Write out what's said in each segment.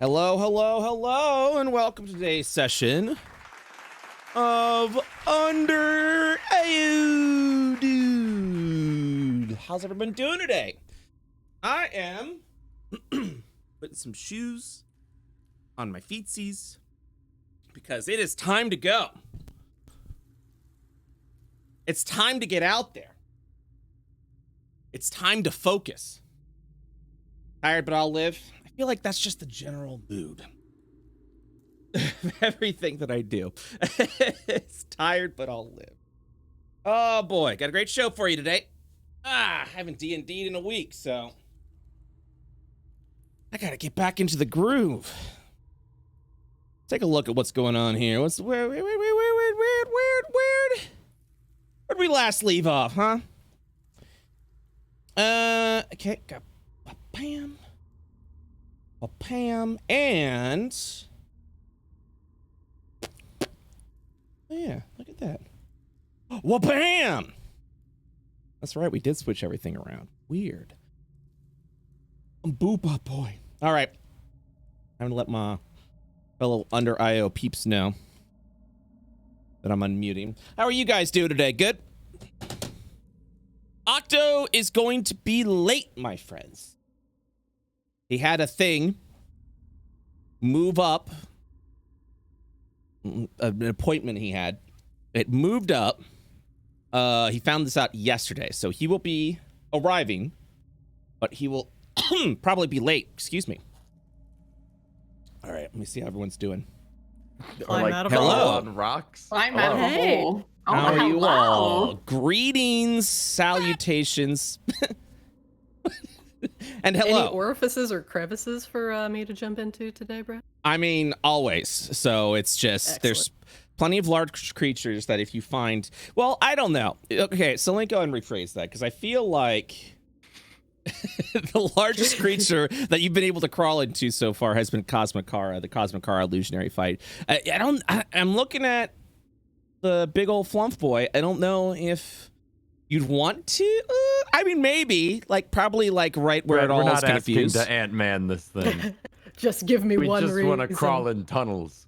Hello, hello, hello, and welcome to today's session of Under Ayo, dude. How's everyone doing today? I am putting some shoes on my feetsies because it is time to go. It's time to get out there. It's time to focus. Tired, but I'll live. I feel like that's just the general mood of everything that I do. It's tired, but I'll live. Oh boy, got a great show for you today. I haven't D&D'd in a week, so I gotta get back into the groove. Take a look at what's going on here. What's weird. Where'd we last leave off, huh? Okay, got Pam. Well, Pam and yeah, look at that. Well, bam! That's right, we did switch everything around. Weird. Boopa boy. All right, I'm gonna let my fellow Under IO peeps know that I'm unmuting. How are you guys doing today? Good? Octo is going to be late, my friends. He had a thing move up, an appointment he had. It moved up. He found this out yesterday, so he will be arriving, but he will probably be late. Excuse me. All right, let me see how everyone's doing. Climb out of hello. on rocks. Climb out of a hole. Oh, How are you hello. all? Greetings, salutations. And hello. Any orifices or crevices for me to jump into today, Brett? I mean, always. So it's just, Excellent. There's plenty of large creatures that if you find, well, I don't know. Okay, so let me go and rephrase that because I feel like the largest creature that you've been able to crawl into so far has been Cosmicara, the Cosmicara illusionary fight. I'm looking at the big old flump boy. I don't know if you'd want to. I mean, maybe, probably right where Brett, it all is confused. We're not asking to Ant-Man this thing. Just give me We one just reason. want to crawl in tunnels.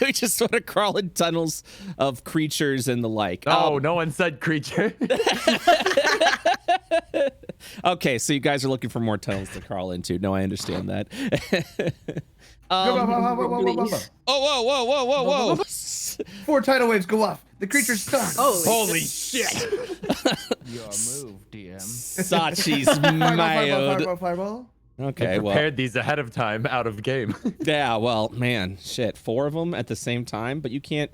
We just want to crawl in tunnels of creatures and the like. Oh, no one said creature. Okay, so you guys are looking for more tunnels to crawl into. No, I understand that. Whoa. 4 tidal waves go off. The creature's stuck. Holy shit. Your move, DM. Sachi's mild. Fireball. Okay, I well, prepared these ahead of time out of game. yeah, well, man, shit, 4 of them at the same time, but you can't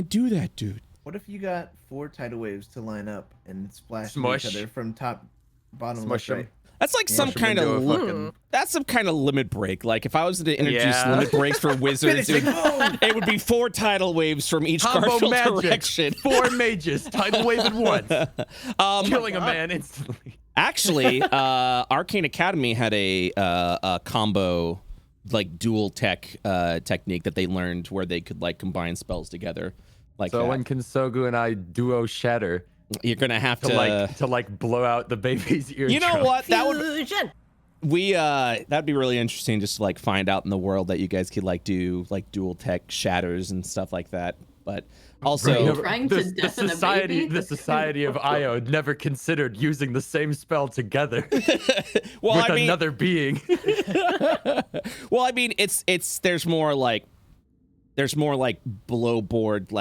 do that, dude. What if you got 4 tidal waves to line up and splash Smush. each other from top, bottom, Smush left, 'em. right? That's like some Mush 'em kind into a of fucking- that's some kind of limit break. Like if I was to introduce Yeah. limit breaks for wizards, it would be 4 tidal waves from each Combo cardinal magic. direction. 4 mages, tidal wave at once. Killing a man instantly. Actually, Arcane Academy had a combo, dual tech technique that they learned where they could combine spells together. So that. when Kinsogu and I duo shatter You're gonna have to blow out the baby's eardrum. You know what? That would Fusion! that'd be really interesting just to find out in the world that you guys could do dual tech shatters and stuff like that. But also Trying to deafen a baby? the society of Io never considered using the same spell together well, with I mean, another being. well, I mean, there's more below board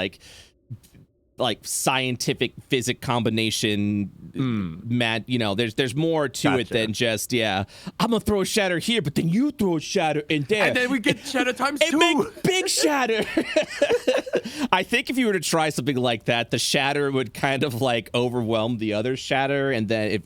scientific physic combination mad, there's more to it than just I'm gonna throw a shatter here, but then you throw a shatter in there. And then we get shatter times 2. It makes big shatter. I think if you were to try something like that, the shatter would kind of overwhelm the other shatter, and then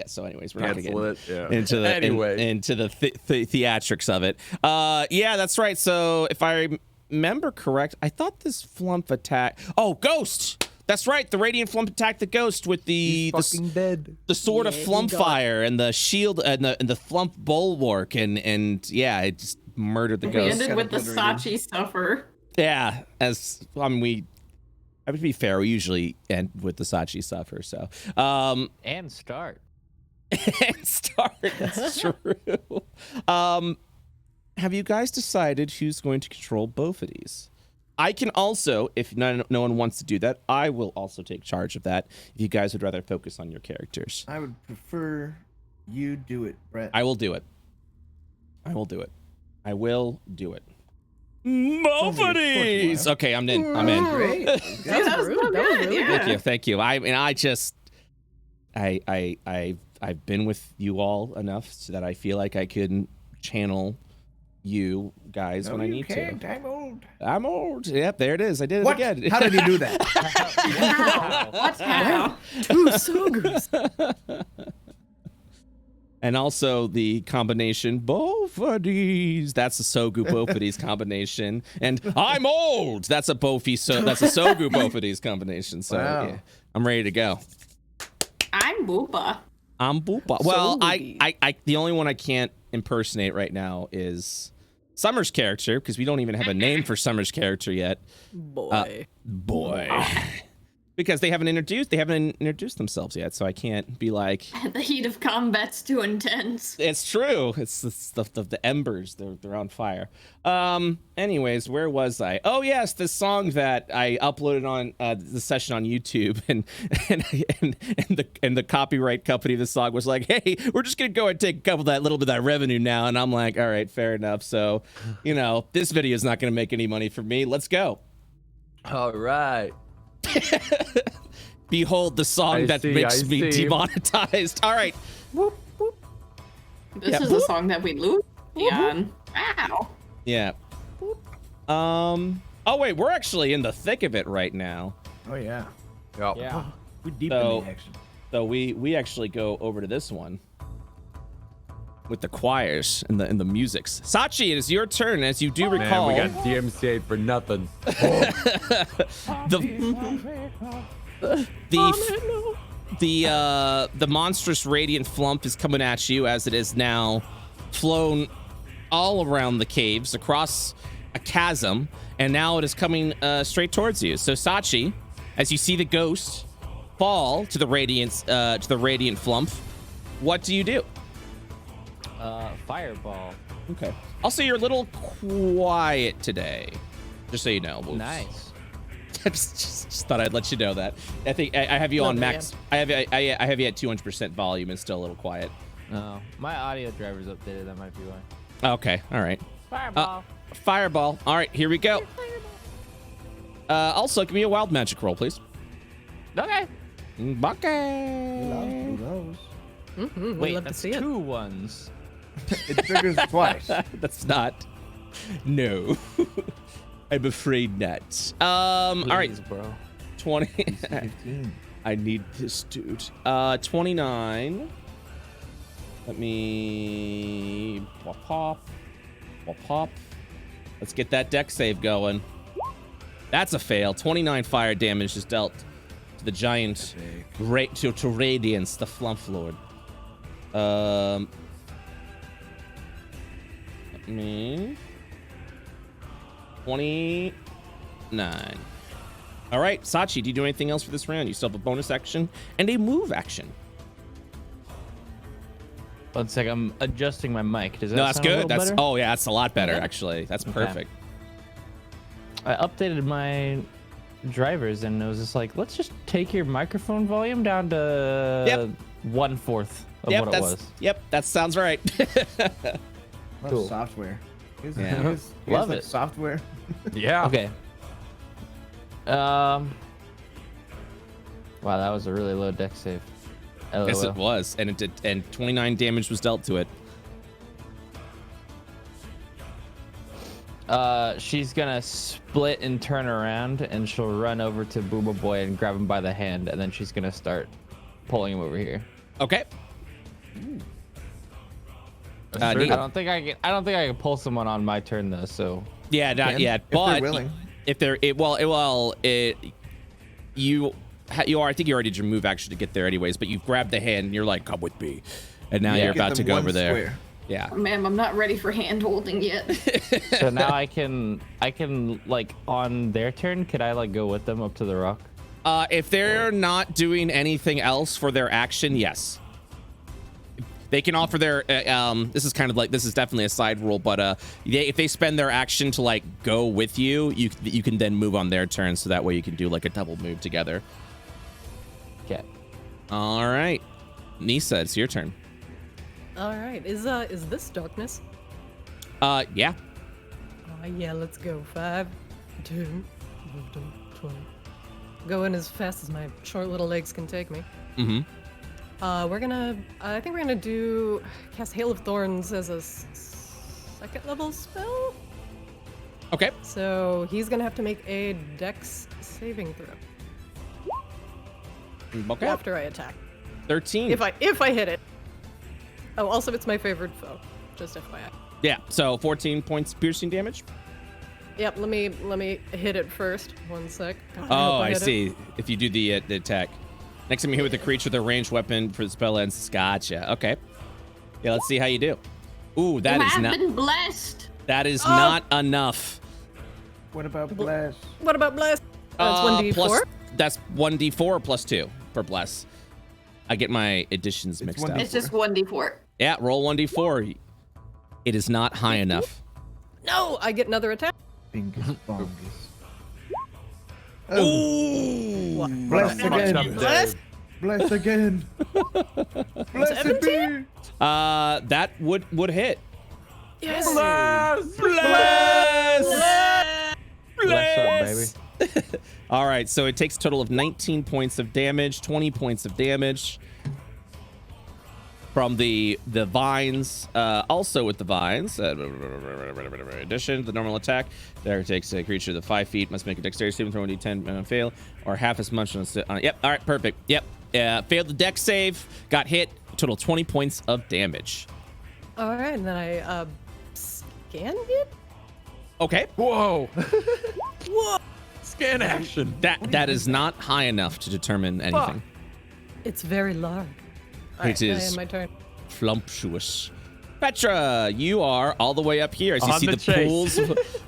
so anyways, we're not gonna get into the into the theatrics of it. Yeah, that's right. So if I remember correct, I thought this flump attack. Oh, ghost. That's right. The radiant flump attacked the ghost with the dead. The sword of flump fire and the shield and the flump bulwark and it just murdered the We ghost. ended with the Sachi suffer. Yeah, I would be fair. We usually end with the Sachi suffer. So And start. and start. That's true. have you guys decided who's going to control both of these? I can also, if no one wants to do that, I will also take charge of that if you guys would rather focus on your characters. I would prefer you do it, Brett. I will do it. I will do it. I will do it. Both of these! Okay, I'm in. I'm in. Great. That was rude. That was really Thank good. you. Thank you. I've been with you all enough so that I feel like I can channel you guys No, when I you need can't. to. I'm old. I'm old. Yep, there it is. I did it What? again. How did you do that? What's how? Two Sogus. And also the combination, both of these. That's a Sogu both of these combination. And I'm old. That's a that's a Sogu both of these combination. So Wow. yeah, I'm ready to go. I'm Boopa. I'm Boopa. Well, Sogu. I the only one I can't impersonate right now is Summer's character, because we don't even have a name for Summer's character yet. Boy. Boy. Because they haven't introduced themselves yet, so I can't be like, The heat of combat's too intense. it's true. It's the embers. They're on fire. Anyways, where was I? Oh yes, this song that I uploaded on the session on YouTube, and the copyright company of the song was like, hey, we're just gonna go and take a little bit of that revenue now. And I'm like, all right, fair enough. So, this video is not gonna make any money for me. Let's go. All right. Behold the song I that see, makes I me see. demonetized. All right. This Yeah. is a song that we lose on. Wow. Yeah. Oh wait, we're actually in the thick of it right now. Oh yeah. Yep. Yeah. We're deep So- in the action. So we actually go over to this one with the choirs and the musics. Sachi, it is your turn. As you do recall, Man, we got DMCA for nothing. the monstrous radiant flump is coming at you as it is now flown all around the caves across a chasm, and now it is coming straight towards you. So Sachi, as you see the ghost fall to the radiant flump, what do you do? Fireball. Okay. Also, you're a little quiet today, just so you know. Whoops. Nice. just thought I'd let you know that. I think I have you on max. I have you at 200% volume and still a little quiet. No, my audio driver's updated. That might be why. Okay. All right. Fireball. Fireball. All right. Here we go. Also, give me a wild magic roll, please. Okay. Bucket. Who knows? We'd Wait, love to that's see it. 2 ones. It triggers twice. That's not. No. I'm afraid not. All right. Please, bro. 20. 15. I need this dude. 29. Let me pop. Let's get that deck save going. That's a fail. 29 fire damage is dealt to the giant to Radiance, the Flump Lord. Let me 29. All right, Sachi, do you do anything else for this round? You still have a bonus action and a move action. 1 sec, I'm adjusting my mic. Does that No, that's sound a good. little That's better? oh yeah, that's a lot better actually. That's perfect. I updated my drivers and it was just like, let's just take your microphone volume down to Yep. 1/4 of Yep, what it that's was. yep, that sounds right. Love Cool. software. Here's, Yeah. here's Love like it. software. Yeah. Okay. Wow, that was a really low deck save. Yes, LOL. it was, and it did, and 29 damage was dealt to it. She's gonna split and turn around, and she'll run over to Booba Boy and grab him by the hand, and then she's gonna start pulling him over here. Okay. That's neat. I don't think I can pull someone on my turn though. So Yeah, not Can, yet, if they're but willing. if they're you are. I think you already did your move action to get there, anyways. But you grabbed the hand and you're like, "Come with me," and now Yeah. you're Get about to them go one over there. square. Yeah. Ma'am, I'm not ready for hand holding yet. so now I can like on their turn. Could I like go with them up to the rock? If they're not doing anything else for their action, yes. They can offer their this is definitely a side rule, but if they spend their action to like go with you, you can then move on their turn, so that way you can do like a double move together. Okay. All right, Nisa, it's your turn. All right. Is this darkness? Yeah. Yeah. Let's go. 5, 10, 15, 20. Going as fast as my short little legs can take me. Mm-hmm. I think we're gonna cast Hail of Thorns as a second level spell. Okay. So he's gonna have to make a Dex saving throw Okay. after I attack. 13. If I hit it. Oh, also it's my favorite foe. Just FYI. Yeah. So 14 points piercing damage. Yep. Let me hit it first. 1 sec. God, Oh, hope I hit it. see. If you do the attack. Next time you hit with a creature with a ranged weapon for the spell ends. Gotcha. Okay. Yeah, let's see how you do. Ooh, You have not been blessed. that is not enough. What about Blast? What about blast? That's 1d4. Plus, that's 1d4 plus 2 for bless. I get my additions mixed up. 1d4. It's just 1d4. Yeah, roll 1d4. It is not high enough. No, I get another attack. Bingus bongus. Ooh. Blast Fucked again. up Blast. Dave. Blast again. Blessed be. That would hit. Yes. Bless! Bless up, baby. All right, so it takes a total of 19 points of damage, 20 points of damage from the vines. Also with the vines, addition, the normal attack. There takes a creature to 5 feet, must make a dexterity saving throw, D10 and fail, or half as much on yep, all right, perfect. Yep, failed the dex save, got hit, total 20 points of damage. All right, and then I scan it. Okay. Whoa. Whoa. Scan action. That is not high enough to determine anything. It's very large. All It is. end my turn. Flumptuous. Petra, you are all the way up here. As you On see the the chase. pools.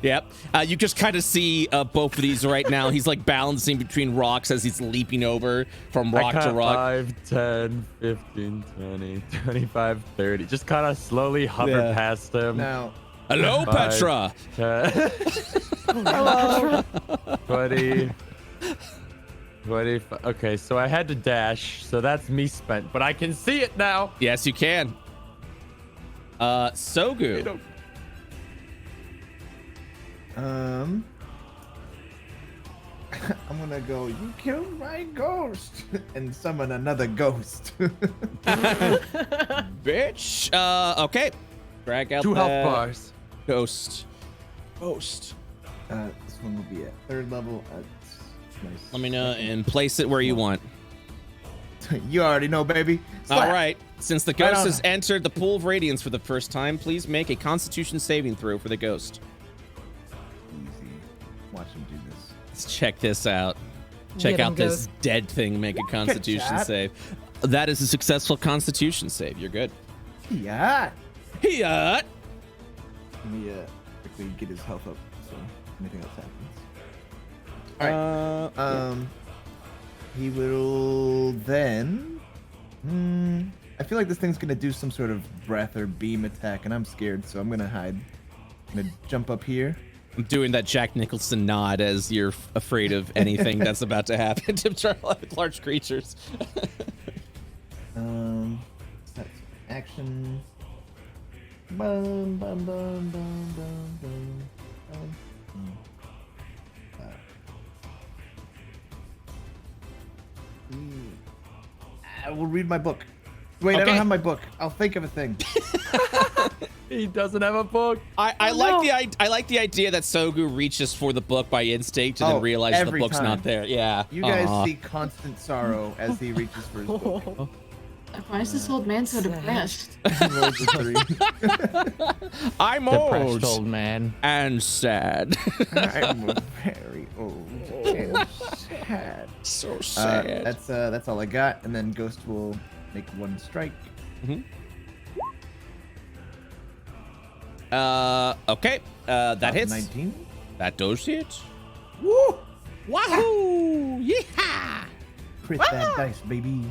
Yep. You just kind of see both of these right now. He's like balancing between rocks as he's leaping over from rock to rock. 5, 10, 15, 20, 25, 30. Just kind of slowly hover Yeah. past him. Now, Hello, 5, Petra. 10, Hello. 20, 25. Okay, so I had to dash, so that's me spent, but I can see it now. Yes, you can. Sogu. I'm gonna go. You killed my ghost, and summon another ghost. Bitch. Okay. Drag out 2 health that bars. ghost. This one will be at 3rd level. Nice. Let me know and place it where you want. You already know, baby. All Slap. right. Since the Right ghost on. has entered the pool of radiance for the first time, please make a Constitution saving throw for the ghost. Easy. Watch him do this. Let's check this out. Check Get him, out this ghost. dead thing make a Constitution job. save. That is a successful Constitution save. You're good. Yeah. Yeah. Let me quickly get his health up so anything else happens. All right. He will then. I feel like this thing's gonna do some sort of breath or beam attack, and I'm scared, so I'm gonna hide. I'm gonna jump up here. I'm doing that Jack Nicholson nod as you're afraid of anything that's about to happen to large creatures. That's action. Bum, bum, bum, bum, bum, bum, bum. I will read my book. Wait, I Okay. don't have my book. I'll think of a thing. He doesn't have a book. I like the idea that Sogu reaches for the book by instinct and then realizes the every book's time. not there. Yeah. You guys Aw. see constant sorrow as he reaches for his book. Why is this old man so Sad. depressed? He rolls a 3. I'm Depressed old old man. and sad. I'm very old and sad. So sad. That's all I got, and then Ghost will make 1 strike. Okay. That hits. 19. That does hit. Woo! Wahoo! Yeehaw! Crit that dice, baby.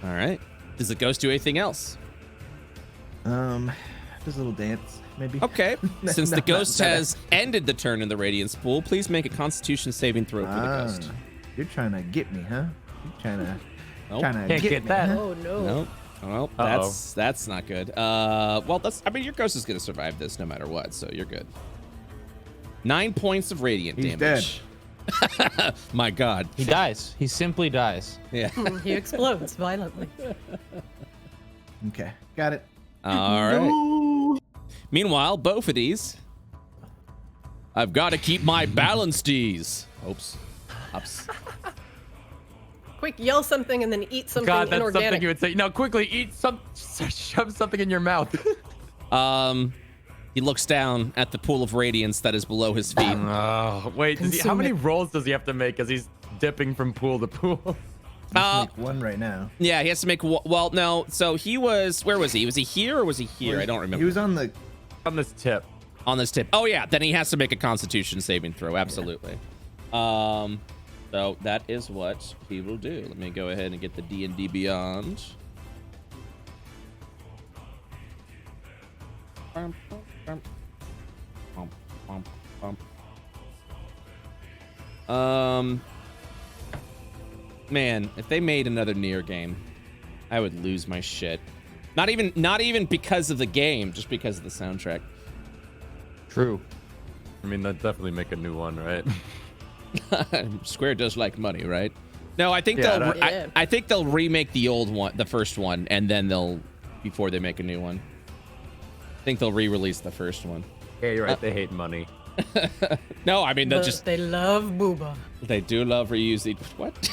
All right. Does the ghost do anything else? Just a little dance, maybe. Okay. Since No, the ghost not has ended the turn in the Radiance pool, please make a Constitution saving throw for the ghost. You're trying to get me, huh? You're trying to Nope. trying to Can't get me, that. huh? Oh no. Nope. Well, that's not good. Well, I mean, your ghost is gonna survive this no matter what, so you're good. 9 points of radiant He's damage. My God. He dies. He simply dies. Yeah. He explodes violently. Okay, got it. All right. Meanwhile, both of these. I've got to keep my balanced-ease. Oops. Ups. Quick, yell something and then eat something God, that's inorganic. something you would say. No, quickly eat shove something in your mouth. He looks down at the pool of radiance that is below his feet. Oh, wait. How Consume many it. rolls does he have to make as he's dipping from pool to pool? Make one right now. Yeah, he has to make. Well, no. So he was. Where was he? Was he here or was he here? I don't remember. He was on the. On this tip. On this tip. Oh yeah. Then he has to make a Constitution saving throw. Absolutely. So that is what he will do. Let me go ahead and get the D&D Beyond. Man, if they made another Nier game, I would lose my shit. Not even because of the game, just because of the soundtrack. True. I mean, they'd definitely make a new one, right? Square does like money, right? No, I think Yeah, they'll. Yeah. I think they'll remake the old one, the first one, and then before they make a new one. I think they'll re-release the first one. Yeah, you're right. They hate money. No, I mean they'll But just. they love booba. They do love reusing. What?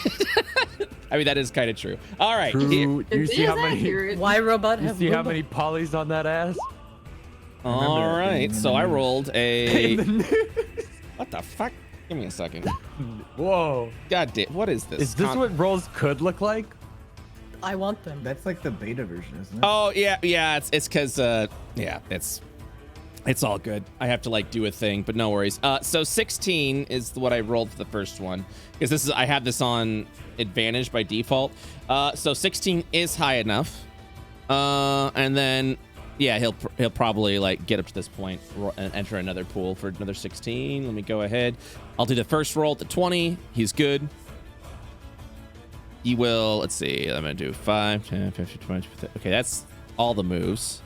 I mean that is kind of true. All right. here- True. You It see is how many? accurate. Why robot You have see how booba? many polys on that ass? All that right. being in So the I news. rolled a. What the fuck? Give me a second. Whoa. God damn. What is this? Is this what rolls could look like? I want them. That's like the beta version, isn't it? Oh yeah. It's because yeah, it's all good. I have to like do a thing, but no worries. So 16 is what I rolled for the first one because I have this on advantage by default. So 16 is high enough. And then yeah, he'll probably like get up to this point and enter another pool for another 16. Let me go ahead. I'll do the first roll at the 20. He's good. He will, let's see, I'm gonna do 5, 10, 15, 20, 50. Okay, that's all the moves.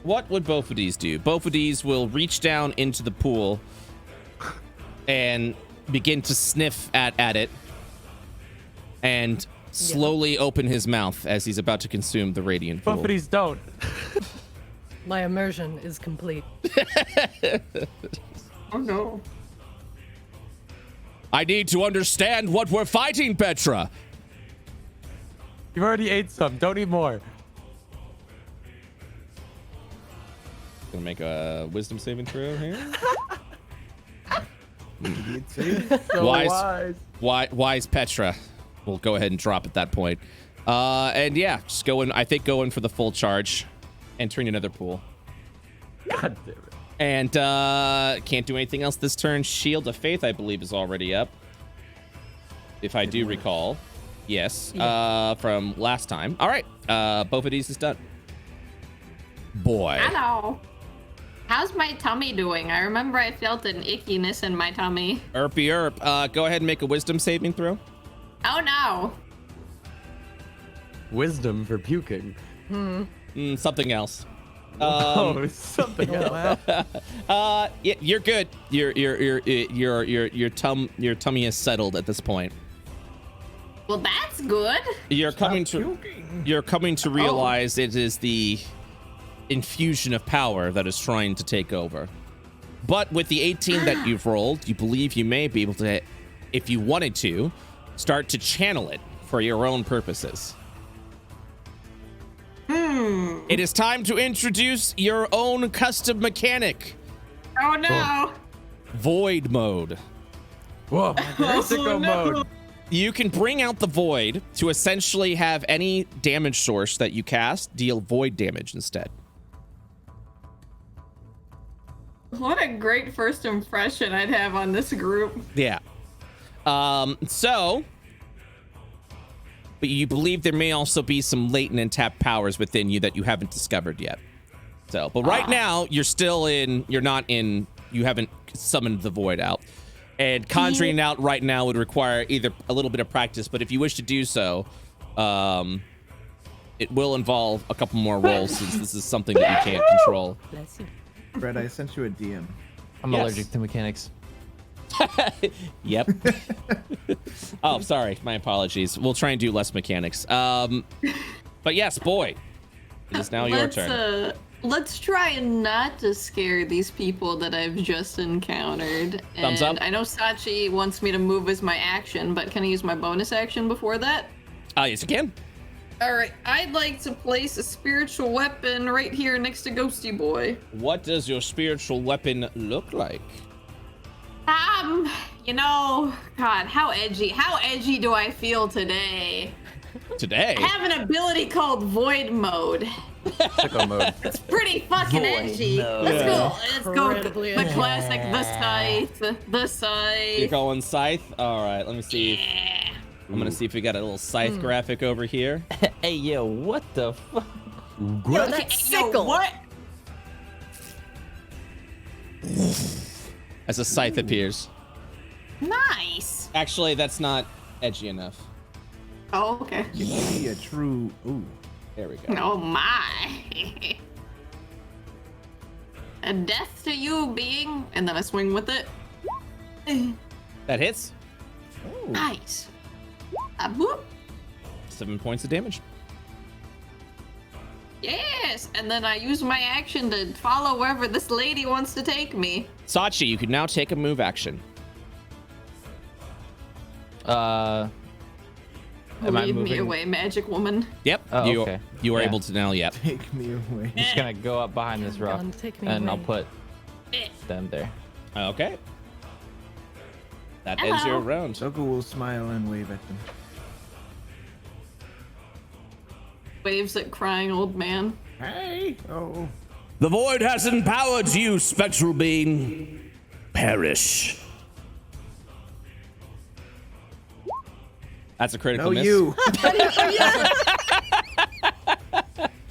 What would both of these do? Both of these will reach down into the pool and begin to sniff at it and slowly open his mouth as he's about to consume the radiant pool. Buffeties don't. My immersion is complete. Oh no. I need to understand what we're fighting, Petra. You've already ate some. Don't eat more. Gonna make a wisdom saving throw here. Idiot save. So Wise. Wise Petra. We'll go ahead and drop at that point. And yeah, just go in. I think go in for the full charge, entering another pool. God damn it. And can't do anything else this turn. Shield of Faith, I believe, is already up. If I do recall. Yes. From last time. All right. Both of these is done. Boy. Hello. How's my tummy doing? I remember I felt an ickiness in my tummy. Erpy erp. Go ahead and make a wisdom saving throw. Oh no. Wisdom for puking. Something else. Oh, it's something else. Yeah, you're good. Your tummy is settled at this point. Well, that's good. You're coming to realize it is the infusion of power that is trying to take over. But with the 18 that you've rolled, you believe you may be able to, if you wanted to, start to channel it for your own purposes. It is time to introduce your own custom mechanic, Oh no. Void Mode. Whoa. Sicko mode. You can bring out the Void to essentially have any damage source that you cast deal Void damage instead. What a great first impression I'd have on this group. Yeah. So but you believe there may also be some latent and tapped powers within you that you haven't discovered yet. So, but right now, you haven't summoned the void out. And conjuring out right now would require either a little bit of practice, but if you wish to do so, it will involve a couple more rolls since this is something that you can't control. Bless you. Brett, I sent you a DM. I'm Yes. allergic to mechanics. Yep. Oh, sorry. My apologies. We'll try and do less mechanics. But yes, boy, it is now your turn. Let's try and not to scare these people that I've just encountered. Thumbs up. And I know Sachi wants me to move as my action, but can I use my bonus action before that? Yes, you can. Alright, I'd like to place a spiritual weapon right here next to Ghosty Boy. What does your spiritual weapon look like? God, how edgy do I feel today? Today? I have an ability called Void Mode. Sicko mode. It's pretty fucking edgy. Let's go. Incredibly The edgy. classic, the scythe. You're going scythe? All right, let me see. Yeah. I'm gonna see if we got a little scythe graphic over here. Hey, yo, what the fuck? Yo, that's Yo, sickle. what? As a scythe appears. Nice. Actually, that's not edgy enough. Oh, okay. You see a true. Ooh. There we go. Oh my. A death to you, being, and then I swing with it. That hits. Oh. Nice. Whoop. 7 points of damage. Yes, and then I use my action to follow wherever this lady wants to take me. Sachi, you can now take a move action. Am I Lead me moving? away, magic woman. Yep. Oh, you, okay. You are Yeah. able to now, yep. Take me away. I'm just gonna go up behind this rock, Done, take me and I'll away. put Eh. them there. Okay. That ends your Hello. round. Soko will smile and wave at them. Waves at crying old man. Hey! Oh. The void has empowered you, spectral being. Perish. That's a critical No, miss. you.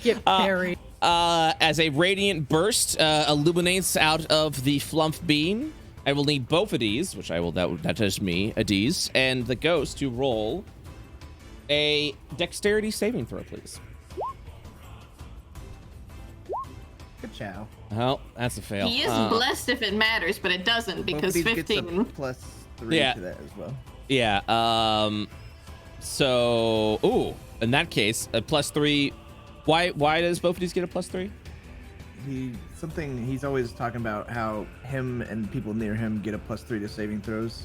Get buried. As a radiant burst illuminates out of the flump beam, I will need both of these, which I will, that is me, a D's, and the ghost to roll a dexterity saving throw, please. Good chow. Oh, that's a fail. He is blessed if it matters, but it doesn't because Both of these gets a 15. +3 Yeah. to that as well. Yeah, so, ooh, in that case, a +3. Why does both of these get a +3? He's always talking about how him and people near him get a +3 to saving throws.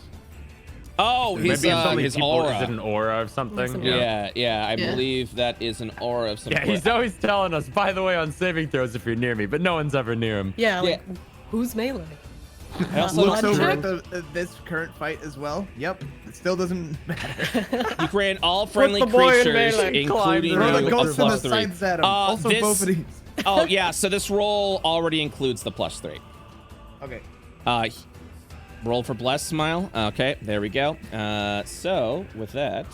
Oh, Maybe his, it's only his people. aura. Is it an aura of something? Something. Yeah, I Yeah. believe that is an aura of some Yeah, sort. he's always telling us, by the way, on saving throws if you're near me, but no one's ever near him. Yeah, like, Yeah. who's melee? I also Looks One over check? at this current fight as well. Yep, it still doesn't matter. You grant all friendly the boy in creatures, melee, climb including the Throw you, the rope. a ghosts and the +3. sides at him. Also, this- both of these. Oh, yeah, so this roll already includes the +3. Okay. Roll for bless, smile. Okay, there we go. So, with that,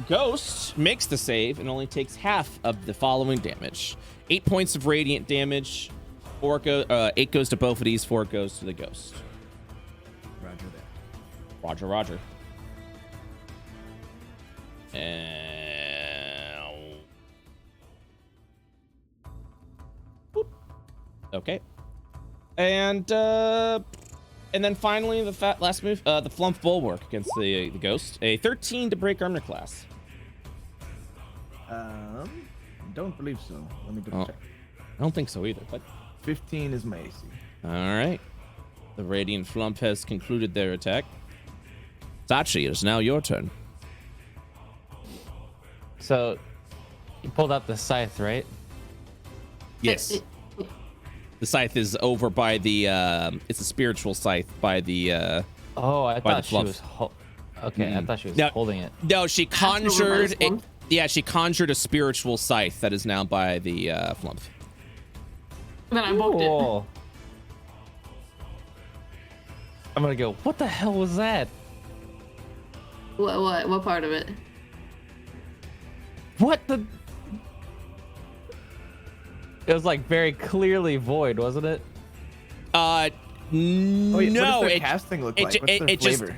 Ghost makes the save and only takes half of the following damage. 8 points of radiant damage. 8 goes to both of these, 4 goes to the Ghost. Roger that. Roger, roger. Boop. Okay. And then finally the last move, the Flump Bulwark against the Ghost. A 13 to break armor class. Don't believe so. Let me double Oh. check. I don't think so either, but 15 is my AC. all right. The Radiant Flump has concluded their attack. Sachi, it is now your turn. So, you pulled out the scythe, right? Yes. The scythe is over by the, it's a spiritual scythe by the, Oh, I By the thought she fluff. was. Okay, I thought she was No. holding it. no, she over by conjured, the flump? she conjured a spiritual scythe that is now by the, Flump. Then I booked it. Cool. I'm gonna go. What the hell was that? What part of it? What the? It was like very clearly void, wasn't it? Oh, No, what does their it casting look it like? ju- What's their it just flavor?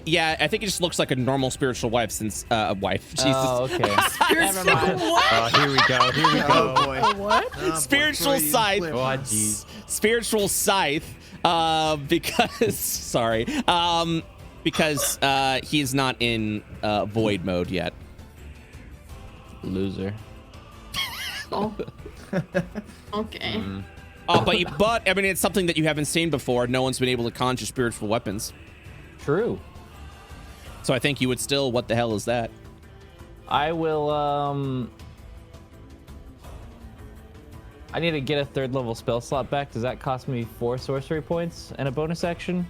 yeah, I think it just looks like a normal spiritual wife since wife. Jesus. Oh, okay. Never mind. Oh, here we go. Here we Oh go. boy. What? Oh, boy, Spiritual Freudian scythe. slip. Oh, jeez. Spiritual scythe because sorry because he's not in void mode yet. Loser. Oh. Okay. But I mean it's something that you haven't seen before. No one's been able to conjure spiritual weapons, True. so I think you would still. What the hell is that? I will. I need to get a 3rd level spell slot back. Does that cost me 4 sorcery points and a bonus action?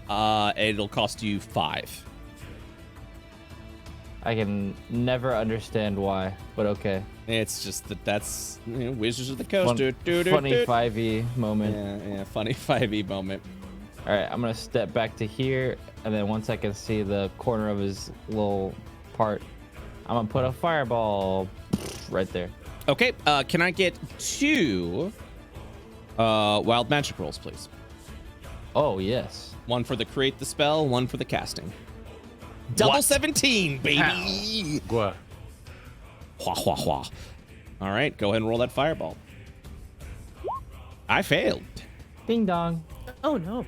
It'll cost you 5. I can never understand why, but okay. It's just that's Wizards of the Coast. Funny 5e moment. Yeah, funny 5e moment. All right, I'm gonna step back to here, and then once I can see the corner of his little part, I'm gonna put a fireball right there. Okay, can I get 2 wild magic rolls, please? Oh yes. One for the create the spell, one for the casting. Double What? 17, baby! What? Hua, hua, hua. All right, go ahead and roll that fireball. I failed. Ding dong. Oh no.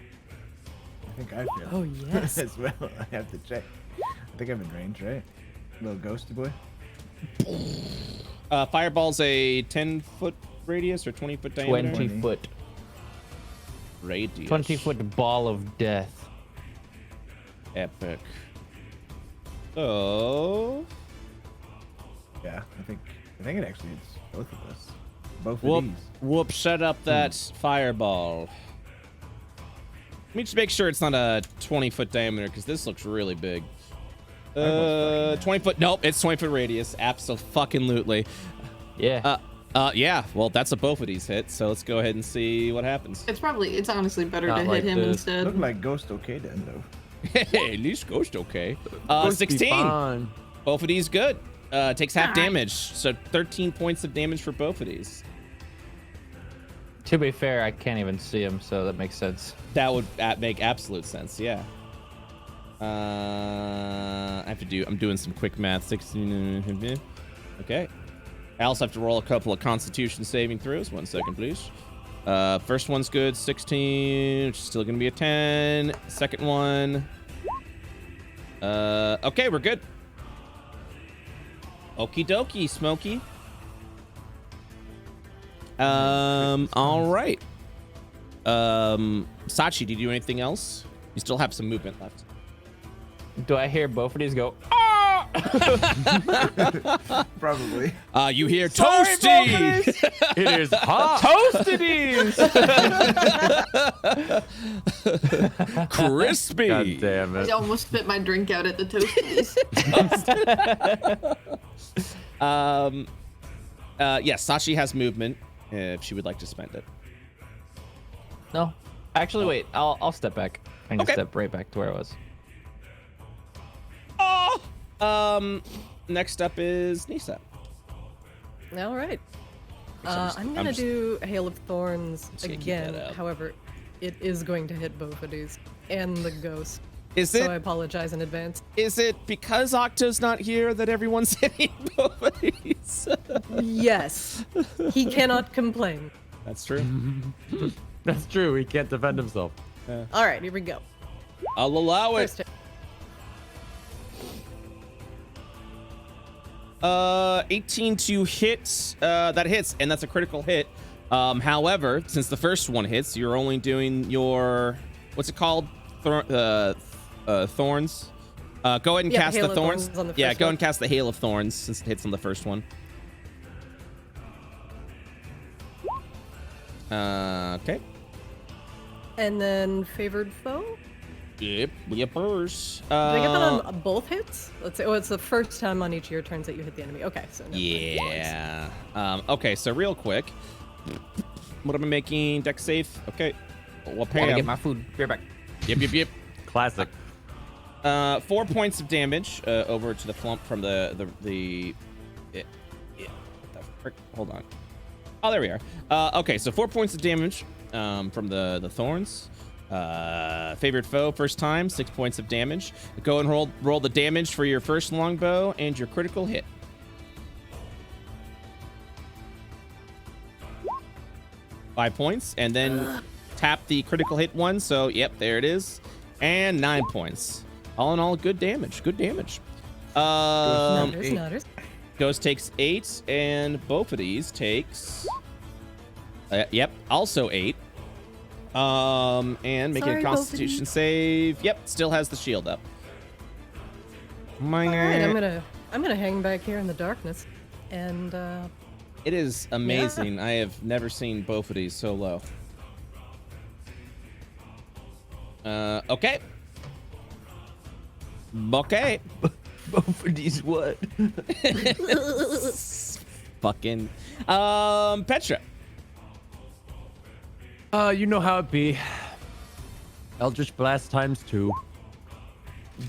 I think I feel. Oh yes. As well. I have to check. I think I'm in range, right? Little ghosty boy. Fireball's a 10-foot radius or 20-foot diameter? 20 foot. Radius. 20-foot ball of death. Epic. So... Yeah, I think it actually is both of us. Both Whoop, of these. whoop, set up that fireball. Let me just make sure it's not a 20-foot diameter, because this looks really big. 20 foot, nope, it's 20-foot radius, absolutely. Yeah. Yeah, well, that's a both of these hit, so let's go ahead and see what happens. It's honestly better Not to like hit him this. instead. Look like Ghost okay then, though. Hey, at least Ghost okay. Ghost be 16. fun. Both of these good. Takes half Alright. damage, so 13 points of damage for both of these. To be fair, I can't even see him, so that makes sense. That would make absolute sense, yeah. I'm doing some quick math. 16. Okay. I also have to roll a couple of Constitution saving throws. 1 second, please. First one's good, 16, which is still gonna be a 10. Second one. Okay, we're good. Okie dokie, Smokey. All right. Sachi, did you do anything else? You still have some movement left. Do I hear both of these go? Probably. You hear Sorry, Toasty! It is hot. Crispy! God damn I it. almost spit my drink out at the toasties. Yes, Sachi has movement if she would like to spend it. No. Actually, wait. I'll step back. I can Okay. step right back to where I was. Next up is Nisa. All right. I'm I'm gonna just- do Hail of Thorns just gonna keep that again. up. However, it is going to hit both of these and the ghost. Is So I it apologize in advance. because Octo's not here that everyone's hitting both of these? Yes, he cannot complain. That's true. That's true. He can't defend himself. All right, here we go. I'll allow it. First hit. 18 to hit. That hits, and that's a critical hit. However, since the first one hits, you're only doing your what's it called? Thorns. Go ahead and Yeah, cast Hail the of thorns. Thorns on the Yeah, first go one. and cast the Hail of Thorns since it hits on the first one. Okay. And then Favored Foe. Yep. Yippers. Did I get that on both hits? Let's say. Oh, it's the first time on each of your turns that you hit the enemy. Okay, so no. Yeah. Okay, so real quick. What am I making? Deck safe? Okay. Well, Gotta Pam. get my food. Be right back. Yep. Classic. 4 points of damage over to the flump from the what the frick? Hold on. Oh, there we are. Okay, so 4 points of damage from the thorns. Favorite foe, first time, 6 points of damage. Go and roll the damage for your first longbow and your critical hit. Five points, and then tap the critical hit one. So, yep, there it is. And 9 points. All in all, good damage. Good damage. Nutters. Ghost takes 8, and both of these takes. Yep, also 8. And make Sorry, a Constitution save. Yep, still has the shield up. All right, I'm gonna hang back here in the darkness, and It is amazing. I have never seen both of these so low. Okay. Okay. Both of these what? Fucking. Petra. You know how it be. Eldritch Blast ×2.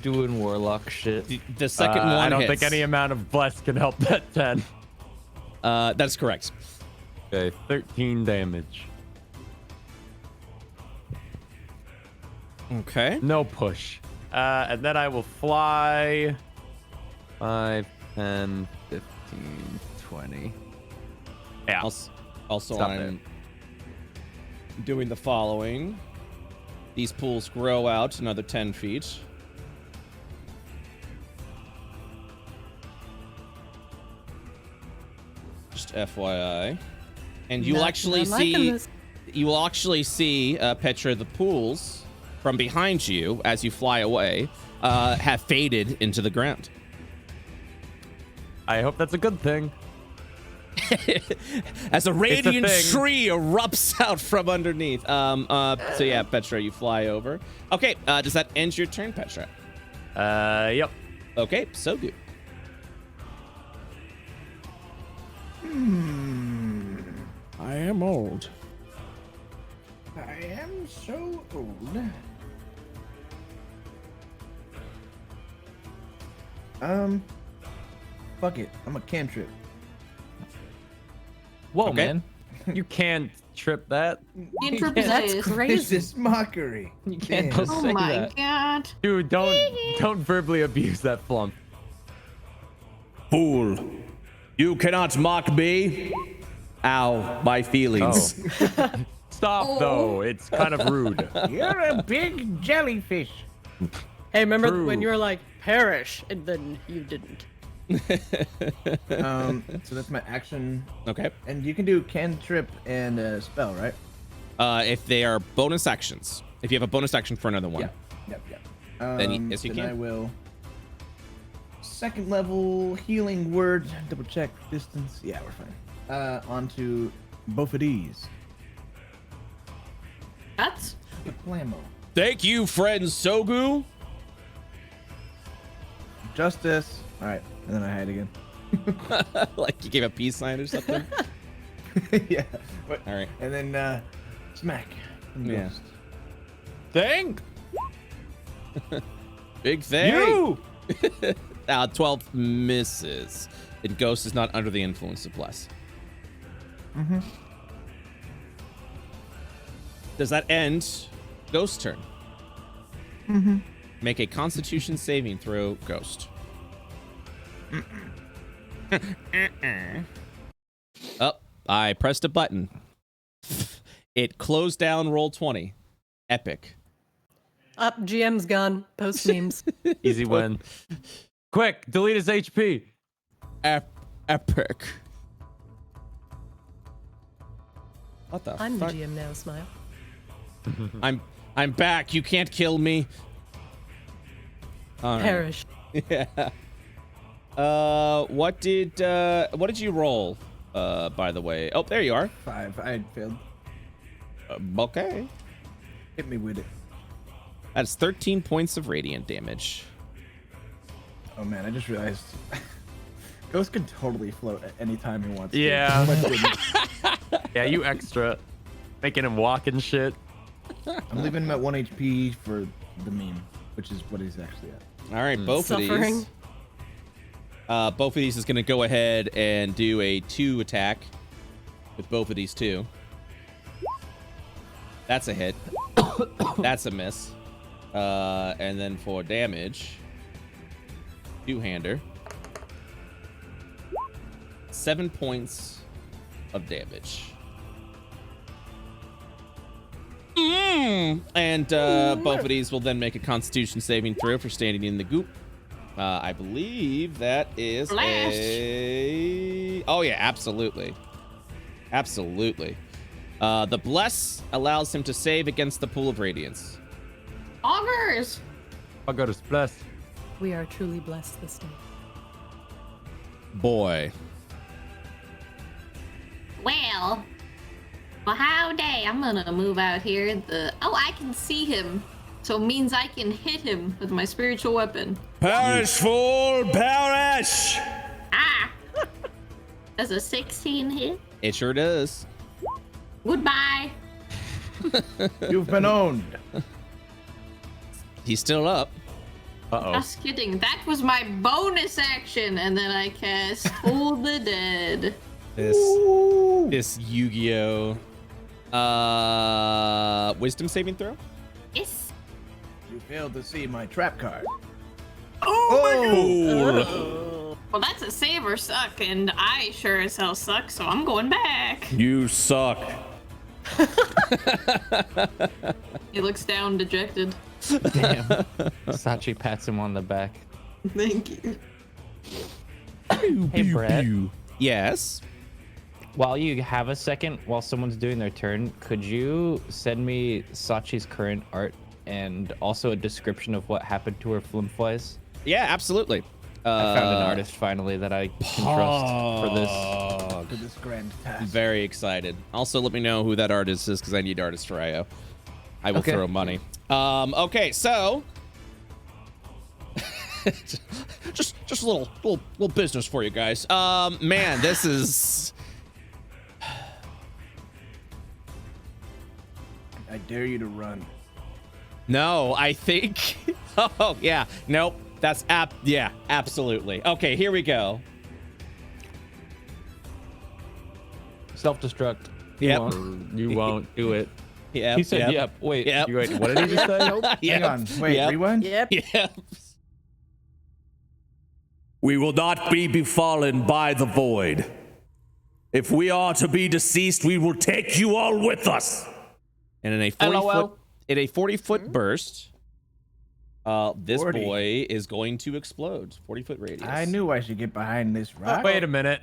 Doing warlock shit. The second one I don't hits. think any amount of bless can help that 10. That's correct. Okay, 13 damage. Okay. No push. And then I will fly 5, 10, 15, 20. Yeah. Also, Stop I'm doing the following. These pools grow out another 10 feet. Just FYI. And you will actually see, Petra, the pools from behind you as you fly away have faded into the ground. I hope that's a good thing. As a radiant thing. tree erupts out from underneath. So yeah, Petra, you fly over. Okay, does that end your turn, Petra? Yep. Okay, so good. I am old. I am so old. Fuck it. I'm a cantrip. Whoa, Okay. man. You can't trip that. Cantrip that's is. crazy. It's this mockery. You can't Damn. just Oh say my that. god. Dude, don't verbally abuse that flump. Fool, you cannot mock me. Ow, my feelings. Stop, though. It's kind of rude. You're a big jellyfish. Hey, remember True. when you were like, perish, and then you didn't. So that's my action. Okay. And you can do cantrip and spell, right? If they are bonus actions. If you have a bonus action for another one. Yep. Then yes, you then can. I will. Second level healing word. Double check distance. Yeah, we're fine. Onto both of these. What? Blammo. Thank you, friend Sogu. Justice. All right, and then I hide again. Like you gave a peace sign or something. Yeah. But, All right. and then smack. Yeah. Ghost. Thing. Big thing. 12 misses. And Ghost is not under the influence of bless. Mm-hmm. Does that end Ghost's turn? Mm-hmm. Make a Constitution saving throw, Ghost. Oh, I pressed a button. It closed down roll 20. Epic. Up, GM's gone. Post memes. Easy win. Quick, delete his HP. Epic. What the I'm the fuck? GM now, Smile. I'm back. You can't kill me. All right. Perish. Yeah. What did you roll? By the way. Oh, there you are. 5. I failed. Okay. Hit me with it. That's 13 points of radiant damage. Oh man, I just realized Ghost can totally float at any time he wants to. Yeah. But didn't. Yeah, you extra. Making him walk and shit. I'm leaving him at 1 HP for the meme. which is what he's actually at. All right, both of Suffering. these. Both of these is going to go ahead and do a 2 attack with both of these two. That's a hit. That's a miss. And then for damage, 2-hander. 7 points of damage. And both of these will then make a Constitution saving throw for standing in the goop. I believe that is Blast. a... Oh, yeah, absolutely. Absolutely. The Bless allows him to save against the Pool of Radiance. Augers! I'll go to bless. We are truly blessed this day. Boy. Well, howdy. I'm gonna move out here. Oh, I can see him. So it means I can hit him with my spiritual weapon. Perish, fool, perish! Ah! Does a 16 hit? It sure does. Goodbye. You've been owned. He's still up. Uh-oh. Just kidding. That was my bonus action, and then I cast Fool the Dead. This Yu-Gi-Oh! Wisdom saving throw? Yes. You failed to see my trap card. Oh! Well, that's a save or suck, and I sure as hell suck, so I'm going back. You suck. He looks down, dejected. Damn. Sachi pats him on the back. Thank you. Hey, Brett. Yes. While you have a second, while someone's doing their turn, could you send me Sachi's current art and also a description of what happened to her flimflies? Yeah, absolutely. I found an artist finally that I can trust for this. For this grand task. Very excited. Also, let me know who that artist is because I need artists for IO. I will Okay. throw money. Okay, so just a little business for you guys. Man, this is. I dare you to run. No, I think. Oh yeah, nope. That's yeah, absolutely. Okay, here we go. Self-destruct. Yep. You won't do it. Yep. He said, yep. Wait. Yep. Wait, what did he just say? Yep. Hang on. Wait, Yep. rewind? Yep. Yep. We will not be befallen by the void. If we are to be deceased, we will take you all with us. And in a 40 LOL. foot, in a 40-foot burst, this 40. boy is going to explode. 40-foot radius. I knew I should get behind this rock. Wait a minute.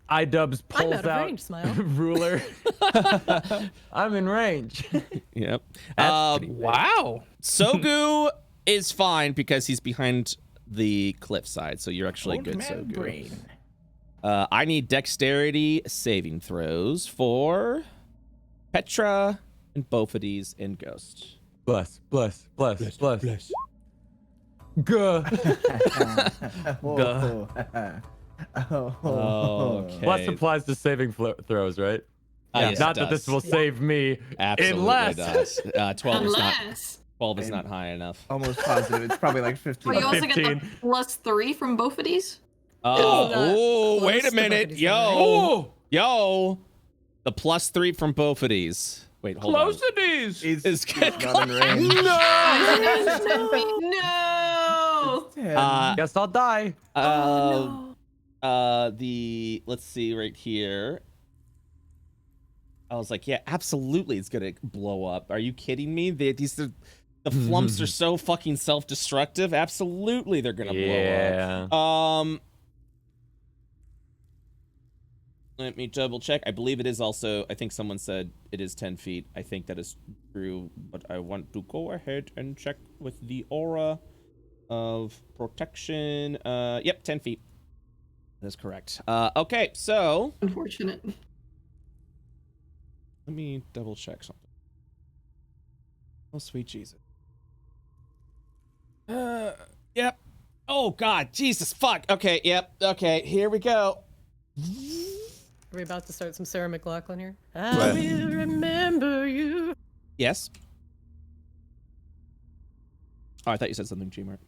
iDubbbz I'm pulls out of out range, Smile. ruler. I'm in range. Yep. That's pretty big. Wow. Sogu is fine because he's behind the cliffside, so you're actually good, Old man Sogu. brain. I need dexterity saving throws for Petra and Bophides and Ghost. Bless. Gah. Oh. Okay. Bless applies to saving throws, right? Yes, Not it that this does. will save me. Absolutely unless does. 12 is not. Unless. 12 is not high enough. Almost positive. It's probably like 15. Well, you also get the 15. +3 from both of these? Oh, not oh, close wait a to minute. Bophides, Yo. Yo. The +3 from Bophides. Wait, hold on. these. He's It's not in range. No! Guess I'll die. Let's see right here. I was like, yeah, absolutely, it's gonna blow up. Are you kidding me? The flumps are so fucking self-destructive. Absolutely, they're gonna blow up. Let me double check. I believe it is also. I think someone said it is 10 feet. I think that is true, but I want to go ahead and check with the aura of protection. Yep, 10 feet. That's correct. Okay, so Unfortunate. let me double check something. Oh, sweet Jesus. Yep. Oh, God. Jesus, fuck. Okay, yep. Okay, here we go. Are we about to start some Sarah McLachlan here? I will remember you. Yes. Oh, I thought you said something, Gmart.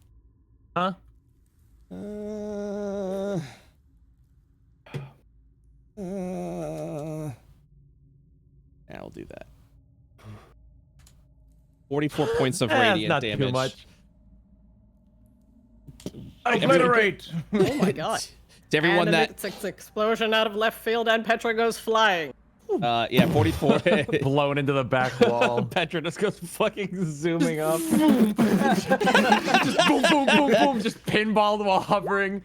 Huh? Yeah, I'll do that. 44 points of That's radiant not damage. too much. Obliterate. Oh my god. To everyone and that, it's an explosion out of left field, and Petra goes flying. yeah, 44. Blown into the back wall. Petra just goes fucking zooming up. Just boom, boom, boom, boom. Just pinballed while hovering.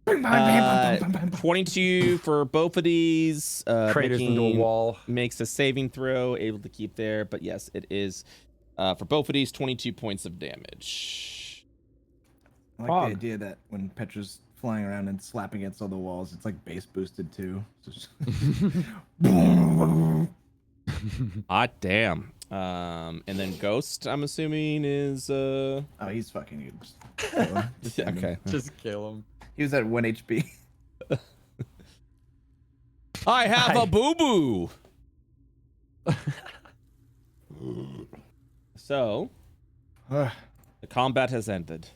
22 for both of these. Craters into a Mickey wall. makes a saving throw, able to keep there. But yes, it is for both of these 22 points of damage. I like the idea that when Petra's flying around and slapping against all the walls, it's like base boosted too. So just... Ah, damn. And then Ghost, I'm assuming, is Oh, he's fucking you. Just kill him. Just end him. okay. Just kill him. He was at 1 HP. I have a boo-boo. So, the combat has ended.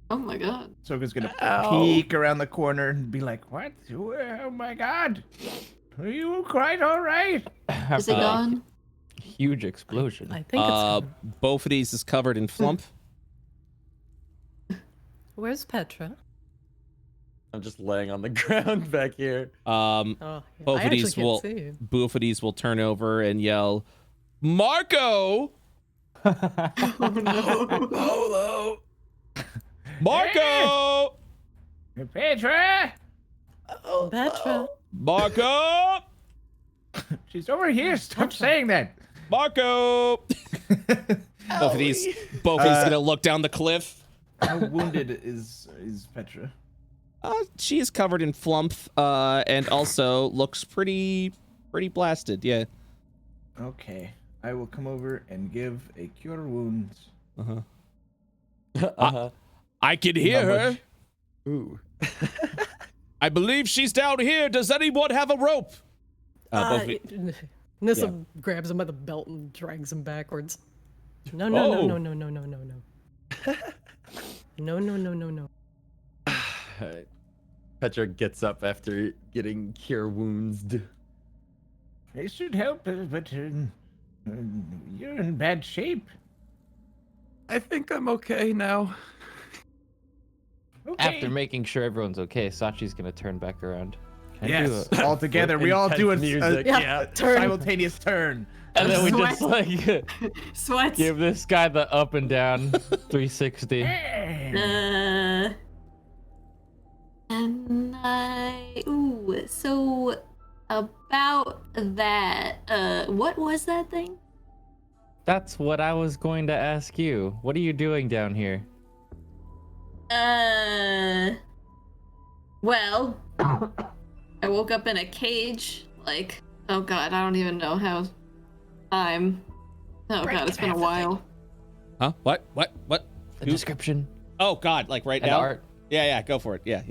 Oh my god. Soka's gonna peek around the corner and be like, "What? Oh my god! Are you quite all right?" Is it gone? Huge explosion. I think it's gone. Both of these is covered in flump. Where's Petra? I'm just laying on the ground back here. Oh, yeah. Both I of these actually will can't see you. both of these will turn over and yell, "Marco! Hello. Marco! Petra! Petra. Marco! She's over here. Stop saying that. Marco!" Both of these gonna look down the cliff. How wounded is Petra? She is covered in flump, and also looks pretty blasted. Yeah. Okay, I will come over and give a cure wounds. I can hear her. Ooh. I believe she's down here. Does anyone have a rope? Nissa grabs him by the belt and drags him backwards. No. No. Petra gets up after getting cure wounds. They should help, but you're in bad shape. I think I'm okay now. Okay. After making sure everyone's okay, Sachi's gonna turn back around. Can I do Yes, a- all together. We all do a Music, yeah. simultaneous turn. and then we Sweat. just like Sweats. give this guy the up and down 360. So about that, what was that thing? That's what I was going to ask you. What are you doing down here? Well, I woke up in a cage, like, oh god, I don't even know how time. Oh god, it's been a while. Huh? What? The description. Oh God! Like right And now? art. Yeah. Go for it. Yeah.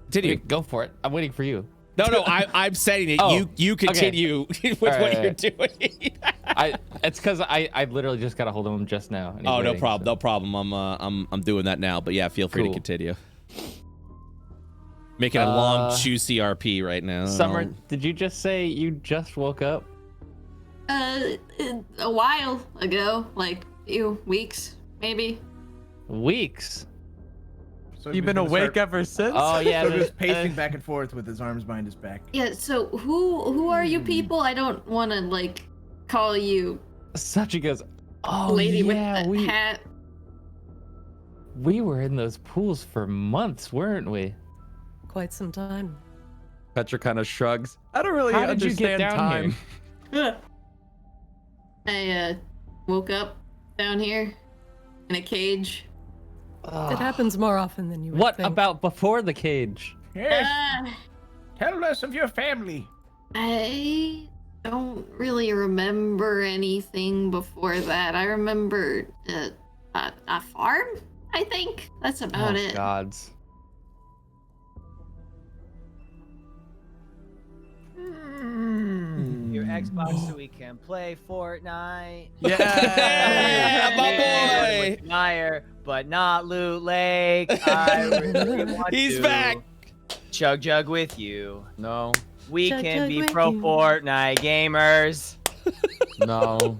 Continue. Wait, go for it. I'm waiting for you. No. I'm saying it. Oh, You continue with All right, what all you're right. doing. It's because I literally just got a hold of him just now. and he's Oh, no waiting, problem. so- No problem. I'm doing that now. But yeah, feel free to Cool. continue. Making a long, juicy RP right now. Summer, did you just say you just woke up? A while ago, like a few weeks, maybe. Weeks. So You've been awake ever since? Oh yeah. So the- just pacing back and forth with his arms behind his back. Yeah, so who are you people? I don't want to, like, call you Sachi goes, oh lady yeah, with the hat. we were in those pools for months, weren't we? Quite some time. Petra kind of shrugs. I don't really How did you understand get down time. here? I woke up down here in a cage. It happens more often than you would What think. about before the cage? Yes. Uh, Tell us of your family. I don't really remember anything before that. I remember a farm, I think. That's about it. Gods. Hmm. You're Xbox so we can play Fortnite. Yeah, my boy. Meyer, but not Loot Lake. I really want He's to back. Chug Jug with you. No. We Chug can Jug be with pro you. Fortnite gamers. No.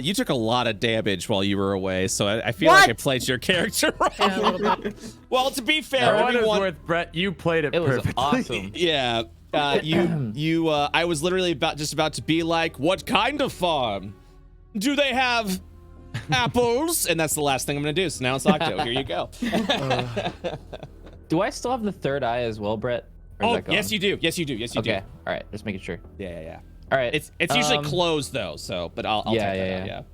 You took a lot of damage while you were away, so I feel like I played your character wrong. Yeah, a little bit. Well, to be fair, For what it's everyone. worth, Brett, you played it It was perfectly. awesome. Yeah. I was literally about to be like, what kind of farm? Do they have apples? And that's the last thing I'm gonna do. So now it's Octo. Here you go. Do I still have the third eye as well, Brett? Or is Oh, that gone? yes, you do. Yes, you do. Yes, you Okay. do. All right. Just making sure. Yeah. All right. It's usually closed though. So, but I'll Yeah, take that yeah, out,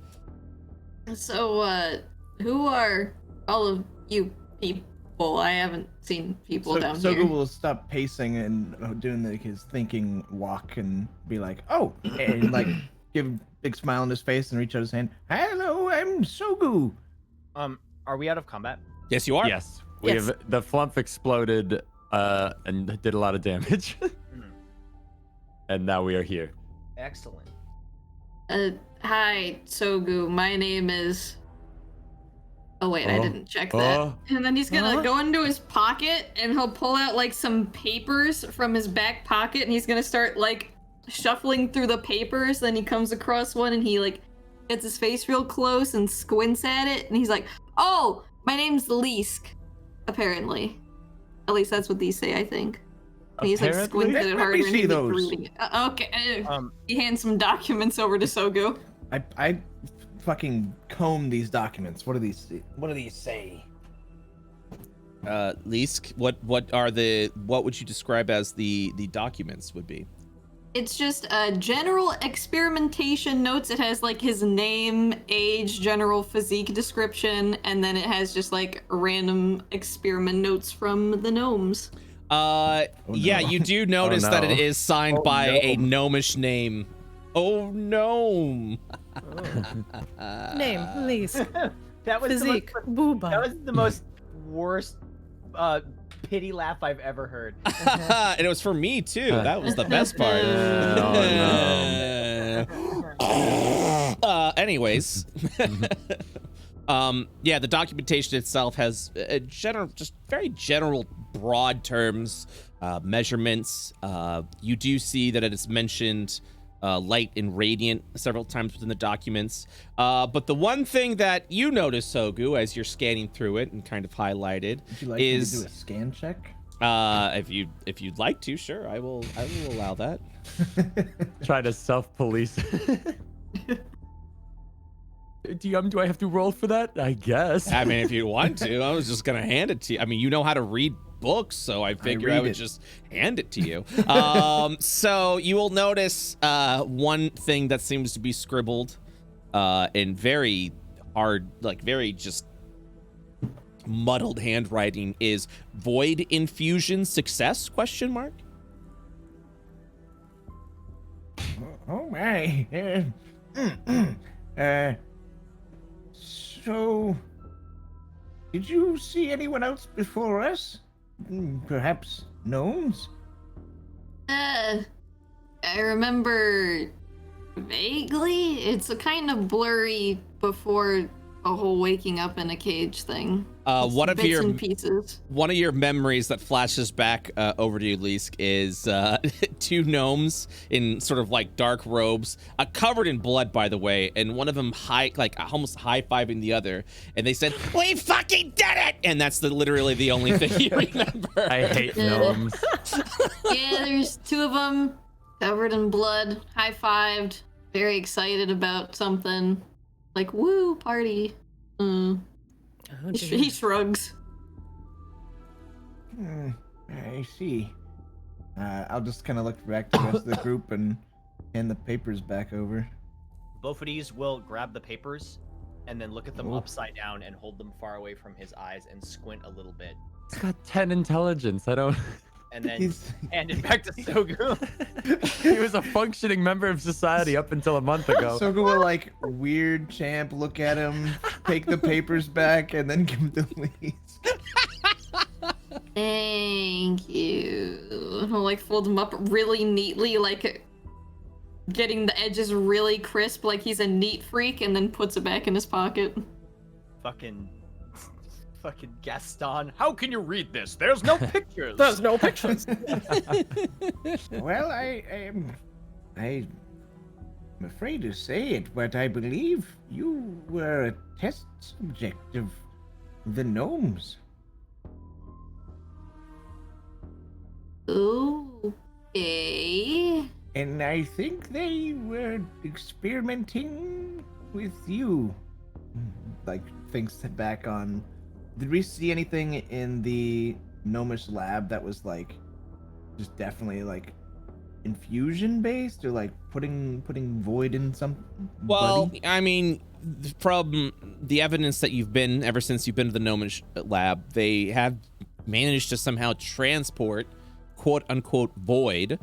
yeah. So, who are all of you people? I haven't seen people down Sogu here. will stop pacing and doing like his thinking walk and be like, "Oh," and like give a big smile on his face and reach out his hand. "Hello, I'm Sogu." Are we out of combat? Yes, you are. Yes. We Yes. have the flump exploded and did a lot of damage. And now we are here. Excellent. Hi, Sogu. My name is. Oh wait, I Oh. didn't check that. Oh. And then he's gonna go into his pocket and he'll pull out like some papers from his back pocket and he's gonna start like shuffling through the papers. Then he comes across one and he like gets his face real close and squints at it and he's like, "Oh, my name's Leask." Apparently, at least that's what these say. I think. And he's like Apparently? squinted it Let me harder and see he's like, those. reading it. Okay. Um, He hands some documents over to Sogu. I fucking comb these documents. What do these say? Leask, what would you describe as the documents would be? It's just general experimentation notes. It has like his name, age, general physique description, and then it has just like random experiment notes from the gnomes. Yeah, you do notice that it no. is signed by a gnomish name. Oh, gnome. Name, Leask. that was Physique, that booba. was the most worst pity laugh I've ever heard. And it was for me too. That was the best part. Anyways. Yeah, the documentation itself has just very general, broad terms, measurements. You do see that it is mentioned light and radiant several times within the documents. But the one thing that you notice, Sogu, as you're scanning through it and kind of highlighted, Would you like is me to do a scan check? if you'd like to, sure, I will allow that. Try to self-police. Do I have to roll for that? I guess. I mean, if you want to, I was just gonna hand it to you. I mean, you know how to read books, so I figured I read would it. just hand it to you. So you will notice one thing that seems to be scribbled in very hard, like very just muddled handwriting is void infusion success ? Oh my. So, did you see anyone else before us? Perhaps gnomes? I remember vaguely. It's a kind of blurry before a whole waking up in a cage thing. It's One of bits your and pieces. One of your memories that flashes back over to you, Leask, is two gnomes in sort of like dark robes, covered in blood, by the way, and one of them almost high-fiving the other, and they said, "We fucking did it!" And that's literally the only thing you remember. I hate gnomes. Yeah, there's two of them covered in blood, high-fived, very excited about something. Like, woo, party. Oh, dear. He shrugs. I see. I'll just kind of look back to the rest of the group and hand the papers back over. Both of these will grab the papers and then look at them upside down and hold them far away from his eyes and squint a little bit. It's got 10 intelligence. I don't. And then hand it back to Sogu. He was a functioning member of society up until a month ago. Sogu will like weird champ look at him, take the papers back, and then give them to Leask. Thank you. he'll like fold them up really neatly, like getting the edges really crisp, like he's a neat freak, and then puts it back in his pocket. Fucking Gaston. How can you read this? There's no pictures. There's no pictures. Well, I'm afraid to say it, but I believe you were a test subject of the gnomes. Okay. And I think they were experimenting with you. Like, thinks back on... Did we see anything in the gnomish lab that was, like, just definitely, like, infusion-based? Or, like, putting void in some... Well, buddy? I mean, from the evidence that you've been, ever since you've been to the Gnomish lab, they have managed to somehow transport quote-unquote void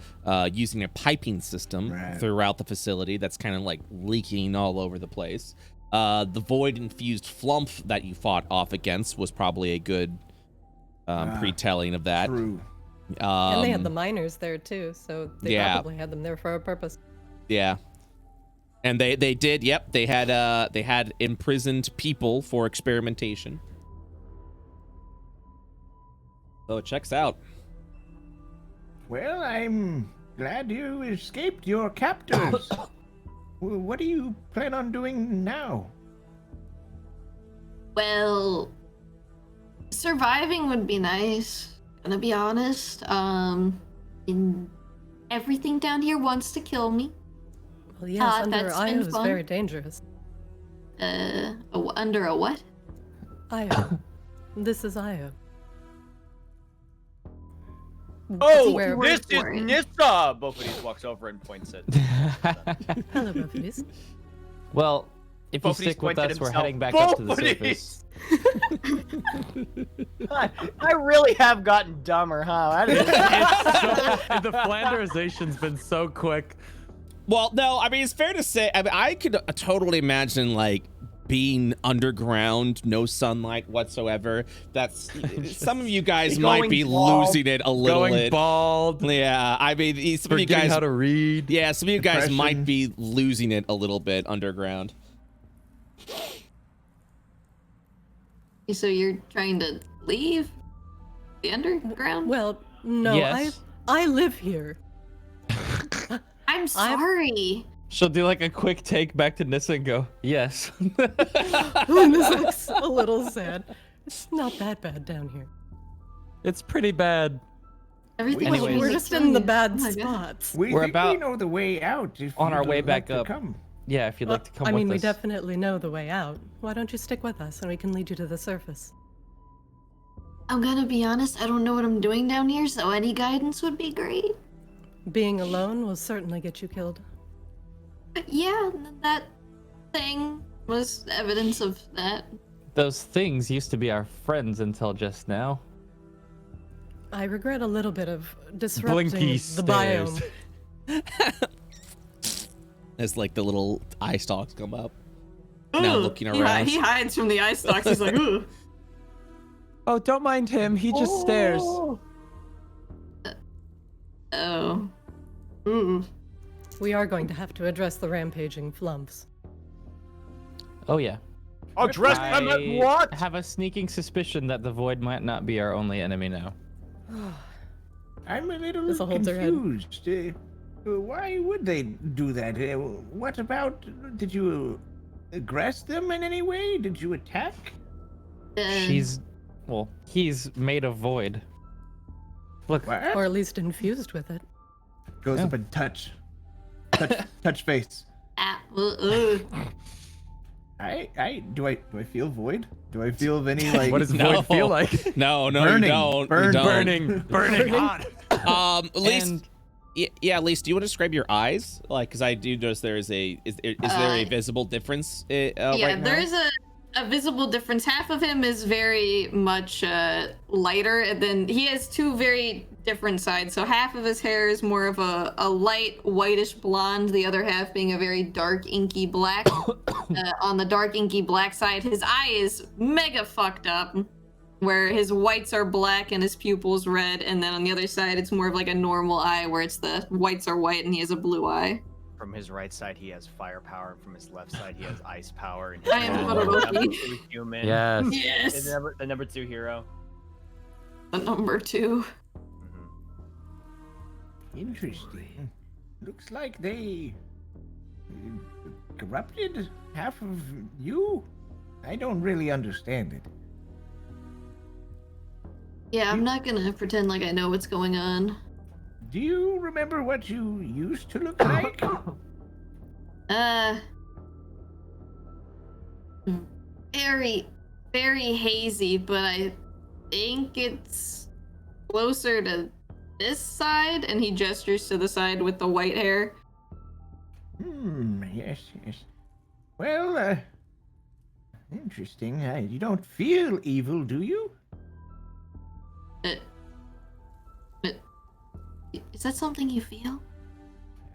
using a piping system throughout the facility that's kind of like leaking all over the place. The void-infused flump that you fought off against was probably a good pre-telling of that. True. And they had the miners there too, so they Yeah. probably had them there for a purpose. Yeah. And they did, yep, they had imprisoned people for experimentation. So it checks out. Well, I'm glad you escaped your captors. What do you plan on doing now? Well, surviving would be nice, gonna be honest. Everything down here wants to kill me. Well, yes, under that's Io been is fun. very dangerous. Under a what? Io. This is Io. Oh, Where- this is for it. Nissa! Bofidis walks over and points it. Hello, Buffeties. Well, if you Bofidis stick with pointed us, we're himself. heading back up to the Bofidis! surface. I really have gotten dumber, huh? The Flanderization's been so quick. Well, no, I mean, it's fair to say, I mean, I could totally imagine, like, being underground, no sunlight whatsoever. That's, some of you guys might Going be bald. losing it a little Going bit. bald. Yeah, I mean, some of you Forgetting guys, how to read. yeah, some of you guys might Depression. be losing it a little bit underground. So you're trying to leave the underground? Well, no, Yes. I live here. I'm sorry. She'll do like a quick take back to Nissa and go, yes. And this looks a little sad. It's not that bad down here. It's pretty bad. Everything Anyways. We're just in the bad Oh my God. spots. We We're think we about know the way out. If on our you'd way like back to up. Come. Yeah, if you'd like to come I mean, with we us. definitely know the way out. Why don't you stick with us and we can lead you to the surface? I'm gonna be honest, I don't know what I'm doing down here, so any guidance would be great. Being alone will certainly get you killed. Yeah, that thing was evidence of that. Those things used to be our friends until just now. I regret a little bit of disrupting Blinky the stares. biome. As, like, the little eye stalks come up. Now Ooh, looking he around. He hides from the eye stalks. He's like, ooh. Oh, don't mind him. He just stares. Oh. Ooh. We are going to have to address the rampaging flumps. Oh yeah. Address them at I what? have a sneaking suspicion that the void might not be our only enemy now. I'm a little This'll hold their head. confused. Why would they do that? What about? Did you aggress them in any way? Did you attack? He's made of void. Look, What? Or at least infused with it. Goes Yeah. up and touch face. Do I feel void? Do I feel any like? What does No. void feel like? No, Burning. you don't. Burn, you don't. Burning hot. At least, And- yeah, at least, do you want to describe your eyes? Like, because I do notice there is there a visible difference Yeah, right now? there's a visible difference. Half of him is very much lighter, and then he has two very different sides. So half of his hair is more of a light whitish blonde, the other half being a very dark inky black. On the dark inky black side, his eye is mega fucked up. where his whites are black and his pupils red, and then on the other side it's more of like a normal eye where it's the whites are white and he has a blue eye. From his right side, he has firepower. From his left side, he has ice power. And I am the Todoroki. number 2 human. Yes. Yes. Is the number 2 hero. The number 2. Interesting. Looks like they corrupted half of you. I don't really understand it. Yeah, I'm not gonna pretend like I know what's going on. Do you remember what you used to look like? Very, very hazy, but I think it's closer to this side, and he gestures to the side with the white hair. Yes, yes. Well, interesting. You don't feel evil, do you? Is that something you feel?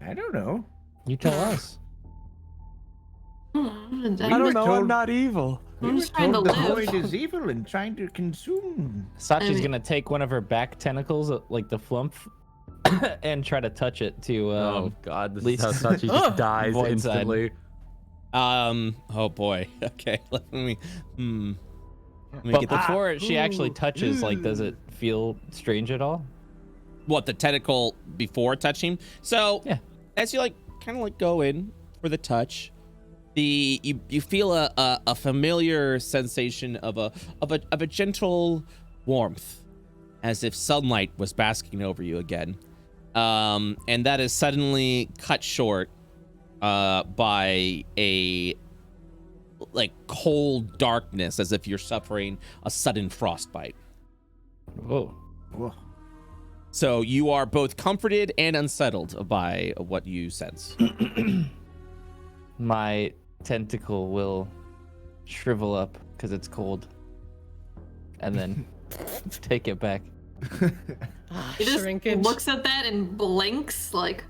I don't know. You tell us. I I don't know. I'm told- not evil. We I'm were just trying to told the live. void is evil and trying to consume. Sachi's I mean- gonna take one of her back tentacles, like the flump, and try to touch it to. Oh God, this least- is how Sachi just dies Void side. instantly. Oh boy. Okay. Let me. Let me But get the. before she actually touches, like, does it feel strange at all? What, the tentacle before touching? So Yeah. as you kind of go in for the touch, you feel a familiar sensation of a gentle warmth, as if sunlight was basking over you again, and that is suddenly cut short by a cold darkness, as if you're suffering a sudden frostbite. Whoa. Whoa. So you are both comforted and unsettled by what you sense. My tentacle will shrivel up because it's cold, and then take it back. He just Shrinkage. looks at that and blinks like,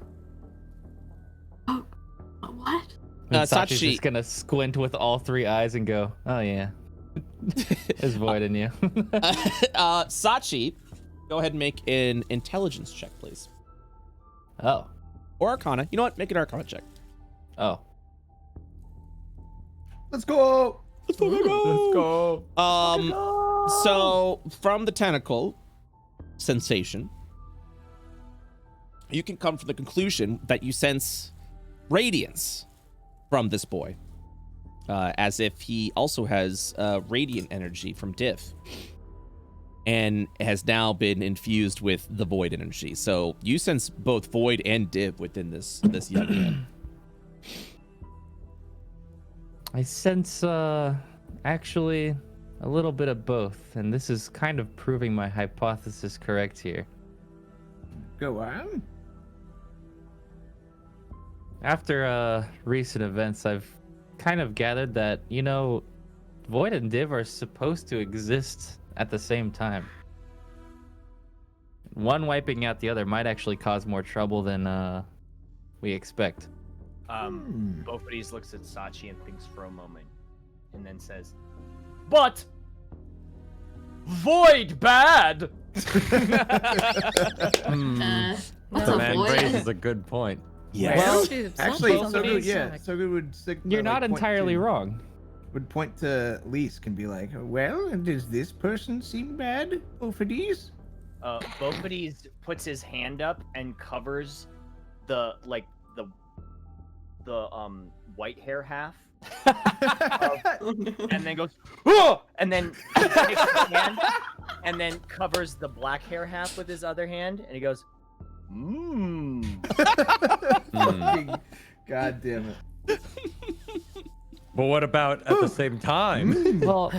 oh, what? And Sachi's Sachi- just gonna squint with all 3 eyes and go, "Oh yeah, there's void in you." Sachi, go ahead and make an intelligence check, please. Oh, Or Arcana. You know what? Make an Arcana check. oh. Let's go. Let's go. So from the tentacle sensation, you can come to the conclusion that you sense radiance from this boy, as if he also has radiant energy from Div, and has now been infused with the void energy. So you sense both void and Div within this young man. I sense, actually, a little bit of both, and this is kind of proving my hypothesis correct here. Go on. After recent events, I've kind of gathered that, Void and Div are supposed to exist at the same time. One wiping out the other might actually cause more trouble than we expect. Bofidis looks at Sachi and thinks for a moment, and then says, "But void bad." What's The a man void? raises a good point. Well, Actually, actually, sounds so good. like- Yeah, so good would. You're not point entirely to- wrong. Would point to Leask and be like, "Well, and does this person seem bad? Bofidis?" Bofidis puts his hand up and covers the white hair half, and then goes, "Oh!" and then he takes his hand and then covers the black hair half with his other hand, and he goes, Fucking God damn it. But what about at the same time? Well,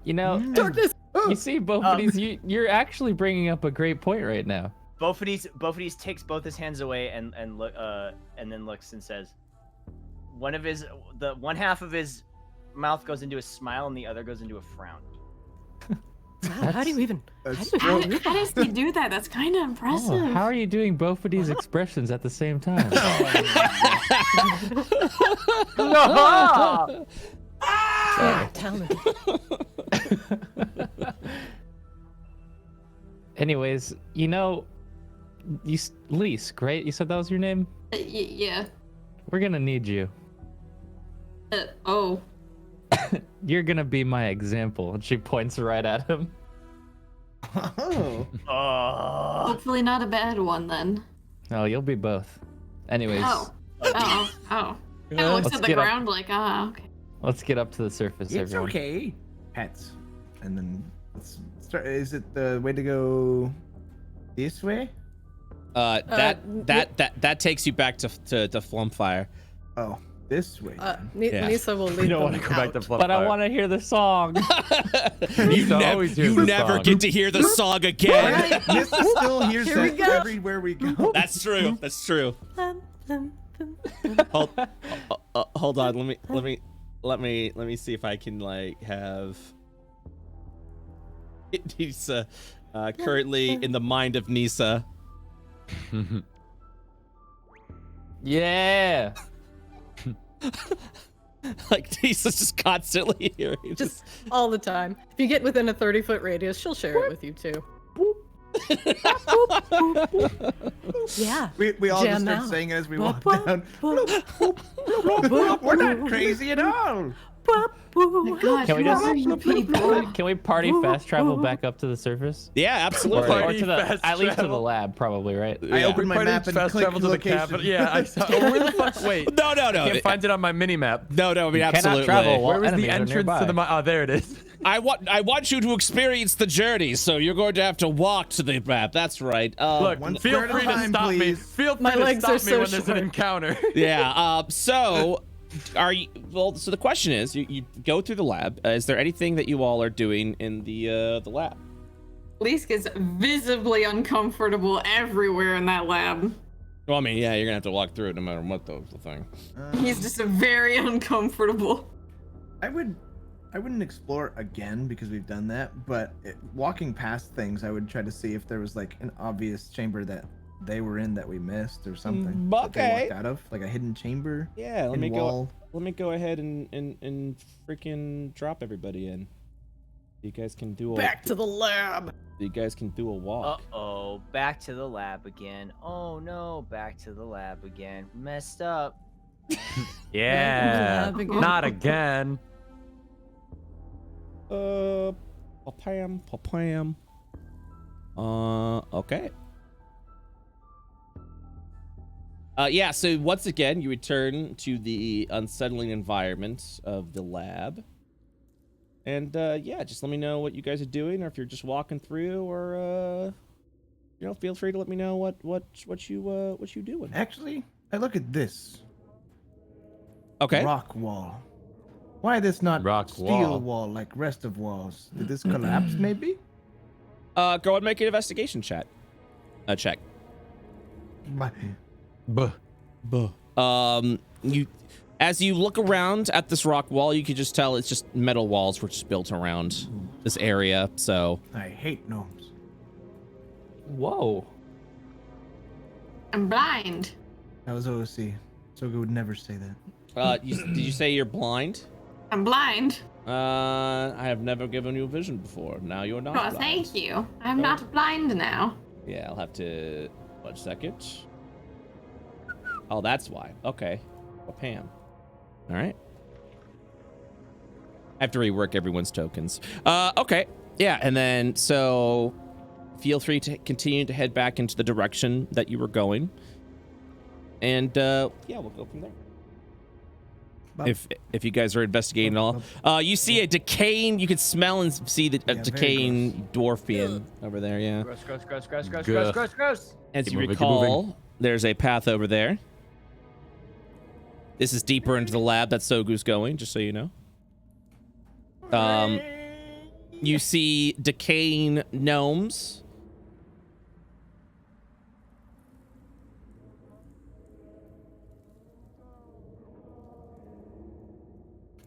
Darkness. you see, both of these, you're actually bringing up a great point right now. Bofidis takes both his hands away and then looks and says, one half of his mouth goes into a smile and the other goes into a frown. Wow, how do you even? That's How do does he do that? That's kind of impressive. Oh, how are you doing both of these expressions at the same time? Yeah, talented. Anyways, you know, Leask, right? You said that was your name? Yeah. We're gonna need you. Oh. You're gonna be my example. And she points right at him. Oh. Hopefully not a bad one then. Oh, you'll be both. Anyways, Oh. Kind of looks Let's at the get up. ground like, okay. let's get up to the surface, It's everyone. okay. Pets. And then let's start. Is it the way to go this way? That takes you back to Flumfire. Oh, this way. then. Yeah. Nisa will lead You don't them want to go back to out. Flumfire. But I want to hear the song. always hears you the never song. get to hear the song again. Right? Nissa still hears Here we that go. everywhere we go. That's true. That's true. Hold on. Let me see if I can like have Nisa currently in the mind of Nisa. Yeah. Like Nisa's just constantly hearing. Just all the time. If you get within a 30-foot radius, she'll share it with you too. Yeah. We all Jam just start out. saying it as we Boop, walk down. We're not crazy at all. Oh God, Can we who just- are you people? Can we party fast travel back up to the surface? Yeah, absolutely. Or Party to the, fast at least to the travel. lab, probably, right? I Yeah. open my map and fast click travel to the location. capital. Yeah, I saw. Oh, where the fuck? Wait. No. I can't find it on my mini map. No. I mean, cannot absolutely. travel while Where was the enemies are entrance to the? nearby. Oh, there it is. I want you to experience the journey, so you're going to have to walk to the map. That's right. Look, one feel square at a free to time, stop me. please. Feel free My to legs are stop me so when there's an short. encounter. Yeah. So, are you? Well, so the question is, you go through the lab. Is there anything that you all are doing in the lab? Leask is visibly uncomfortable everywhere in that lab. Well, I mean, yeah, you're gonna have to walk through it no matter what the thing. He's just very uncomfortable. I wouldn't explore again because we've done that, but walking past things, I would try to see if there was like an obvious chamber that they were in that we missed or something. That they Okay. walked out of, like a hidden chamber. Yeah. Let hidden me wall. go. Let me go ahead and freaking drop everybody in. You guys can do a Back to the lab. You guys can do a walk. Uh-oh, back to the lab again. Oh no, back to the lab again. Messed up. Yeah. Lab again. Not again. Papam. Okay. Yeah, so once again, you return to the unsettling environment of the lab. And, yeah, just let me know what you guys are doing, or if you're just walking through, or, you know, feel free to let me know what you doing. Actually, I look at this Okay. rock wall. Why this not Rock steel wall. wall like rest of walls? Did this collapse maybe? Go ahead and make an investigation check. My, As you look around at this rock wall, you can just tell it's just metal walls were just built around this area. So, I hate gnomes. Whoa. I'm blind. That was OC. Soga would never say that. did you say you're blind? I'm blind. I have never given you a vision before. Now you're not Oh, blind. thank you. I'm not blind now. Yeah, I'll have to. 1 second. Oh, that's why. Okay. Well, Pam. All right. I have to rework everyone's tokens. Okay. Yeah, and then so feel free to continue to head back into the direction that you were going. And yeah, we'll go from there. Bop. If you guys are investigating at all, you see a decaying. You can smell and see the very decaying dwarfian over there. Yeah. Gross, gross, gross, gross, gross, Gah. gross, gross, gross. As Keep you moving, keep recall, there's a path over there. This is deeper into the lab that Sogu's going, just so you know. You see decaying gnomes.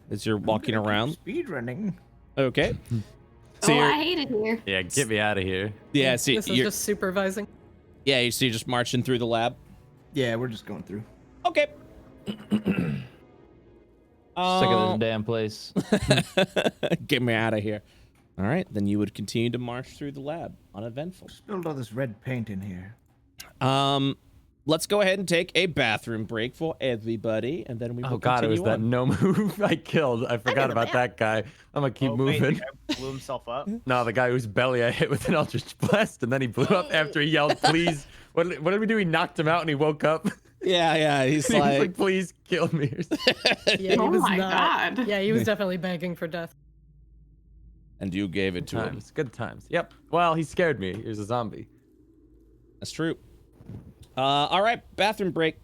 As you're walking around. Speed running. Okay. So Oh, you're, I hate it here. Yeah, get me out of here. yeah, so This is you're, just supervising. yeah, so you're just marching through the lab. Yeah, we're just going through. Okay. Sick of this damn place. Get me out of here. All right, then you would continue to march through the lab, uneventful. Spilled all this red paint in here. Let's go ahead and take a bathroom break for everybody, and then we will Oh god, it was continue that on. no move I killed. I forgot about that guy. I'm gonna keep Oh, wait, moving. the guy blew himself up. No, the guy whose belly I hit with an Eldritch Blast, and then he blew up after he yelled, "Please!" What did we do? He knocked him out, and he woke up. Yeah, he's He was like, like, "Please kill me." or something. Yeah, he Oh was my not. God. Yeah, he was definitely begging for death. and you gave it Good to him. times. Good times. Yep. Well, he scared me. He was a zombie. That's true. All right, bathroom break,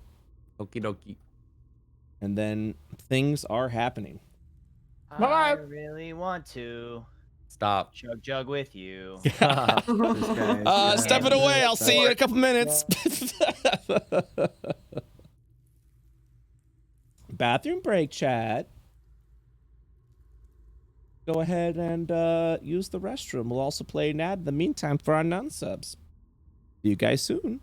Okie dokie. and then things are happening. I really want to Stop. jug with you. Stop. This guy is- Step it away. I'll see you in a couple minutes. Bathroom break, chat. Go ahead and use the restroom. We'll also play an ad in the meantime for our non-subs. See you guys soon.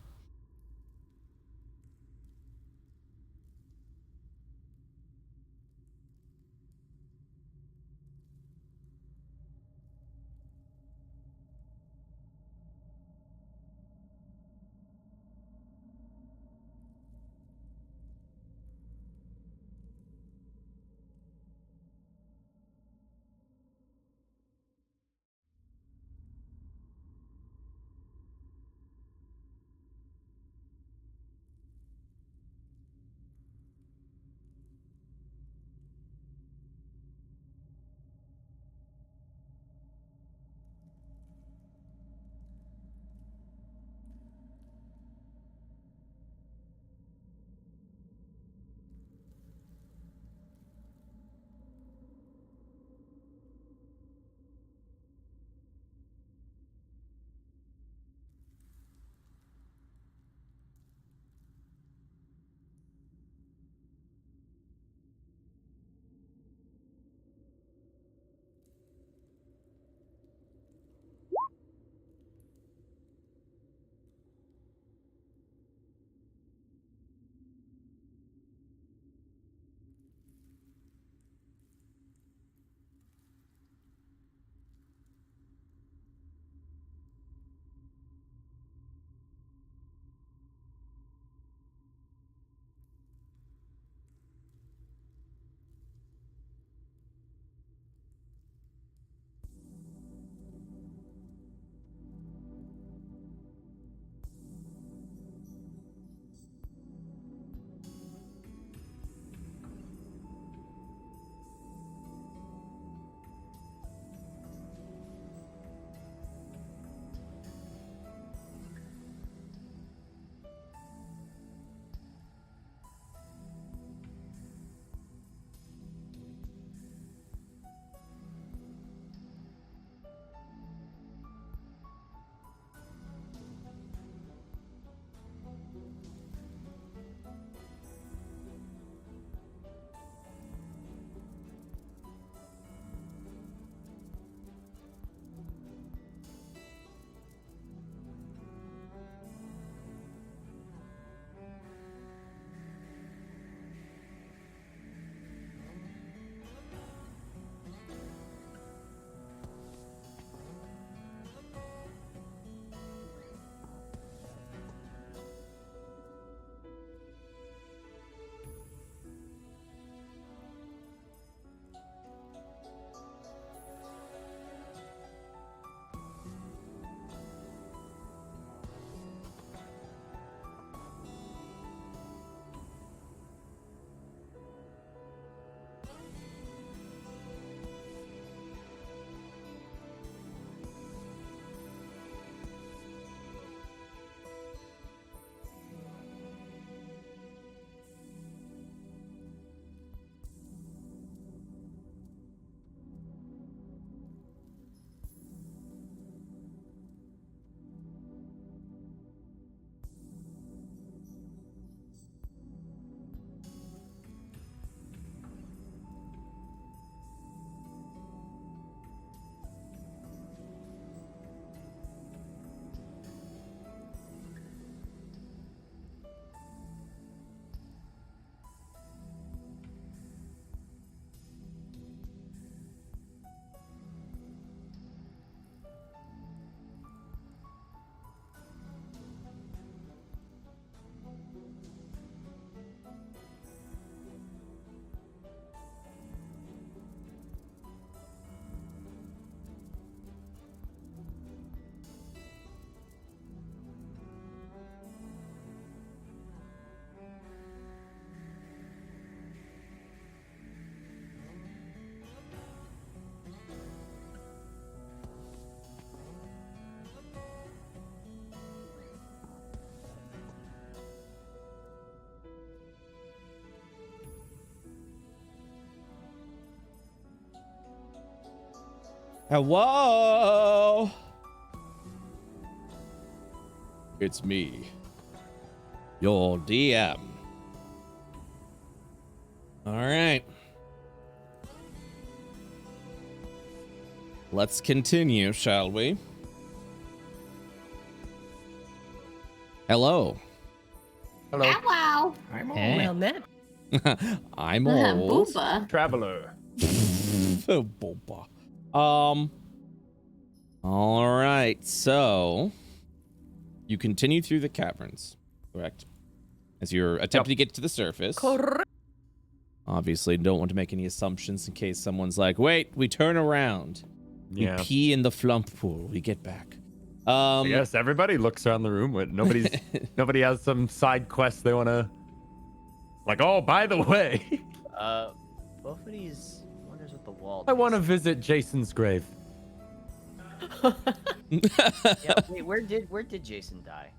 Hello. It's me, your DM. All right. Let's continue, shall we? Hello. Hello. Wow. I'm Eh. Well met. I'm old. Booba. Traveler. Oh, boba. All right. So you continue through the caverns, correct? As you're attempting to get to the surface. Correct. Obviously, don't want to make any assumptions in case someone's like, "Wait, we turn around, we Yeah. pee in the flump pool, we get back." Yes, everybody looks around the room. With nobody has some side quest they want to. Like, oh, by the way, Both of these wonders what the wall. I want to does. visit Jason's grave. Yeah, wait, where did Jason die?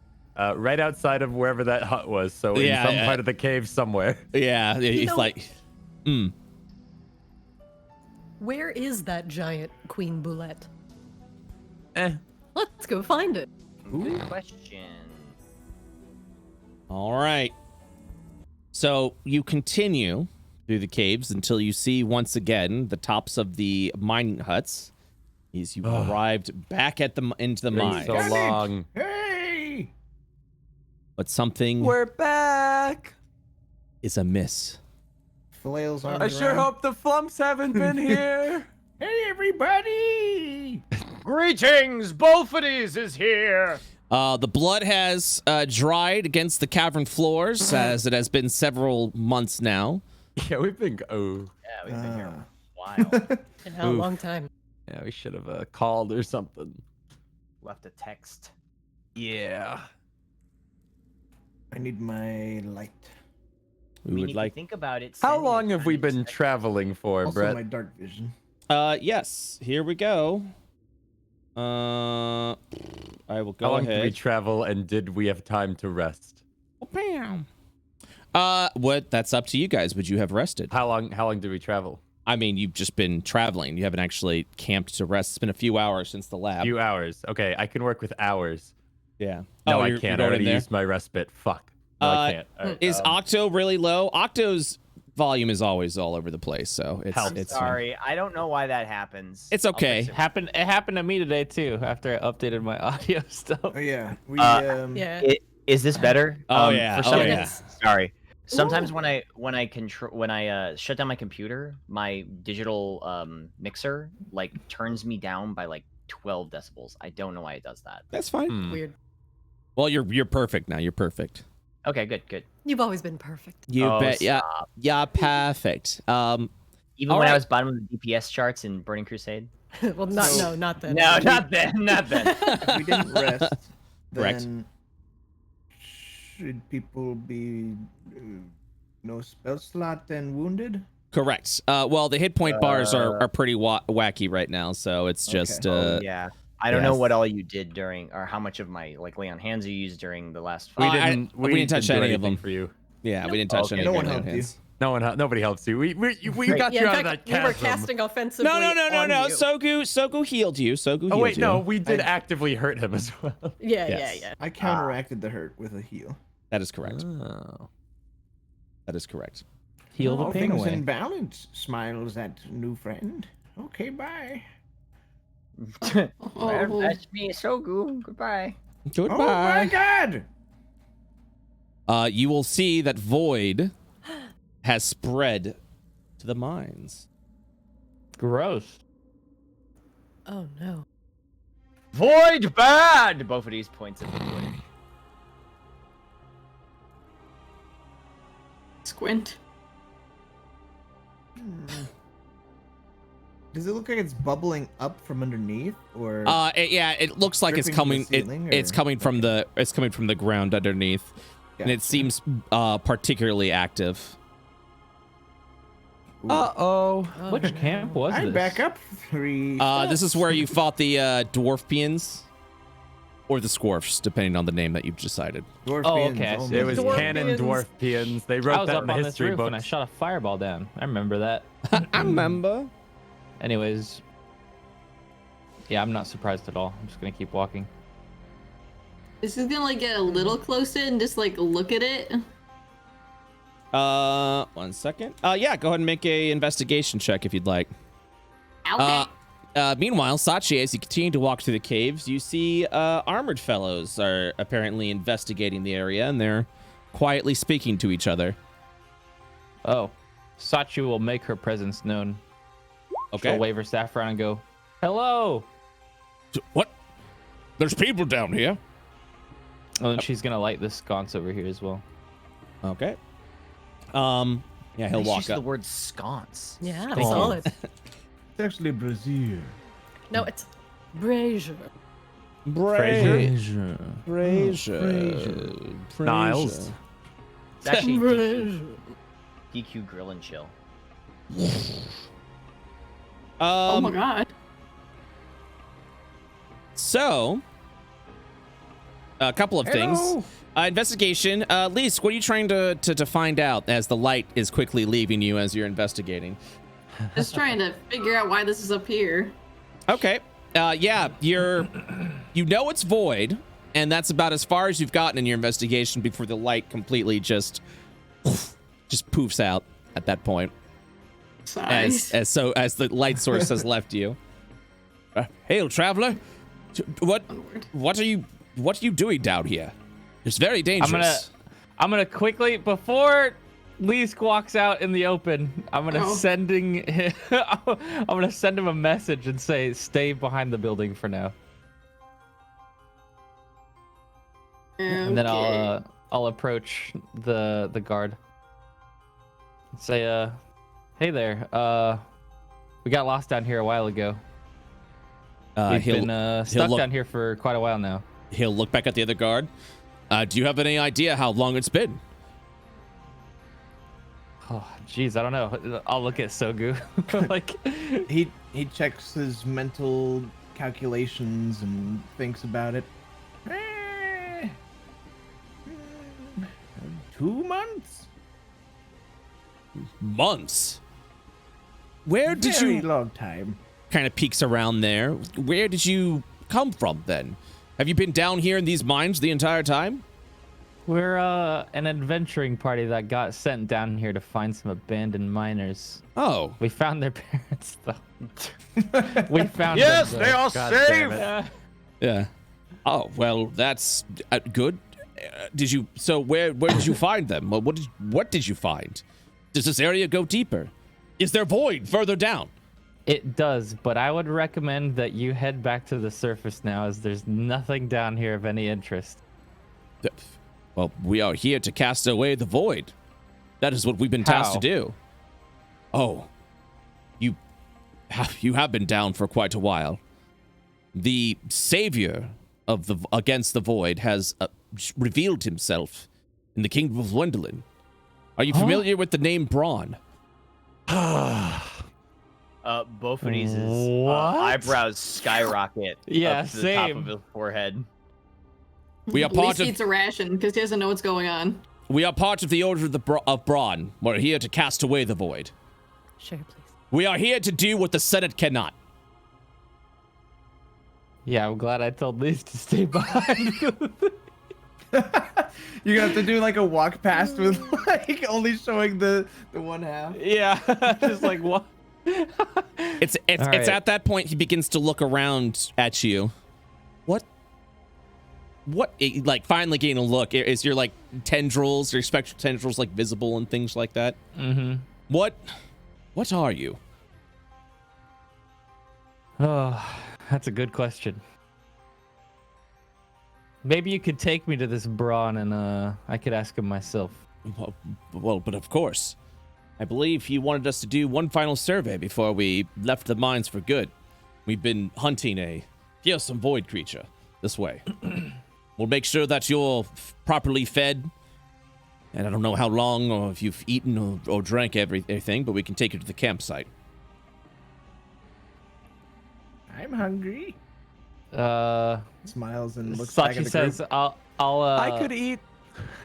Right outside of wherever that hut was. So in Yeah, some yeah. part of the cave somewhere. Yeah, it's know- like, Where is that giant Queen Boulette? Eh. Let's go find it. Good question. all right. So you continue through the caves until you see once again the tops of the mining huts. As you arrived back at into the mine, So long. Hey! but something We're back. is amiss. Flails I arms sure around. hope the flumps haven't been here. Hey, everybody! Greetings, Bolfades is here. The blood has dried against the cavern floors, as it has been several months now. Yeah, we've been. Oh, Yeah, we've been here a Ah. while. Yeah, a long time. yeah, we should have called or something. Left a text. Yeah. I need my light. We I mean, would if like. you think about it. How sending a long have we tiny been text- traveling for, Also, Brett? my dark vision. Yes, here we go. I will go How long did we ahead. travel, and did we have time to rest? Bam. What? That's up to you guys. Would you have rested? How long did we travel? I mean, you've just been traveling. You haven't actually camped to rest. It's been a few hours since the lab. Few hours. Okay, I can work with hours. Yeah. No, Oh, I you're can't. I going in already there? used my respite. Fuck. No, I can't. All right, Is Octo really low? Octo's volume is always all over the place, so it's Help. it's fine. Sorry, I don't know why that happens. It's I'll okay. fix it. It happened to me today too. After I updated my audio stuff. Oh yeah, we Yeah. Is this better? Oh, yeah. For Oh, some yeah. Sorry. Sometimes when I shut down my computer, my digital mixer like turns me down by like 12 decibels. I don't know why it does that. That's fine. Hmm. Weird. Well, you're perfect now. You're perfect. Okay, good. You've always been perfect. You Oh, bet. Yeah. stop. Yeah. Perfect. Even All when I right. was bottom of the DPS charts in Burning Crusade. Well, not then. No, not then. Not then. if we didn't rest, Correct. then should people be no spell slot and wounded? Correct. Well, the hit point bars are pretty wacky right now, so it's Okay. just Yeah. I don't know yes. what all you did during, or how much of my like lay on hands you used during the last We fight. didn't- we didn't touch do any of anything them. for you. yeah, we didn't touch Okay. any No of one the helped you. hands. Nobody helps you. We got Yeah, you in out of fact, that we were chasm. casting offensively. No. on you. Sogu healed you. Sogu healed Oh wait, you. no, we did I- actively hurt him as well. Yeah, Yes. yeah. I counteracted the hurt with a heal. That is correct. Oh. That is correct. Heal the All pain things away. in balance. Smiles at new friend. Okay, bye. Oh. That's me, Sogu. Goodbye. Goodbye. Oh my god! You will see that void has spread to the mines. Gross. Oh no. Void bad! Both of these points at the void. Squint. Does it look like it's bubbling up from underneath, or? Yeah, it looks like it's Dripping from the coming. ceiling, It's or- coming from the. It's coming from the ground underneath, and it Gotcha. seems particularly active. Ooh. Uh-oh. Oh, Which no. camp was I this? back up 3. This is where you fought the dwarfians, or the squarfs, depending on the name that you've decided. Dwarf Oh, beings okay, I see. only. It was Dwarf canon beings. dwarf peons. They I wrote was that up in the on this history roof and I books. shot a fireball down. I remember that. I remember. Anyways, Yeah, I'm not surprised at all. I'm just gonna keep walking. Is he gonna like get a little closer and just like look at it? 1 second. Yeah, go ahead and make a investigation check if you'd like. Okay. Meanwhile, Sachi, as you continue to walk through the caves, you see armored fellows are apparently investigating the area, and they're quietly speaking to each other. Oh, Sachi will make her presence known. Okay. She'll wave her staff around and go, "Hello." What? There's people down here. And then she's gonna light this sconce over here as well. Okay. Yeah, he'll Nice walk use of up. the word sconce. Yeah, Thank you. solid. It's actually Brazil. No, it's brazier. Brazier. Niles. It's actually Brazier. DQ Grill and Chill. Oh my god. So, a couple of things. Investigation. Lise, what are you trying to find out as the light is quickly leaving you as you're investigating? Just trying to figure out why this is up here. Okay. Yeah, you know it's void, and that's about as far as you've gotten in your investigation before the light completely just poofs out at that point. Sorry. As the light source has left you. Hail, traveler. What are you doing down here? It's very dangerous. I'm gonna quickly, before Leesk walks out in the open, I'm gonna send him a message and say, "Stay behind the building for now." Okay. And then I'll approach the guard. Say, "Hey there. We got lost down here a while ago. We've been stuck down here for quite a while now." He'll look back at the other guard. Do you have any idea how long it's been? Oh, jeez, I don't know. I'll look at Sogu. Like, He checks his mental calculations and thinks about it. 2 months? Months? Where did Very you... long time. Kind of peeks around there. Where did you come from then? Have you been down here in these mines the entire time? we're an adventuring party that got sent down here to find some abandoned miners. Oh. We found their parents, though. We found Yes, them, they though. are God damn safe. it. Yeah. Oh, well, that's good. Did you? So where did you find them? What did you find? Does this area go deeper? Is there void further down? It does, but I would recommend that you head back to the surface now, as there's nothing down here of any interest. Well, we are here to cast away the void. That is what we've been tasked to do. Oh, you have been down for quite a while. The savior of against the void has revealed himself in the kingdom of Wendolin. Are you familiar with the name Braun? Bofides's eyebrows skyrocket Yeah, up to the top same. of his forehead. We are At least part he of. eats a ration because he doesn't know what's going on. We are part of the Order of Braun. We're here to cast away the void. Sure, please. We are here to do what the Senate cannot. Yeah, I'm glad I told Lise to stay behind. You're gonna have to do like a walk past with like only showing the one half. Yeah, just like what? It's right. at that point he begins to look around at you. What? Like finally getting a look. Is your like tendrils, your spectral tendrils, like visible and things like that? Mm-hmm. What are you? Oh, that's a good question. Maybe you could take me to this Braun and I could ask him myself. Well, but of course. I believe he wanted us to do one final survey before we left the mines for good. We've been hunting a fearsome void creature this way. We'll make sure that you're properly fed. And I don't know how long or if you've eaten or drank everything, but we can take you to the campsite. I'm hungry. Smiles and looks back at Sachi the says, group. I'll I could eat.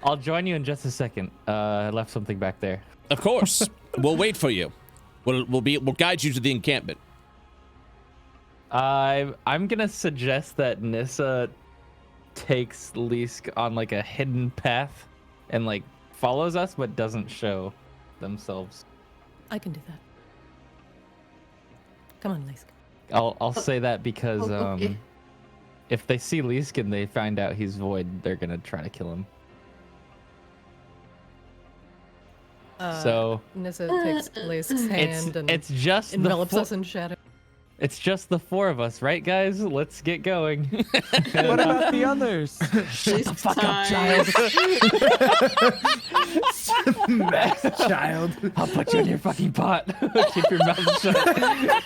I'll join you in just a second. I left something back there. Of course. We'll wait for you. We'll guide you to the encampment. I'm gonna suggest that Nissa takes Leask on like a hidden path and like follows us but doesn't show themselves. I can do that. Come on, Leask. I'll say that because okay. if they see Leask and they find out he's void, they're gonna try to kill him. So Nissa takes Leask's hand and it's just envelops us in shadow. It's just the 4 of us, right, guys? Let's get going. What about the others? Shut the fuck up, child. Max child. I'll put you in your fucking pot. Keep your mouth shut.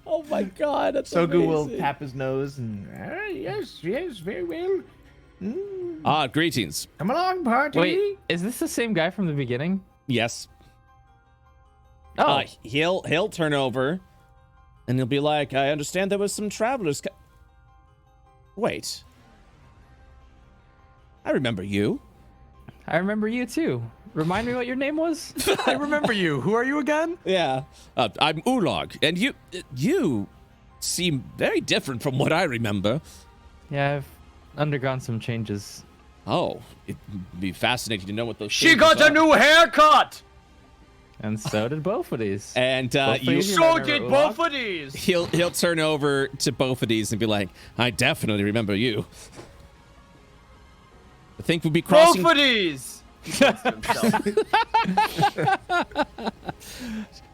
Oh my god, that's Sogu will amazing. tap his nose and yes, very well. Greetings. Come along, party. Wait, is this the same guy from the beginning? Yes. Oh, He'll turn over, and he'll be like, "I understand there was some travelers." Wait. I remember you. I remember you too. Remind me what your name was? I remember you. Who are you again? Yeah. I'm Ulog, and you seem very different from what I remember. Yeah, I've undergone some changes. Oh, it'd be fascinating to know what those. She changes got are. a new haircut. And so did both of these. And Both of you. these So remember did Ulog? both of these. He'll turn over to both of these and be like, "I definitely remember you." I think we'll be crossing. Both of these. He points to himself.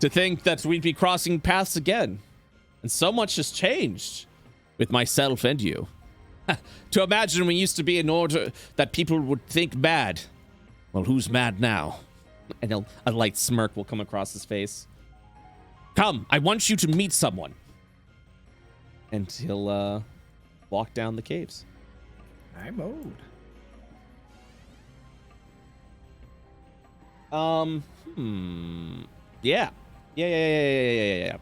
To think that we'd be crossing paths again, and so much has changed with myself and you. To imagine we used to be in order that people would think bad. Well, who's mad now? And a light smirk will come across his face. Come, I want you to meet someone. And he'll walk down the caves. I'm old. Yeah. Yeah.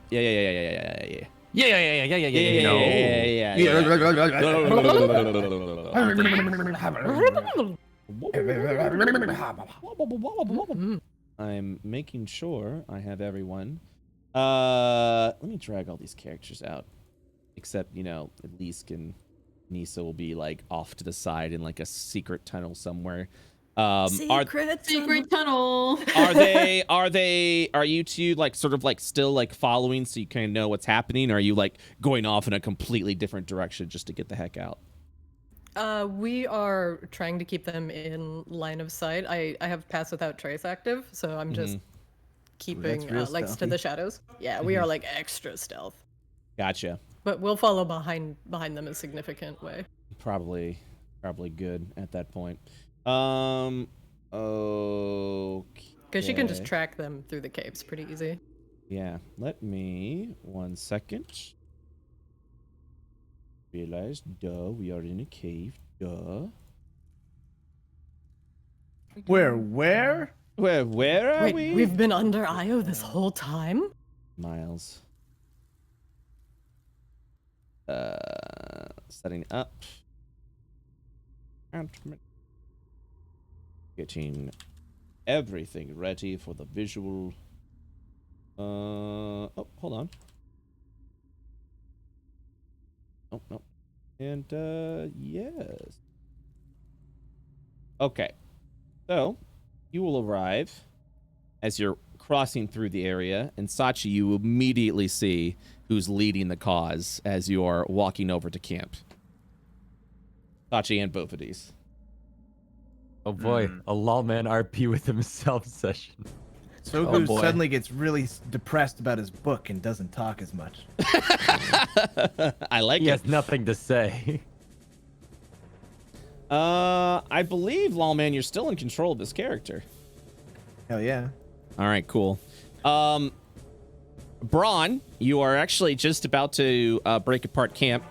I'm making sure I have everyone. Let me drag all these characters out. Except, at least Nissa will be like off to the side in like a secret tunnel somewhere. Secret tunnel. Are you two like sort of like still like following so you kind of know what's happening? Or are you like going off in a completely different direction just to get the heck out? We are trying to keep them in line of sight. I have Pass Without Trace active, so I'm just keeping real like to stealthy. the shadows. Yeah, we are like extra stealth, Gotcha. but we'll follow behind them a significant way. Probably good at that point. Okay. Because she can just track them through the caves pretty easy. Yeah, let me 1 second. Realize, we are in a cave. Where? Where are Wait, we? we've been under Io this whole time? Miles. Setting up. Getting everything ready for the visual. Oh, hold on. Oh, no. And, yes. Okay. So, you will arrive as you're crossing through the area, and Sachi, you immediately see who's leading the cause as you are walking over to camp. Sachi and both of these. Oh boy, a Lawman RP with himself session. Sogu boy. suddenly gets really depressed about his book and doesn't talk as much. I like He it. has nothing to say. I believe, Lawman, you're still in control of this character. Hell yeah. All right, cool. Braun, you are actually just about to break apart camp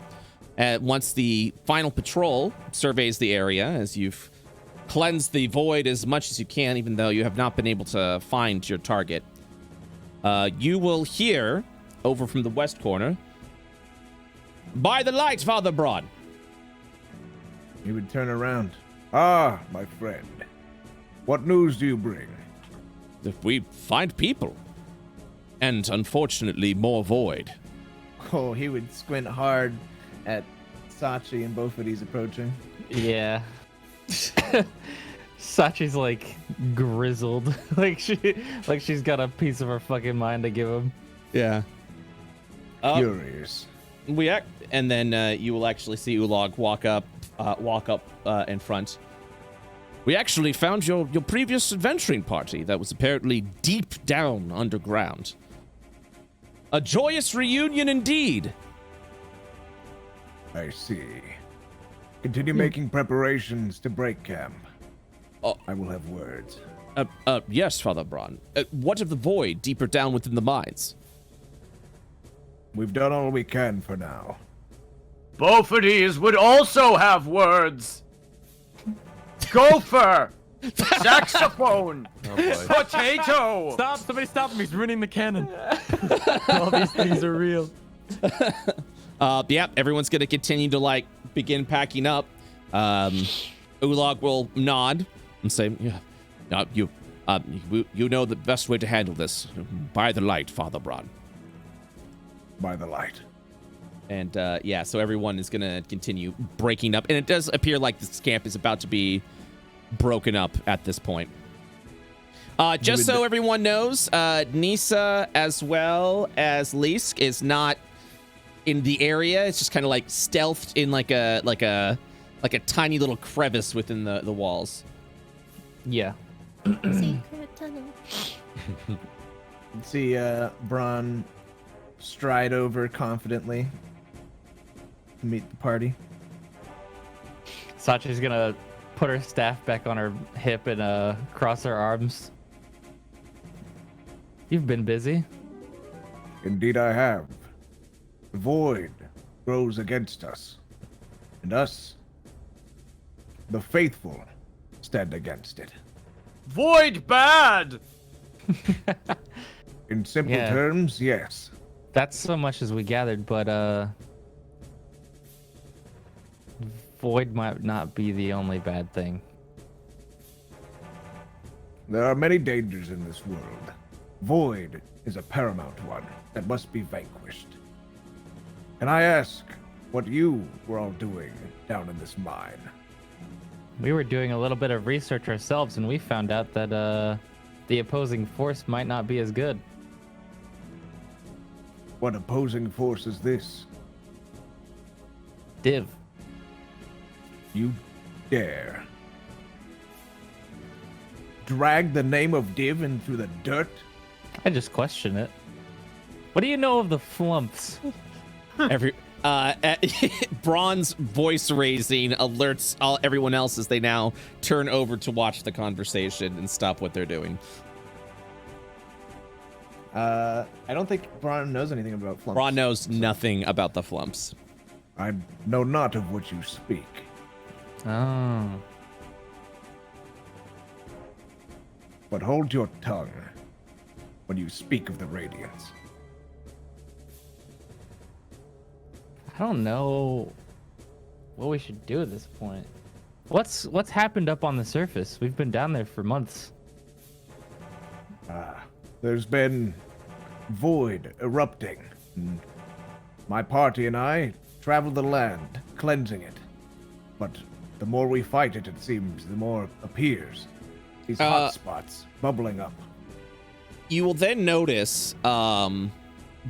once the final patrol surveys the area, as you've cleansed the void as much as you can, even though you have not been able to find your target. You will hear, over from the west corner, "By the light, Father Braun." He would turn around. Ah, my friend. What news do you bring? If we find people, and unfortunately more void. Oh, he would squint hard at Sachi and both of these approaching. Yeah. Sachi's like grizzled. like she's got a piece of her fucking mind to give him. Yeah. Curious. And then you will actually see Ulag walk up in front. We actually found your previous adventuring party that was apparently deep down underground. A joyous reunion indeed. I see. Continue making preparations to break camp. I will have words. Yes, Father Braun. What of the void deeper down within the mines? We've done all we can for now. Both of these would also have words. Gopher! Saxophone! Potato! Stop! Somebody stop him! He's ruining the cannon. All these things are real. Yeah, everyone's gonna continue to like begin packing up. Ulag will nod and say, "Yeah, you know the best way to handle this. By the light, Father Braun." By the light. And yeah, so everyone is gonna continue breaking up, and it does appear like this camp is about to be broken up at this point. Just so everyone knows, Nisa as well as Lisk is not in the area. It's just kind of like stealthed in like a tiny little crevice within the walls. Yeah. Secret tunnel. See Braun stride over confidently to meet the party. Sachi's gonna put her staff back on her hip and cross her arms. You've been busy. Indeed I have. The void grows against us. And us, the faithful, stand against it. Void bad! In simple Yeah. terms, yes. That's so much as we gathered, but void might not be the only bad thing. There are many dangers in this world. Void is a paramount one that must be vanquished. And I ask what you were all doing down in this mine. We were doing a little bit of research ourselves, and we found out that the opposing force might not be as good. What opposing force is this? Div. You dare drag the name of Div in through the dirt? I just question it. What do you know of the flumps? Braun's voice raising alerts everyone else as they now turn over to watch the conversation and stop what they're doing. I don't think Braun knows anything about flumps. Braun knows nothing about the flumps. I know not of what you speak. Oh. But hold your tongue when you speak of the Radiance. I don't know what we should do at this point. What's happened up on the surface? We've been down there for months. There's been void erupting. And my party and I traveled the land, cleansing it. But the more we fight it, it seems, the more it appears. These hot spots bubbling up. You will then notice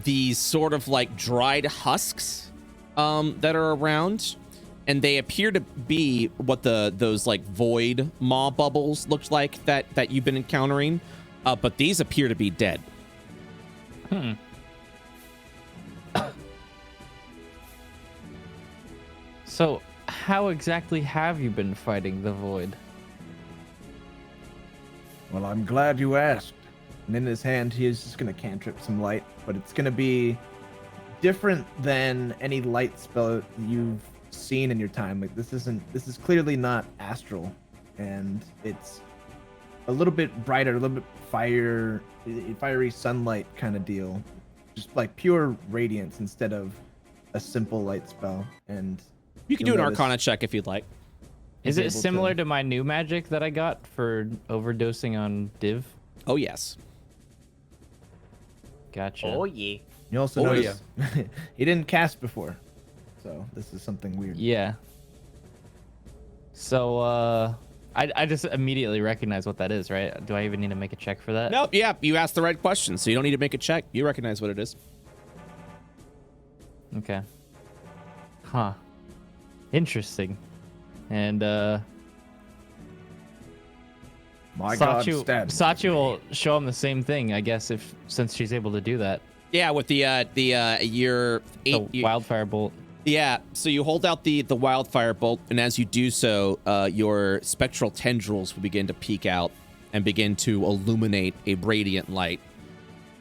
these sort of like dried husks that are around, and they appear to be what those like void maw bubbles looked like that you've been encountering, but these appear to be dead. So, how exactly have you been fighting the void? Well, I'm glad you asked. And in his hand, he is just going to cantrip some light, but it's going to be different than any light spell you've seen in your time. Like this is clearly not astral, and it's a little bit brighter, a little bit fiery sunlight kind of deal. Just like pure radiance instead of a simple light spell. And You can do an Arcana check if you'd like. Is it similar to my new magic that I got for overdosing on Div? Oh, yes. Gotcha. Oh yeah. You also Oh, notice he didn't cast before, so this is something weird. Yeah. So, I just immediately recognize what that is, right? Do I even need to make a check for that? Nope. Yeah, you asked the right question, so you don't need to make a check. You recognize what it is. Okay. Huh. Interesting. And, My God, Sachi, stab. Sachi will show him the same thing, I guess, since she's able to do that. Yeah, with the your The wildfire bolt. Yeah, so you hold out the wildfire bolt, and as you do so, your spectral tendrils will begin to peek out and begin to illuminate a radiant light.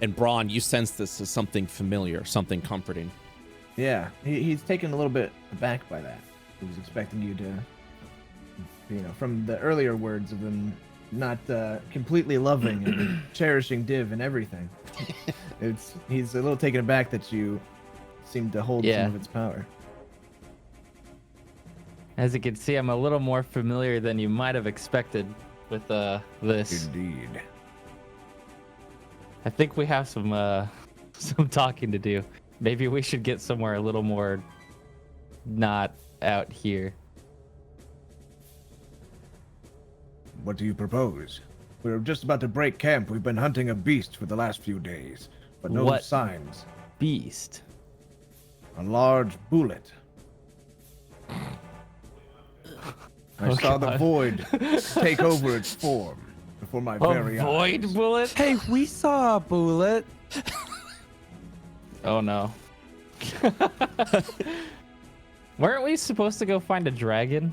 And Braun, you sense this as something familiar, something comforting. Yeah, he's taken a little bit aback by that. He was expecting you to, from the earlier words of him not completely loving and cherishing Div and everything. He's a little taken aback that you seem to hold some of its power. As you can see, I'm a little more familiar than you might have expected with this. Indeed. I think we have some talking to do. Maybe we should get somewhere a little more not out here. What do you propose? We're just about to break camp. We've been hunting a beast for the last few days, but no What? signs. Beast. A large bullet. I saw the God. void take over its form before my very A void eyes. bullet? Hey, we saw a bullet. Oh no. Weren't we supposed to go find a dragon?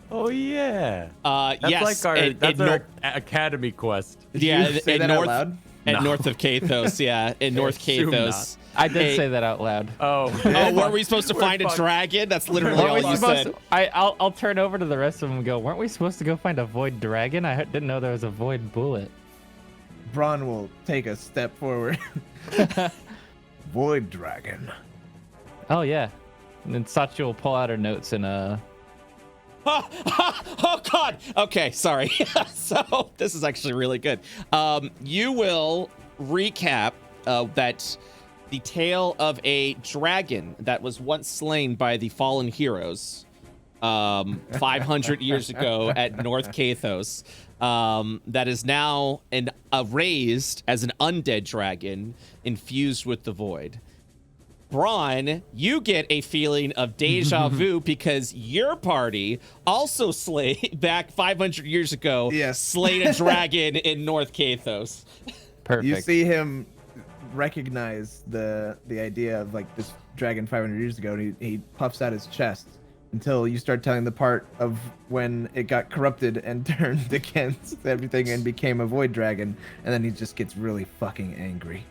Oh yeah. That's Yes, like at our academy quest. yeah, Did you say at that north, out loud? at north of Kathos, yeah, in North assume Kathos. I did Hey. say that out loud. Oh. Oh, were we supposed to We're find a fucked. dragon? That's literally Weren't all we you supposed said. to, I'll turn over to the rest of them and go, weren't we supposed to go find a void dragon? I didn't know there was a void bullet. Braun will take a step forward. Void dragon. Oh yeah. And then Sachi will pull out her notes and Oh God. Okay, sorry. So this is actually really good. You will recap that the tale of a dragon that was once slain by the fallen heroes 500 years ago at North Kathos, that is now raised as an undead dragon infused with the void. Braun, you get a feeling of deja vu because your party also slayed back 500 years ago. Yes. Slayed a dragon in North Kathos. perfect. You see him recognize the idea of like this dragon 500 years ago, and he puffs out his chest until you start telling the part of when it got corrupted and turned against everything and became a void dragon, and then he just gets really fucking angry.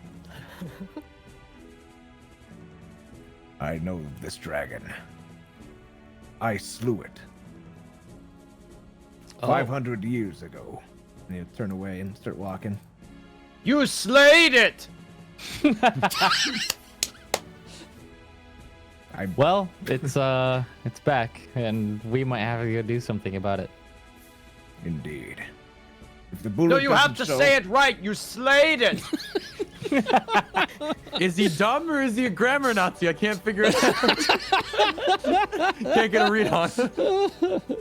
I know this dragon. I slew it. 500 years ago. And he'll turn away and start walking. You slayed it! Well, it's back, and we might have to go do something about it. Indeed. If the bullet No, you have doesn't to show- say it right. You slayed it. Is he dumb or is he a grammar Nazi? I can't figure it out. Can't get a read on it.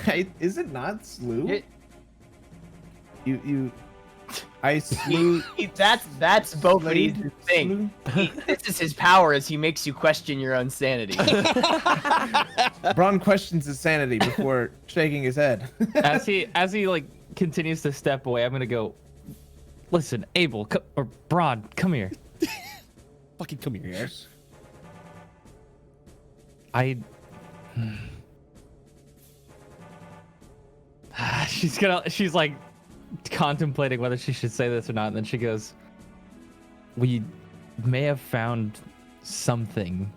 Hey, is it not slew? It- I slew. That's both what he's Slayed? thing. This is his power, as he makes you question your own sanity. Braun questions his sanity before shaking his head. As he like continues to step away, I'm gonna go. Listen, Abel, or Braun, come here. Fucking come here. Yes. She's like contemplating whether she should say this or not, and then she goes, we may have found something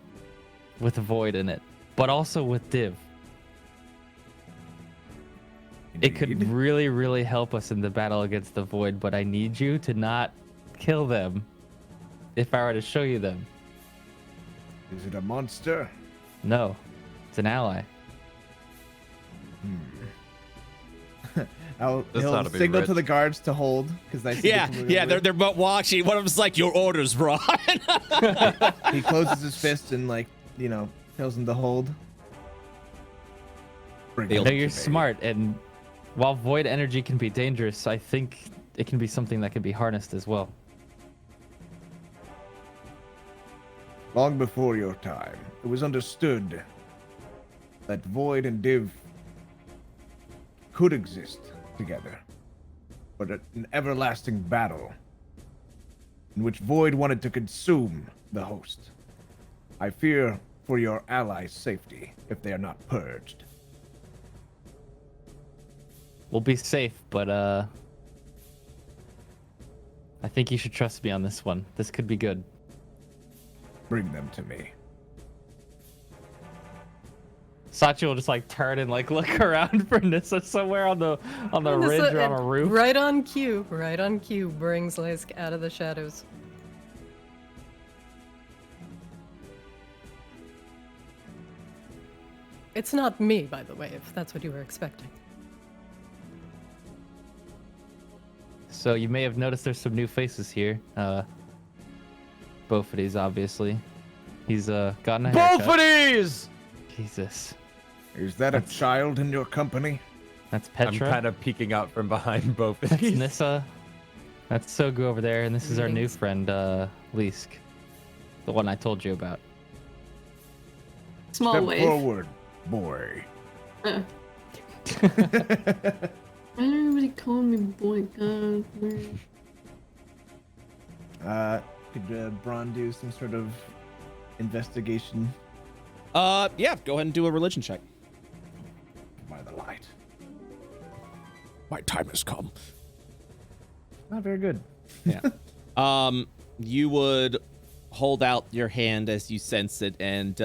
with a void in it, but also with Div. It could Indeed. really, really help us in the battle against the void, but I need you to not kill them if I were to show you them. Is it a monster? No, it's an ally. That's He'll gotta be signal to rich. the guards to hold because I see Yeah, yeah, they're both watching. One of them's like, "Your orders, bro." He closes his fist and tells them to hold. Bring They it I know to you're me. smart, and while void energy can be dangerous, I think it can be something that can be harnessed as well. Long before your time, it was understood that Void and Div could exist together, but an everlasting battle in which Void wanted to consume the host. I fear for your allies' safety if they are not purged. We'll be safe, but I think you should trust me on this one. This could be good. Bring them to me. Sachi will just like turn and like look around for Nissa somewhere on the ridge or on a roof. Right on cue, brings Lysk out of the shadows. It's not me, by the way, if that's what you were expecting. So you may have noticed there's some new faces here. Bophades, obviously. He's gotten a haircut. Bophades! Jesus. Is that a child in your company? That's I'm Petra. kind of peeking out from behind both of That's these. Nissa. That's Sogu over there, and this is our new Greetings. friend, Lysk. The one I told you about. Small Step wave. forward, boy. Why everybody call me boy? God. Could Braun do some sort of investigation Yeah, go ahead and do a religion check. by the light? My time has come. Not very good. Yeah. You would hold out your hand as you sense it, and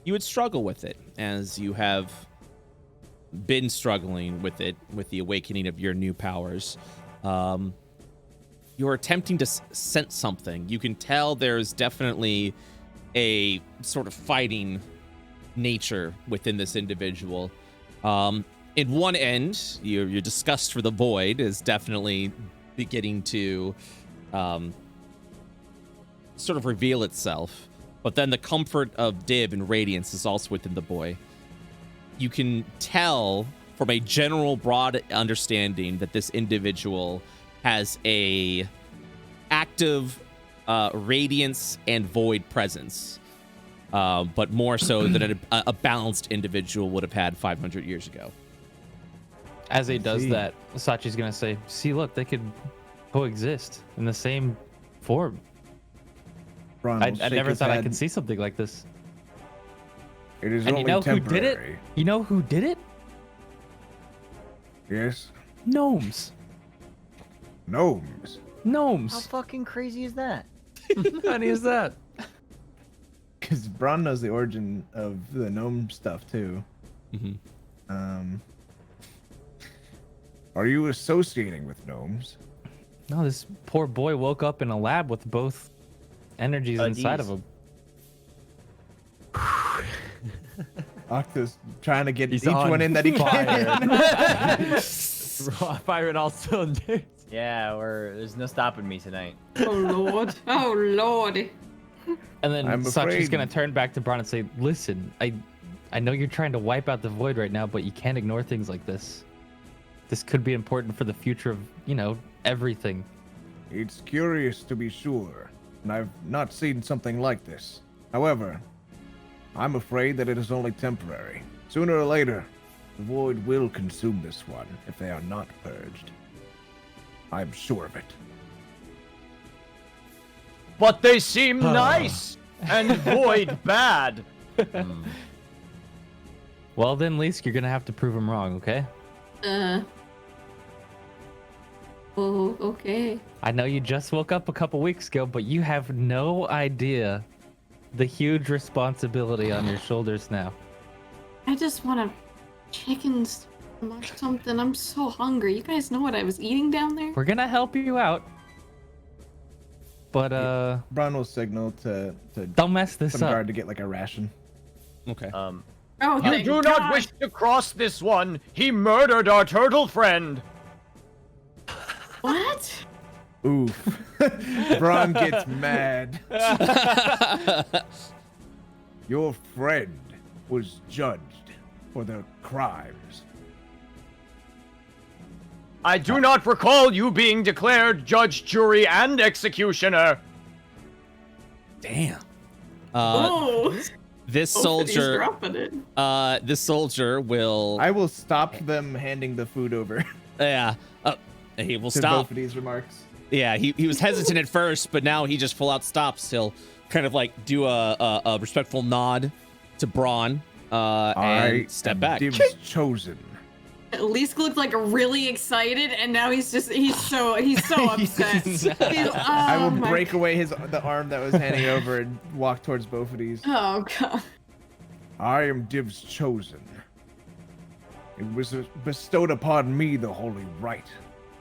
you would struggle with it as you have been struggling with it with the awakening of your new powers. You're attempting to sense something. You can tell there's definitely a sort of fighting nature within this individual. In one end, your disgust for the void is definitely beginning to sort of reveal itself. But then the comfort of Dib and Radiance is also within the boy. You can tell from a general broad understanding that this individual has a active Radiance and Void presence. But more so than a balanced individual would have had 500 years ago. As he does see. that, Sachi's gonna say, "See, look, they could coexist in the same form." Braun I will shake never his thought I head. could see something like this. It is And you only know who did temporary. it? You know who did it? Yes. Gnomes. Gnomes. How Gnomes. fucking crazy is that? funny is that? Because Braun knows the origin of the gnome stuff too. Mm-hmm. Are you associating with gnomes? No, this poor boy woke up in a lab with both energies inside of These. him. Octo's trying to get He's each one in that he can. Firing all cylinders. Yeah, there's no stopping me tonight. Oh lord. Oh lord. And then I'm Sachi's afraid- gonna turn back to Braun and say, "Listen, I know you're trying to wipe out the void right now, but you can't ignore things like this. This could be important for the future of, everything." It's curious to be sure, and I've not seen something like this. However, I'm afraid that it is only temporary. Sooner or later, the void will consume this one if they are not purged. I'm sure of it. But they seem nice and void bad. Well then, Lysk, you're gonna have to prove him wrong, okay? Oh, okay. I know you just woke up a couple weeks ago, but you have no idea the huge responsibility on your shoulders now. I just want a chicken or something. I'm so hungry. You guys know what I was eating down there? We're gonna help you out, but Braun will signal to don't mess this some up. guard to get like a ration. Okay. All Oh, You thank do God. not wish to cross this one. He murdered our turtle friend. What? Oof. Braun gets mad. Your friend was judged for their crimes. I do not recall you being declared judge, jury, and executioner. Damn. Oh, This he's soldier. dropping it. This soldier will. I will stop them handing the food over Yeah. He will to stop. both of these remarks. Yeah, he was hesitant at first, but now he just full out stops. He'll kind of like do a respectful nod to Braun and step back. Dibs chosen. At least looked like really excited, and now he's so upset. I will my break away the arm that was handing over and walk towards both of these. Oh god. I am Dibs chosen. It was bestowed upon me the holy right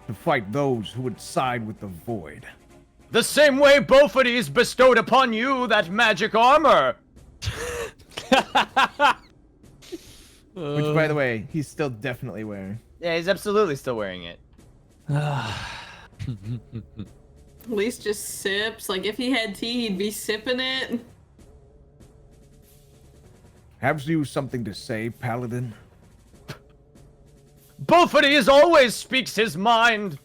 to fight those who would side with the void. The same way Bophides bestowed upon you that magic armor. Which, by the way, he's still definitely wearing. Yeah, he's absolutely still wearing it. At least just sips. Like if he had tea, he'd be sipping it. Have you something to say, Paladin? Bophides always speaks his mind.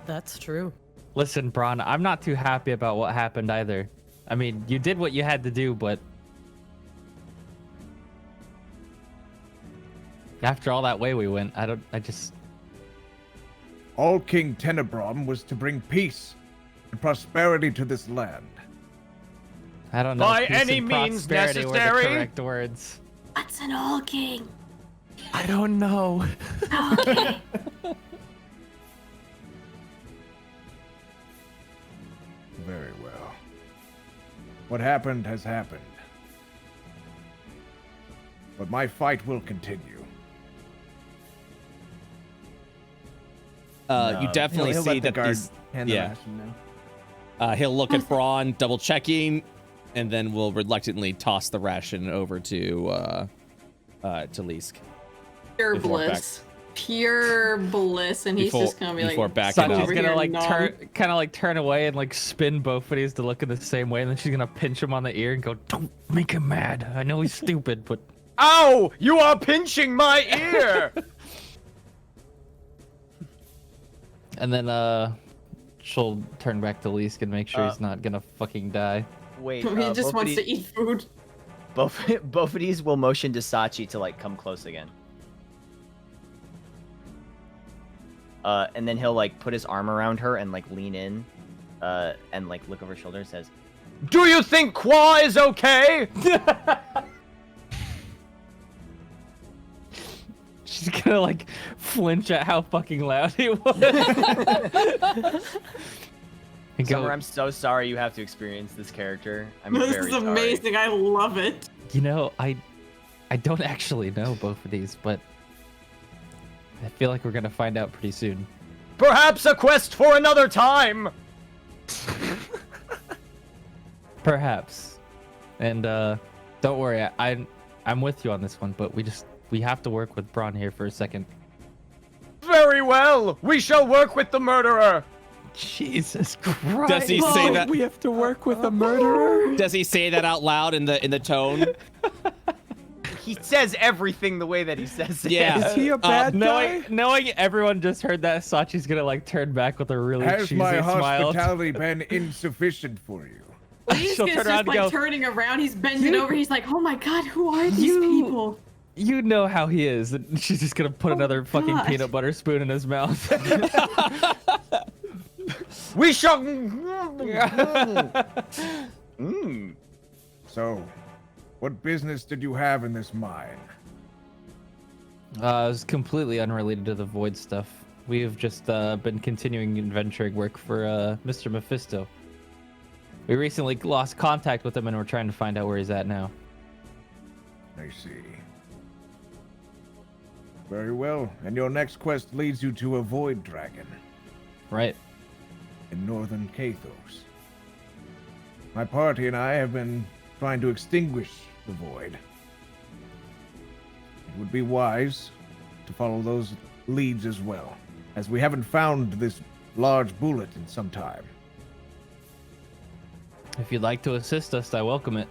That's true. Listen, Braun, I'm not too happy about what happened either. I mean, you did what you had to do, but after all that way we went, I just... All King Tenebron was to bring peace and prosperity to this land. I don't know. By if peace any and means prosperity were the necessary. correct words. What's an all king? I don't know. Okay. Very well. What happened has happened. But my fight will continue. You definitely he'll see let the that guard these. hand the Yeah. ration now. He'll look at Braun, double checking, and then will reluctantly toss the ration over to Leask. Pure Before back. bliss. Pure bliss, and he's just gonna be like, before backing "Sit up. Sachi's over gonna here, like nom." turn away and like spin Bophides to look in the same way, and then she's gonna pinch him on the ear and go, "Don't make him mad. I know he's stupid, but." Ow! You are pinching my ear. And then she'll turn back to Leask and make sure he's not gonna fucking die. Wait, He just wants to eat food. Bophides will motion to Sachi to like come close again. And then he'll like put his arm around her and like lean in, and like look over his shoulder and says, Do you think Qua is okay? She's gonna like flinch at how fucking loud he was. And Summer, go, I'm so sorry you have to experience this character. I'm This very is sorry. amazing. I love it. you know, I don't actually know both of these, but I feel like we're gonna find out pretty soon. Perhaps a quest for another time. Perhaps. And don't worry, I'm with you on this one, but we have to work with Braun here for a second. Very well. We shall work with the murderer. Jesus Christ. Does he say that? We have to work with a murderer? Does he say that out loud in the tone? He says everything the way that he says it. Yeah. Is he a bad guy? Knowing everyone just heard that, Sachi's gonna like turn back with a really Has cheesy my smile. hospitality been insufficient for you? He's She'll just turn around and like go, turning around. He's bending over. He's like, "Oh my god, who are these people?" You know how he is. And she's just gonna put another fucking God. peanut butter spoon in his mouth. We shall. So, what business did you have in this mine? It was completely unrelated to the void stuff. We've just been continuing adventuring work for Mr. Mephisto. We recently lost contact with him and we're trying to find out where he's at now. I see. Very well. And your next quest leads you to a void dragon Right? in northern Kathos. My party and I have been trying to extinguish the void. it would be wise to follow those leads as well, as we haven't found this large bullet in some time. If you'd like to assist us, I welcome it.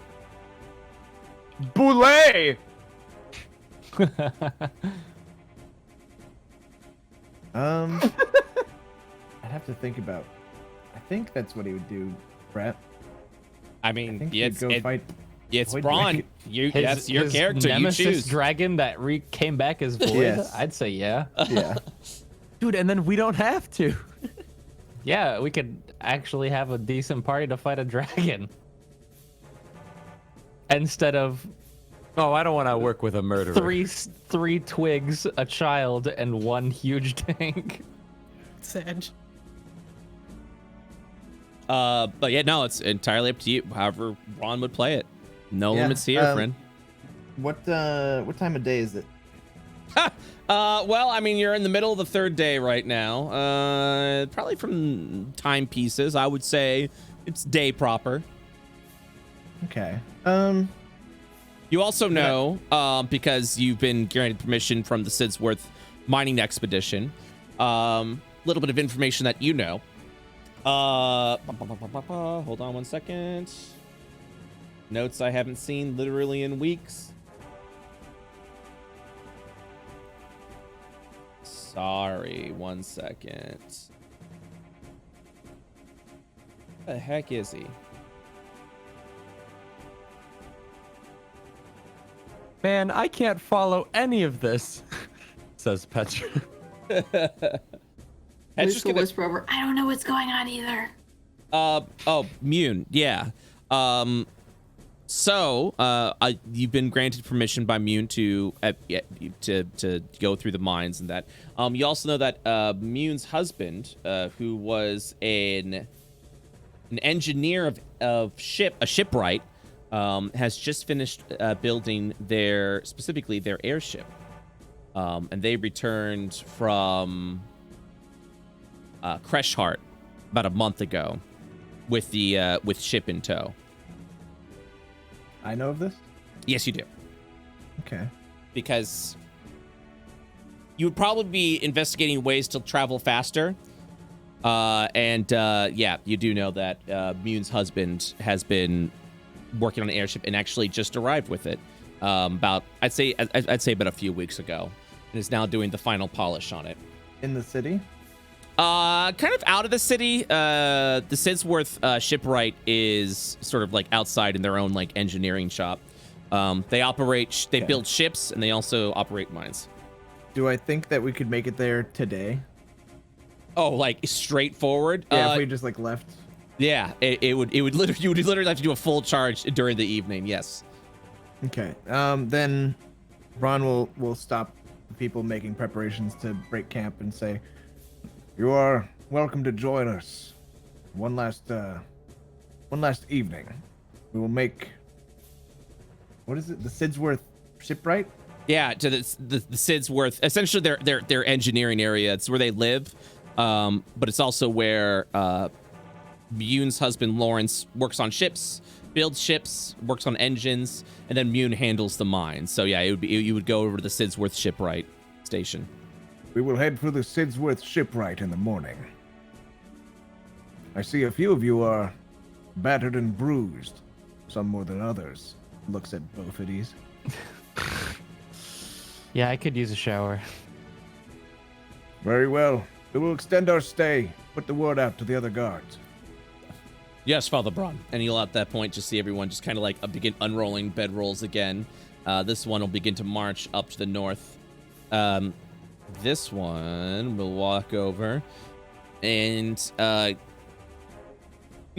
Boulet! I'd have to think about. I think that's what he would do, Brett. I I mean, think yeah, he'd go fight. it's Void Braun. Dragon. That's your his character. You Nemesis choose. dragon that came back as void. Yes. I'd say yeah. Yeah. Dude, and then we don't have to. Yeah, we could actually have a decent party to fight a dragon. Instead of Oh, I don't want to work with a murderer. three twigs, a child, and one huge tank. Sad. But yeah, no, it's entirely up to you. However Ron would play it. No Yeah, limits here, friend. What time of day is it? Well, I mean, you're in the middle of the third day right now. Probably from timepieces, I would say it's day proper. Okay. You also know, because you've been granted permission from the Sidsworth mining expedition, little bit of information that you know. Hold on 1 second. Notes I haven't seen literally in weeks. Sorry, 1 second. Where the heck is he? Man, I can't follow any of this, says Petra. That's Luke just will gonna, whisper over, I don't know what's going on either. oh, Mune, yeah. You've been granted permission by Mune to go through the mines and that. You also know that Mune's husband, who was an engineer of a shipwright, has just finished building specifically their airship, and they returned from Creshheart about a month ago with ship in tow. I know of this. Yes, you do. Okay. Because you would probably be investigating ways to travel faster. Yeah, you do know that Mune's husband has been working on an airship and actually just arrived with it I'd say about a few weeks ago, and is now doing the final polish on it. In the city? Kind of out of the city. The Sidsworth shipwright is sort of like outside in their own like engineering shop. They build ships and they also operate mines. Do I think that we could make it there today? Oh, like straightforward? Yeah, if we just like left. Yeah, you would literally have to do a full charge during the evening. Yes. Okay. Then Ron will stop the people making preparations to break camp and say, "You are welcome to join us. One last evening. We will make. What is it? The Sidsworth shipwright? Yeah, to the Sidsworth. Essentially, their engineering area. It's where they live, but it's also where Mune's husband Lawrence works on ships, builds ships, works on engines, and then Mune handles the mines. So yeah, you would go over to the Sidsworth shipwright station. We will head for the Sidsworth shipwright in the morning. I see a few of you are battered and bruised, some more than others. Looks at both of these. Yeah, I could use a shower. Very well. We will extend our stay. Put the word out to the other guards. Yes, Father Braun. And you'll at that point just see everyone just kind of like begin unrolling bedrolls again. This one will begin to march up to the north. This one will walk over and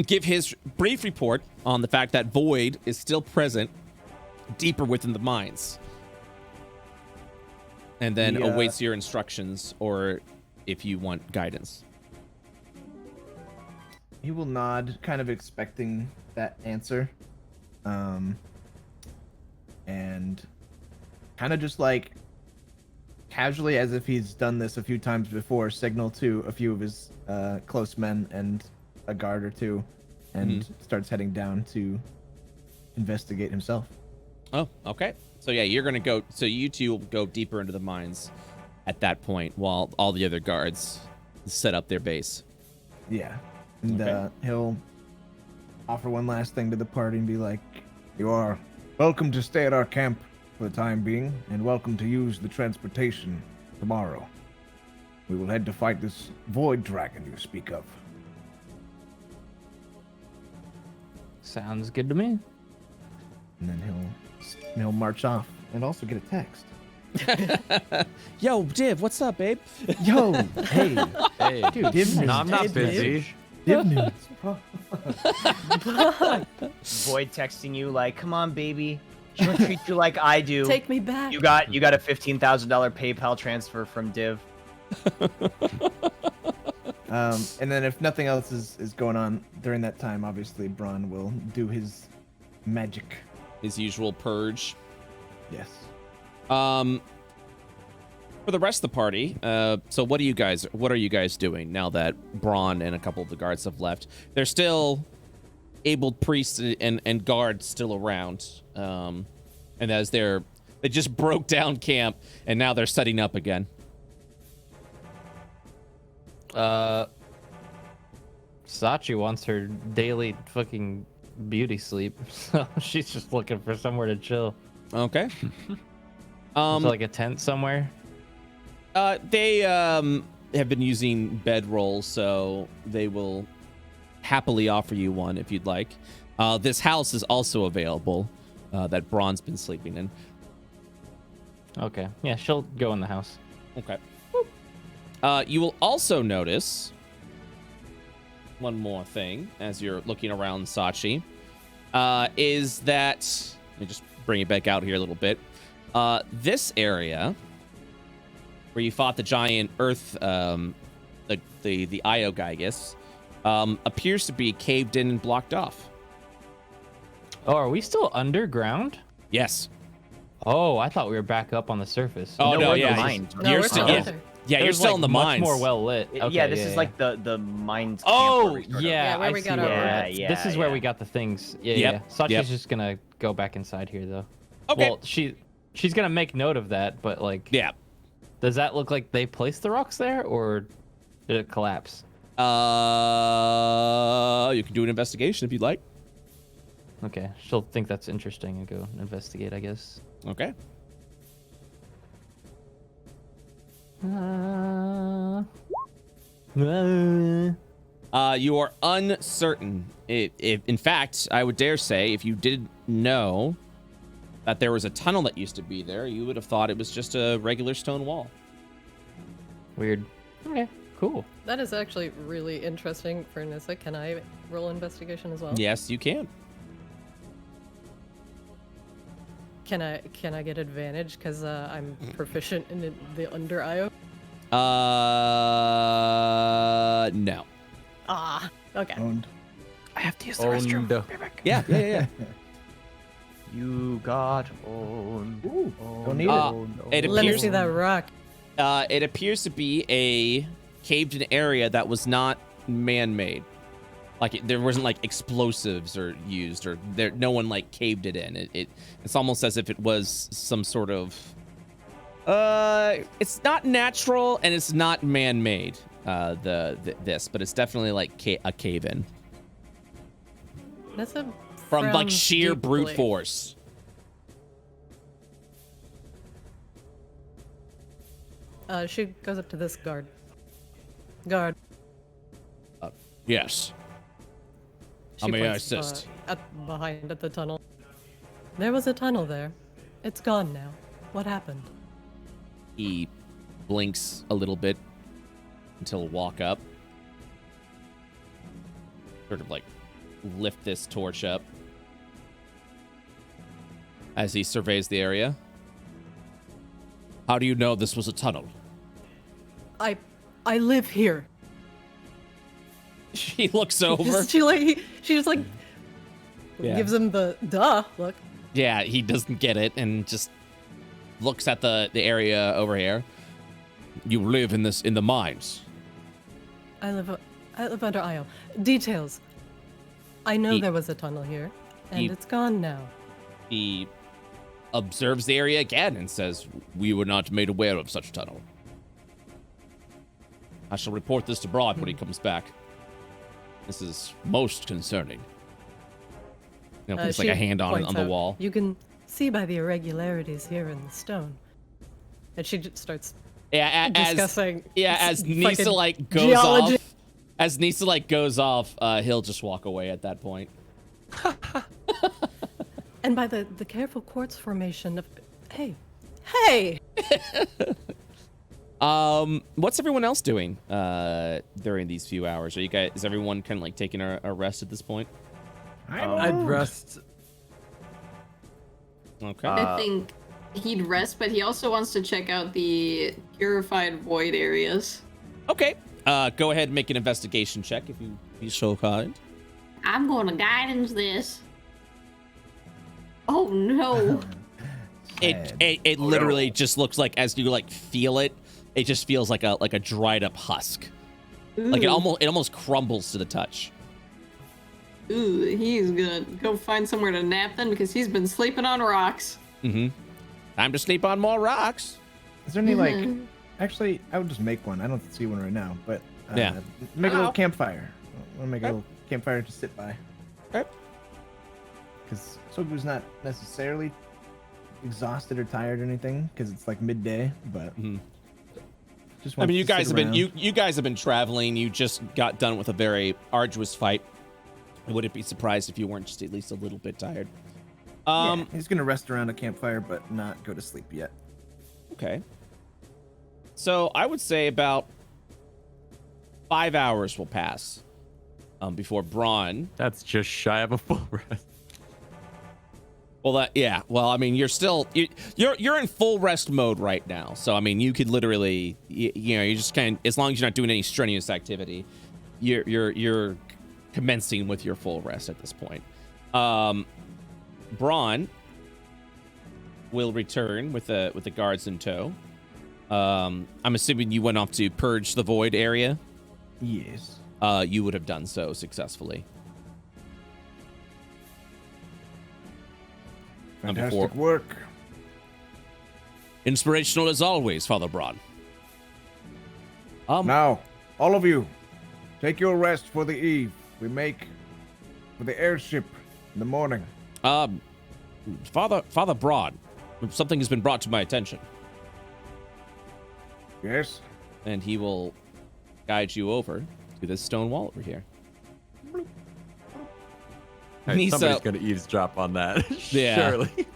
give his brief report on the fact that Void is still present deeper within the mines. And then awaits your instructions or if you want guidance. He will nod, kind of expecting that answer. And kind of just like casually, as if he's done this a few times before, signal to a few of his close men and a guard or two, and starts heading down to investigate himself. Oh, okay. So yeah, you're gonna go. So you two will go deeper into the mines at that point, while all the other guards set up their base. Yeah. And Okay. he'll offer one last thing to the party and be like, "You are welcome to stay at our camp for the time being, and welcome to use the transportation tomorrow. We will head to fight this void dragon you speak of." Sounds good to me. And then he'll march off and also get a text. Yo, Div, what's up, babe? Yo, hey, Hey, dude, Div no, I'm not news. busy. Div news. Void texting you like, "Come on, baby. She'll treat you like I do. Take me back. You got a $15,000 PayPal transfer from Div." And then if nothing else is going on during that time, obviously Braun will do his magic. His usual purge. Yes. For the rest of the party, so what are you guys doing now that Braun and a couple of the guards have left? There's still able priests and guards still around. And as they just broke down camp and now they're setting up again. Sachi wants her daily fucking beauty sleep, so she's just looking for somewhere to chill. Okay. So like a tent somewhere. They have been using bedrolls, so they will happily offer you one if you'd like. This house is also available that Braun's been sleeping in. Okay, yeah, she'll go in the house. Okay. You will also notice one more thing as you're looking around Sachi, is that, let me just bring it back out here a little bit. This area where you fought the giant earth, the Iogygus, appears to be caved in and blocked off. Oh, are we still underground? Yes. Oh, I thought we were back up on the surface. Oh, no, we're in the yeah. mines. No, You're we're still, still yeah. out there. Yeah, It you're was, still like, in the much mines. more well lit. Okay, Yeah, this is like the mines. camp Oh, where we sort of- yeah, where I we see got where our- we're at. Yeah, This is where yeah. we got the things. Yeah, Yep, yeah. Sachi's yep. just gonna go back inside here, though. Okay. Well, she's gonna make note of that, but like, Yeah. does that look like they placed the rocks there, or did it collapse? You can do an investigation if you'd like. Okay, she'll think that's interesting and go investigate, I guess. Okay. You are uncertain. In fact, I would dare say, if you did know that there was a tunnel that used to be there, you would have thought it was just a regular stone wall. Weird. Okay, cool. That is actually really interesting for Nissa. Can I roll investigation as well? Yes, you can. Can I get advantage because I'm proficient in the under IO? No. Ah, okay. Owned. I have to use the restroom. Yeah. You got owned. Ooh, don't need It Let me appears see that rock. It appears to be a caved-in area that was not man-made. Like there wasn't like explosives or used, or there no one like caved it in. It's almost as if it was some sort of. It's not natural and it's not man-made. This, but it's definitely like a cave-in Nissa from like frowns sheer brute deeply. force. She goes up to this guard. Guard. Yes. How She may I points, assist? Behind at the tunnel. There was a tunnel there. It's gone now. What happened? He blinks a little bit until he'll walk up. Sort of like lift this torch up as he surveys the area. How do you know this was a tunnel? I live here. She looks over. She just like Yeah. gives him the duh look. Yeah, he doesn't get it and just looks at the area over here. You live in the mines. I live under Io. Details. I know He- there was a tunnel here, and he- it's gone now. He observes the area again and says, "We were not made aware of such tunnel. I shall report this to Broad when he comes back. This is most concerning." It's like she a hand on points the out, wall. "You can see by the irregularities here in the stone." And she just starts discussing. As Nisa fucking like goes geology. off. As Nisa like goes off, he'll just walk away at that point. And by the careful quartz formation of, hey. What's everyone else doing during these few hours? Is everyone kind of like taking a rest at this point? I'd rest. Okay. I think he'd rest, but he also wants to check out the purified void areas. Okay. Go ahead and make an investigation check if you be so kind. I'm going to guidance this. Oh no. It literally just looks like, as you like feel it, it just feels like a dried up husk. Ooh. Like it almost crumbles to the touch. Ooh, he's gonna go find somewhere to nap then because he's been sleeping on rocks. Mm-hmm. Time to sleep on more rocks. Is there any like? Actually, I would just make one. I don't see one right now, but Yeah. make a little campfire. I want to make a little campfire to sit by. Okay. Because Sogu's not necessarily exhausted or tired or anything, because it's like midday, but just. I mean, you wants to guys sit have been around. you guys have been traveling. You just got done with a very arduous fight. I wouldn't be surprised if you weren't just at least a little bit tired. Yeah, he's gonna rest around a campfire, but not go to sleep yet. Okay. So I would say about 5 hours will pass before Braun. That's just shy of a full rest. Well, Well, I mean, you're in full rest mode right now. So I mean, you could literally, you just kind of, as long as you're not doing any strenuous activity, you're commencing with your full rest at this point. Braun will return with the guards in tow. I'm assuming you went off to purge the void area. Yes. You would have done so successfully. Fantastic work. Inspirational as always, Father Braun. Now, all of you, take your rest for the eve. We make for the airship in the morning. Father Braun, something has been brought to my attention. Yes. And he will guide you over to this stone wall over here. Hey, Nisa, somebody's gonna eavesdrop on that. Yeah. Surely.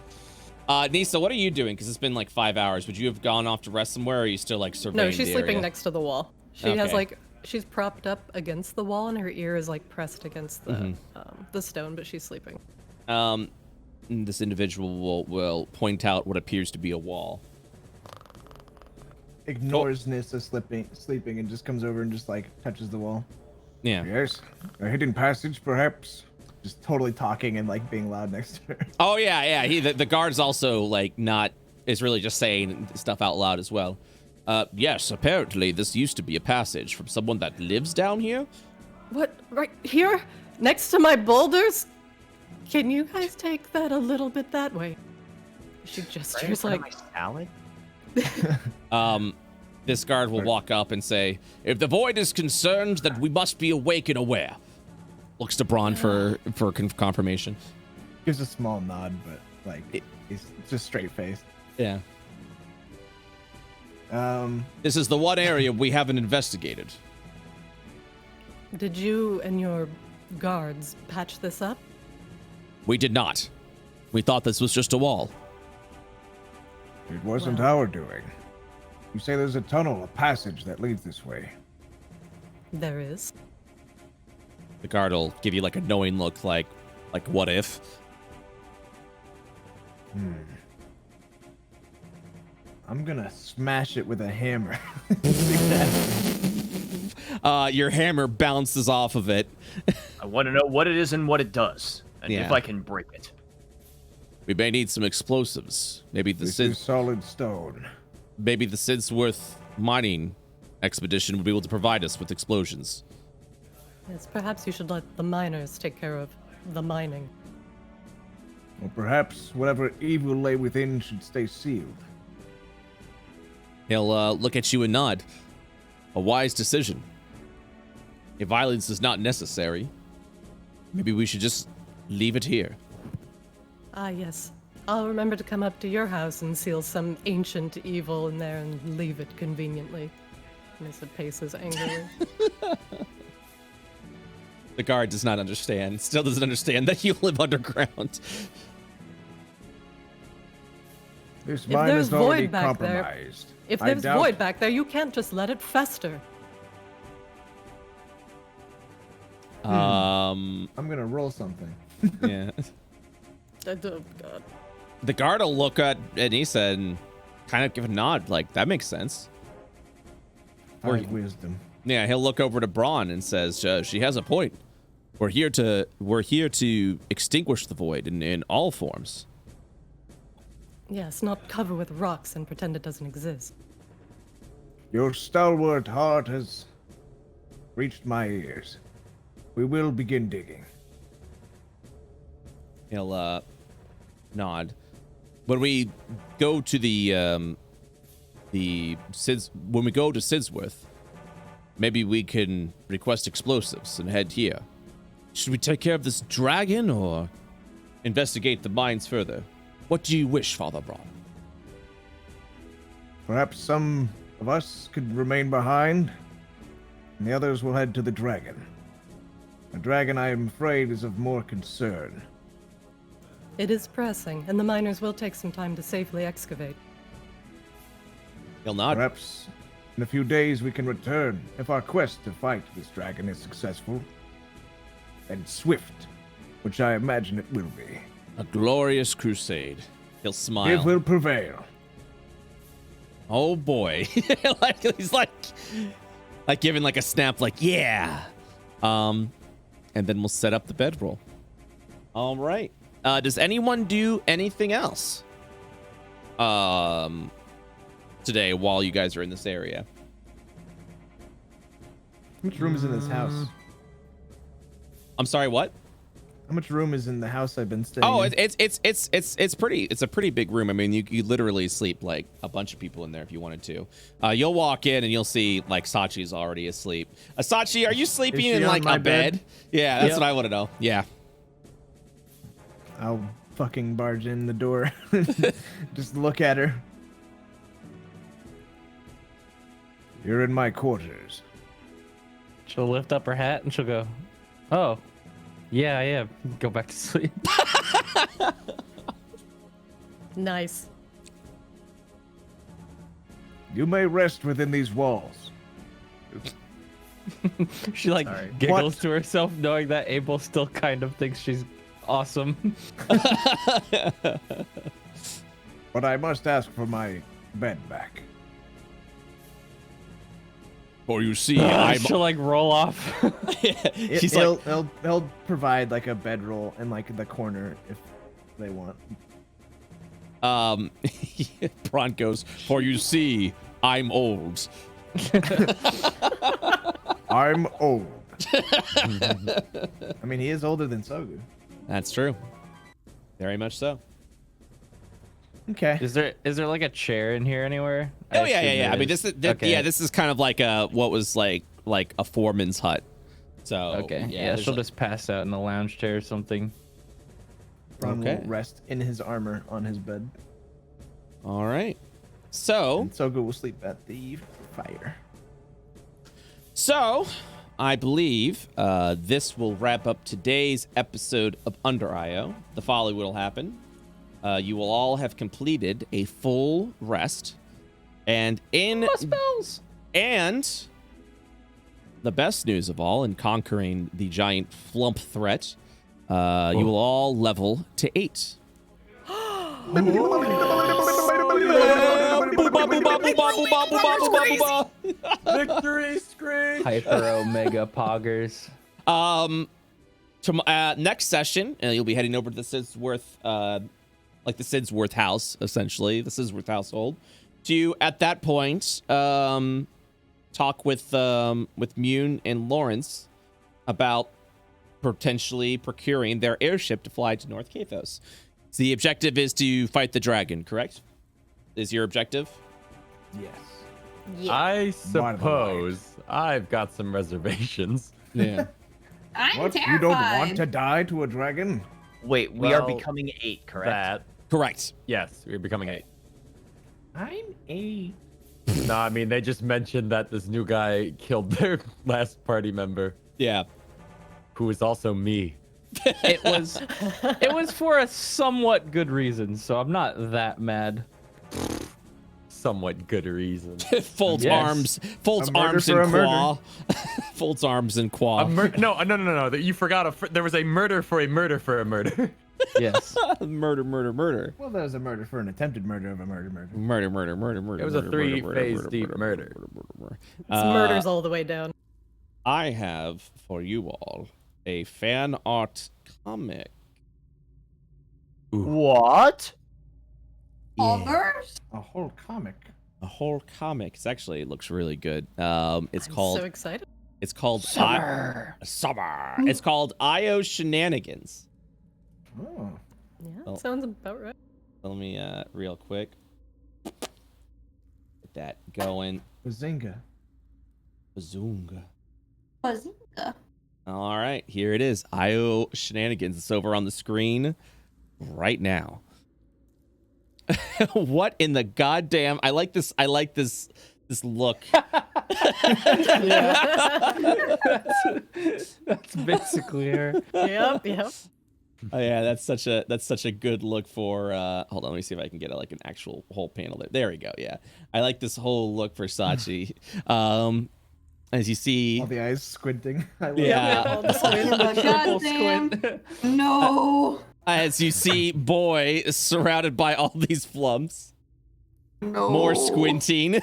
Nisa, what are you doing? Because it's been like 5 hours. Would you have gone off to rest somewhere, or are you still like surveying No, she's the sleeping area? next to the wall. She has Okay. like, she's propped up against the wall and her ear is like pressed against the stone, but she's sleeping. This individual will point out what appears to be a wall. Ignores Nissa sleeping and just comes over and just like touches the wall. Yeah. Yes. A hidden passage, perhaps. Just totally talking and like being loud next to her. Oh yeah. The guard's also like is really just saying stuff out loud as well. Yes, apparently this used to be a passage from someone that lives down here. What? Right here? Next to my boulders? Can you guys take that a little bit that way? She gestures Right in like, front of my salad? This guard will walk up and say, "If the void is concerned, then we must be awake and aware." Looks to Braun for confirmation. Gives a small nod, but like he's just straight faced. Yeah. Um, This is the one area we haven't investigated. did you and your guards patch this up? We did not. We thought this was just a wall. it wasn't our doing. You say there's a tunnel, a passage that leads this way. There is. The guard will give you like a knowing look, like what if? I'm gonna smash it with a hammer. Your hammer bounces off of it. I want to know what it is and what it does, and if Yeah. I can break it. We may need some explosives. Maybe the This is Sid, solid stone. maybe the Sidsworth mining expedition would be able to provide us with explosions. Yes, perhaps you should let the miners take care of the mining. Or perhaps whatever evil lay within should stay sealed. He'll look at you and nod. A wise decision. If violence is not necessary, maybe we should just leave it here. Ah, yes. I'll remember to come up to your house and seal some ancient evil in there and leave it conveniently. Misa paces angrily. The guard does not understand. Still doesn't understand that you live underground. This If mine there's is already void back there, compromised. if I there's doubt- void back there, you can't just let it fester. I'm gonna roll something. Yeah. Oh, God. The guard will look at Anissa and kind of give a nod, like, that makes sense. I have wisdom. Yeah, he'll look over to Braun and says, she has a point. We're here to extinguish the void in all forms. Yes, not cover with rocks and pretend it doesn't exist. Your stalwart heart has reached my ears. We will begin digging. He'll nod. When we go to when we go to Sidsworth, maybe we can request explosives and head here. Should we take care of this dragon or investigate the mines further? What do you wish, Father Braun? Perhaps some of us could remain behind, and the others will head to the dragon. The dragon, I am afraid, is of more concern. It is pressing, and the miners will take some time to safely excavate. He'll nod. Perhaps in a few days we can return if our quest to fight this dragon is successful. And swift, which I imagine it will be. A glorious crusade. He'll smile. It will prevail. Oh boy. He's like giving like a snap, like, yeah. And then we'll set up the bedroll. All right. Does anyone do anything else today while you guys are in this area? How much room is in this house? I'm sorry, what? How much room is in the house I've been staying Oh, in? it's a pretty big room. I mean, you literally sleep like a bunch of people in there if you wanted to. You'll walk in and you'll see like Sachi's already asleep. Sachi, are you sleeping she in on like my a bed? Yeah, that's what I want to know. Yeah. I'll fucking barge in the door. Just look at her. You're in my quarters. She'll lift up her hat and she'll go, "Oh, yeah. Go back to sleep." Nice. You may rest within these walls. She like Sorry. giggles What? to herself, knowing that Abel still kind of thinks she's awesome. But I must ask for my bed back. Or you see, I'm. She'll like roll off. He's like, He'll provide like a bedroll in like the corner if they want. Braun goes, for you see, I'm old. I'm old. I mean, he is older than Sogu. That's true. Very much so. Okay. Is there like a chair in here anywhere? Oh I yeah. assume there I mean, is. this is kind of like what was like a foreman's hut. So Okay. Yeah, there's she'll a- just pass out in the lounge chair or something. Ron Okay. will rest in his armor on his bed. All right. So And Sogu will sleep at the fire. So, I believe this will wrap up today's episode of Under IO. The following will happen. You will all have completed a full rest. And spells. And the best news of all, in conquering the giant flump threat, you will all level to 8. Victory scream! Hyper Omega Poggers. Next session, you'll be heading over to the Sidsworth, like the Sidsworth house, essentially, the Sidsworth household, to at that point talk with Mune and Lawrence about potentially procuring their airship to fly to North Cathos. So the objective is to fight the dragon, correct? Is your objective? Yes. I suppose I've got some reservations. Yeah. I'm What? terrified. You don't want to die to a dragon? Wait, we are Well, becoming 8, correct? That, Correct. yes, we're becoming 8. I'm 8. No, I mean, they just mentioned that this new guy killed their last party member, Yeah. who is also me. It was for a somewhat good reason, so I'm not that mad. Somewhat good reason. Folds Yes. arms. Folds A murder arms for and a quaw. Folds arms and quaw. No. That you forgot. There was a murder for a murder for a murder. Yes. Murder. Well, there was a murder for an attempted murder of a murder. Murder. It was a 3-phase deep murder. It's murders all the way down. I have for you all a fan art comic. What? Others? A whole comic. A whole comic. It looks really good. It's I'm called so excited. Summer. It's called IO Shenanigans. Oh. Yeah, Oh. sounds about right. Let me real quick get that going. Bazinga. Bazoonga. Bazinga. All right, here it is. IO Shenanigans. It's over on the screen right now. What in the goddamn? I like this look. That's basically her. Yep. Oh yeah, that's such a good look for hold on, let me see if I can get like an actual whole panel there. There we go. Yeah. I like this whole look for Sachi. As you see, All the eyes squinting. I love Yeah. All the squint, the triple Goddamn. squint. No. as you see Boy surrounded by all these flumps. No. More squinting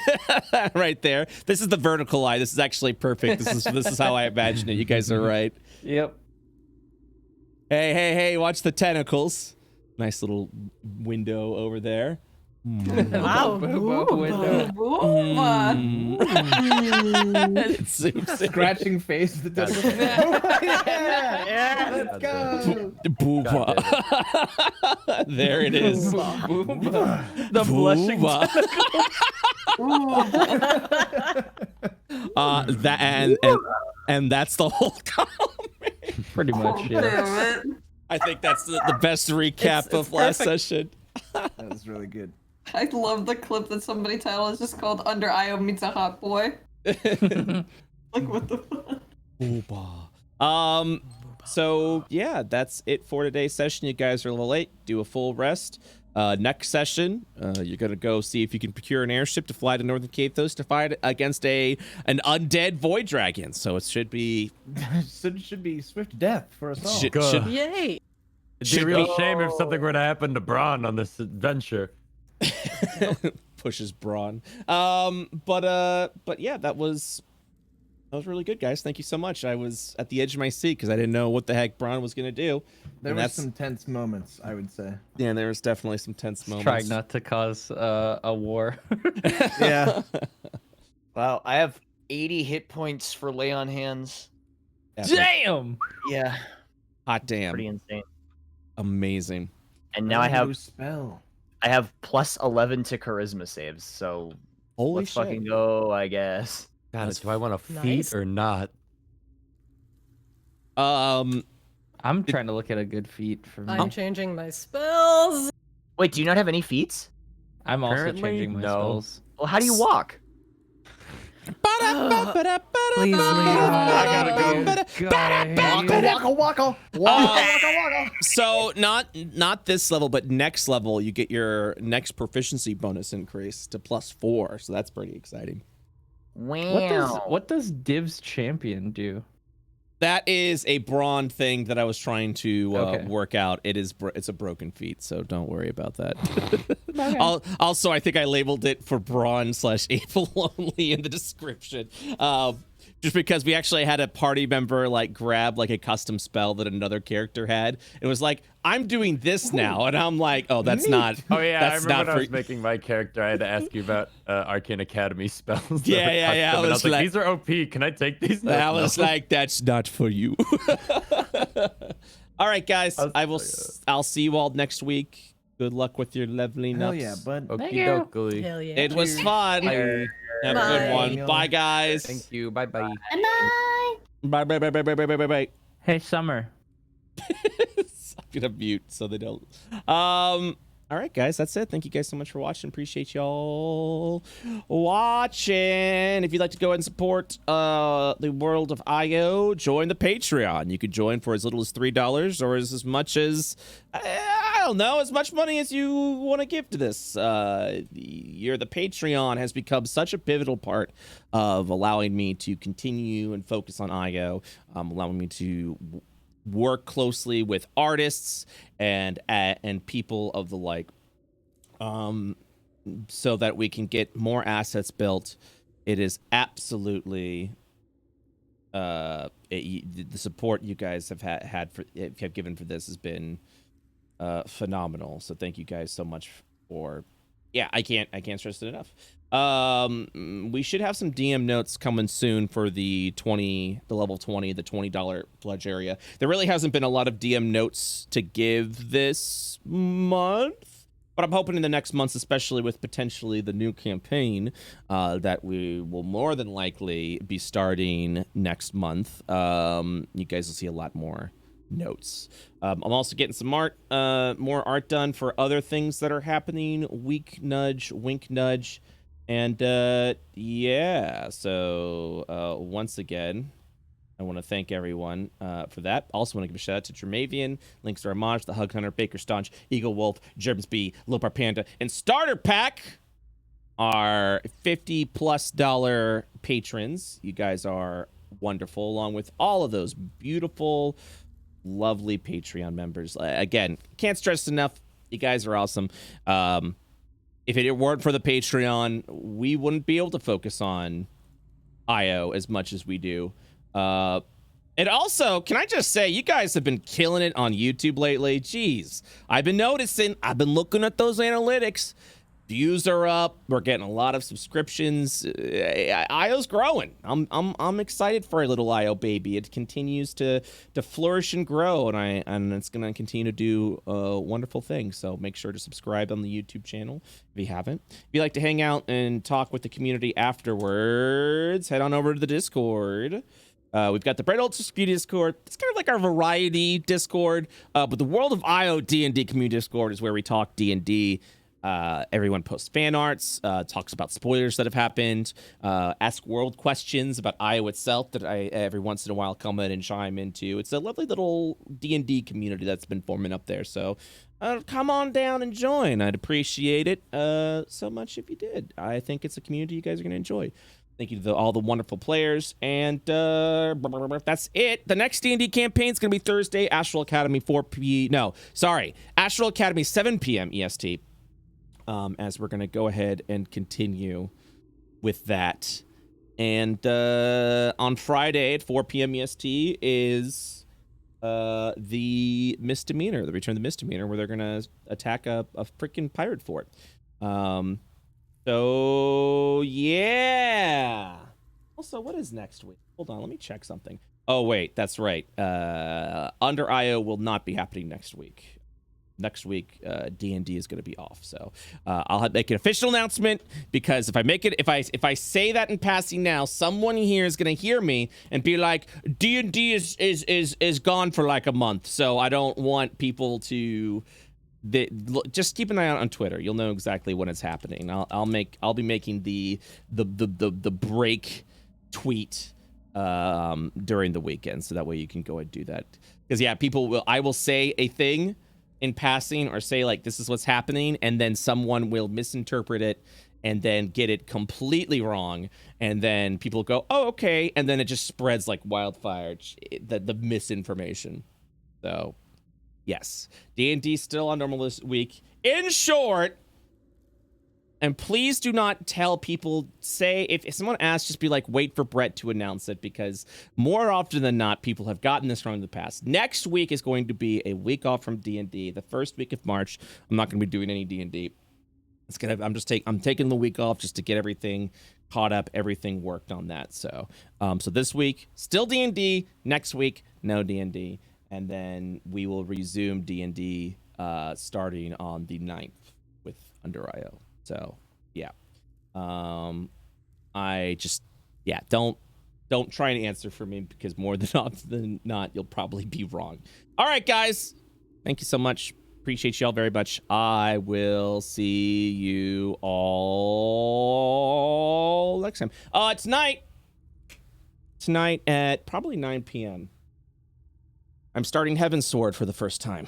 right there. This is the vertical eye. This is actually perfect. This is how I imagine it. You guys are right. Yep. Hey, watch the tentacles. Nice little window over there. Wow. Window. It zooms in. Scratching face. That does yeah, let's go. Booba. There it is. The blushing. Booba. And that's the whole comic. Pretty much, yeah. Damn it. I think that's the best recap It's of last perfect. session. That was really good. I love the clip that somebody titled. It's just called Under Io Meets a Hot Boy. Like, what the fuck? Booba. So yeah, that's it for today's session. You guys are a little late. Do a full rest. Next session, you're gonna go see if you can procure an airship to fly to Northern Kathos to fight against an undead void dragon. So it should be should be swift death for us all. should Yay. It'd be a real shame if something were to happen to Braun on this adventure. pushes Braun. But yeah, that was really good, guys. Thank you so much. I was at the edge of my seat because I didn't know what the heck Braun was gonna do. There were some tense moments, I would say. Yeah, there was definitely some tense moments. Trying not to cause a war. Yeah. Wow, I have 80 hit points for lay on hands. Damn! Yeah, Hot damn. Pretty insane. Amazing. And now I have spell. plus 11 to charisma saves, so Holy let's shit. fucking go, I guess. God, do I want to feat Nice. or not? I'm trying to look at a good feat for me. I'm changing my spells. Wait, do you not have any feats? I'm also Currently, changing my no. spells. Well, how do you walk? Please leave. I Waka waka. Waka. So not this level, but next level, you get your next proficiency bonus increase to +4. So that's pretty exciting. Wow. What does Div's champion do? That is a Braun thing that I was trying to Okay. work out. It's a broken feat, so don't worry about that. Also, I think I labeled it for Braun/Able only in the description. Just because we actually had a party member like grab like a custom spell that another character had. It was like, I'm doing this now, and I'm like, oh, that's not. Oh yeah, that's I remember not when I for. was making my character, I had to ask you about Arcane Academy spells. that Yeah, were yeah, yeah, custom, I and I was was like, like- these are OP. Can I take these? I was No. like, that's not for you. All right, guys. That's I'll see you all next week. Good luck with your leveling Hell ups. yeah, bud. Thank Okie you. dokie. Hell yeah. It was fun. Bye. Have a good Bye. one. Bye, guys. Thank you. Bye bye. Bye, bye, bye, bye, bye, bye, bye, bye, bye. Hey, Summer. I'm gonna mute so they don't. All right, guys, that's it. Thank you guys so much for watching. Appreciate y'all watching. If you'd like to go ahead and support the world of IO, join the Patreon. You could join for as little as $3 or as much as I don't know, as much money as you want to give to this. The Patreon has become such a pivotal part of allowing me to continue and focus on IO, allowing me to work closely with artists and people of the like, so that we can get more assets built. It is absolutely the support you guys have have given for this has been phenomenal. So thank you guys so much for. Yeah, I can't stress it enough. We should have some DM notes coming soon for the level 20, the $20 pledge area. There really hasn't been a lot of DM notes to give this month, but I'm hoping in the next months, especially with potentially the new campaign that we will more than likely be starting next month, you guys will see a lot more notes. I'm also getting some more art done for other things that are happening. Weak nudge, wink nudge, and yeah. So once again, I want to thank everyone for that. Also want to give a shout out to Jermavian, Links to Ramage, the Hug Hunter, Baker Staunch, Eagle Wolf, Germs B, Lopar Panda, and Starter Pack. Our $50+ patrons. You guys are wonderful, along with all of those beautiful, lovely Patreon members. Again, can't stress enough, you guys are awesome. If it weren't for the Patreon, we wouldn't be able to focus on IO as much as we do. And also, can I just say, you guys have been killing it on YouTube lately. Jeez, I've been noticing, I've been looking at those analytics. Views are up. We're getting a lot of subscriptions. IO's growing. I'm excited for a little IO baby. It continues to flourish and grow, and it's gonna continue to do wonderful things. So make sure to subscribe on the YouTube channel if you haven't. If you like to hang out and talk with the community afterwards, head on over to the Discord. We've got the BrettUltimus community Discord. It's kind of like our variety Discord, but the World of IO D&D community Discord is where we talk D&D. Everyone posts fan arts, talks about spoilers that have happened, ask world questions about IO itself that I every once in a while come in and chime into. It's a lovely little D&D community that's been forming up there. So come on down and join. I'd appreciate it so much if you did. I think it's a community you guys are going to enjoy. Thank you to all the wonderful players. And that's it. The next D&D campaign is going to be Thursday, Astral Academy 7 p.m. EST. As we're going to go ahead and continue with that. And on Friday at 4 p.m. EST is the Misdemeanor, the Return of the Misdemeanor, where they're going to attack a freaking pirate fort. So, yeah. Also, what is next week? Hold on, let me check something. Oh, wait, that's right. Under IO will not be happening next week. Next week, D&D is going to be off, so I'll make an official announcement, because if I say that in passing now, someone here is going to hear me and be like, D&D is gone for like a month, so I don't want people to. Just keep an eye out on Twitter. You'll know exactly when it's happening. I'll be making the break tweet during the weekend, so that way you can go and do that. Because yeah, I will say a thing in passing, or say like this is what's happening, and then someone will misinterpret it and then get it completely wrong, and then people go, oh, okay, and then it just spreads like wildfire, the misinformation. So yes, D&D still on normal this week. In short, and please do not tell people, say, if someone asks, just be like, wait for Brett to announce it, because more often than not, people have gotten this wrong in the past. Next week is going to be a week off from D&D. The first week of March, I'm not going to be doing any D&D. I'm taking the week off just to get everything caught up, everything worked on that. So, so this week, still D&D. Next week, no D&D. and then we will resume D&D starting on the 9th with Under IO. So yeah, I just don't try and answer for me, because more than not you'll probably be wrong. All right, guys, thank you so much. Appreciate y'all very much. I will see you all next time. Tonight at probably 9 p.m. I'm starting Heavensward for the first time.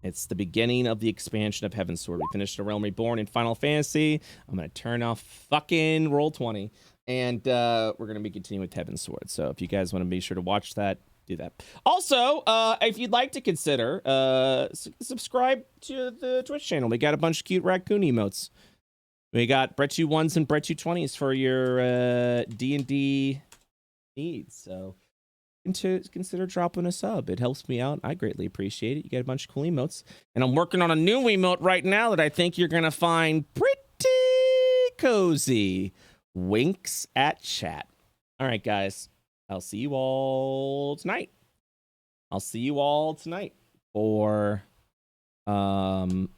It's the beginning of the expansion of Heavensward. We finished A Realm Reborn in Final Fantasy. I'm going to turn off fucking Roll20, and we're going to be continuing with Heavensward. So if you guys want to be sure to watch that, do that. Also, if you'd like to consider, subscribe to the Twitch channel. We got a bunch of cute raccoon emotes. We got BrettU1s and BrettU20s for your D&D needs. So consider dropping a sub. It helps me out. I greatly appreciate it. You get a bunch of cool emotes. And I'm working on a new emote right now that I think you're going to find pretty cozy. Winks at chat. All right, guys. I'll see you all tonight. For Final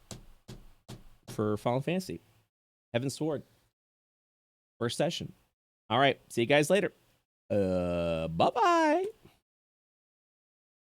Fantasy. Heavensward. First session. All right. See you guys later. Bye-bye.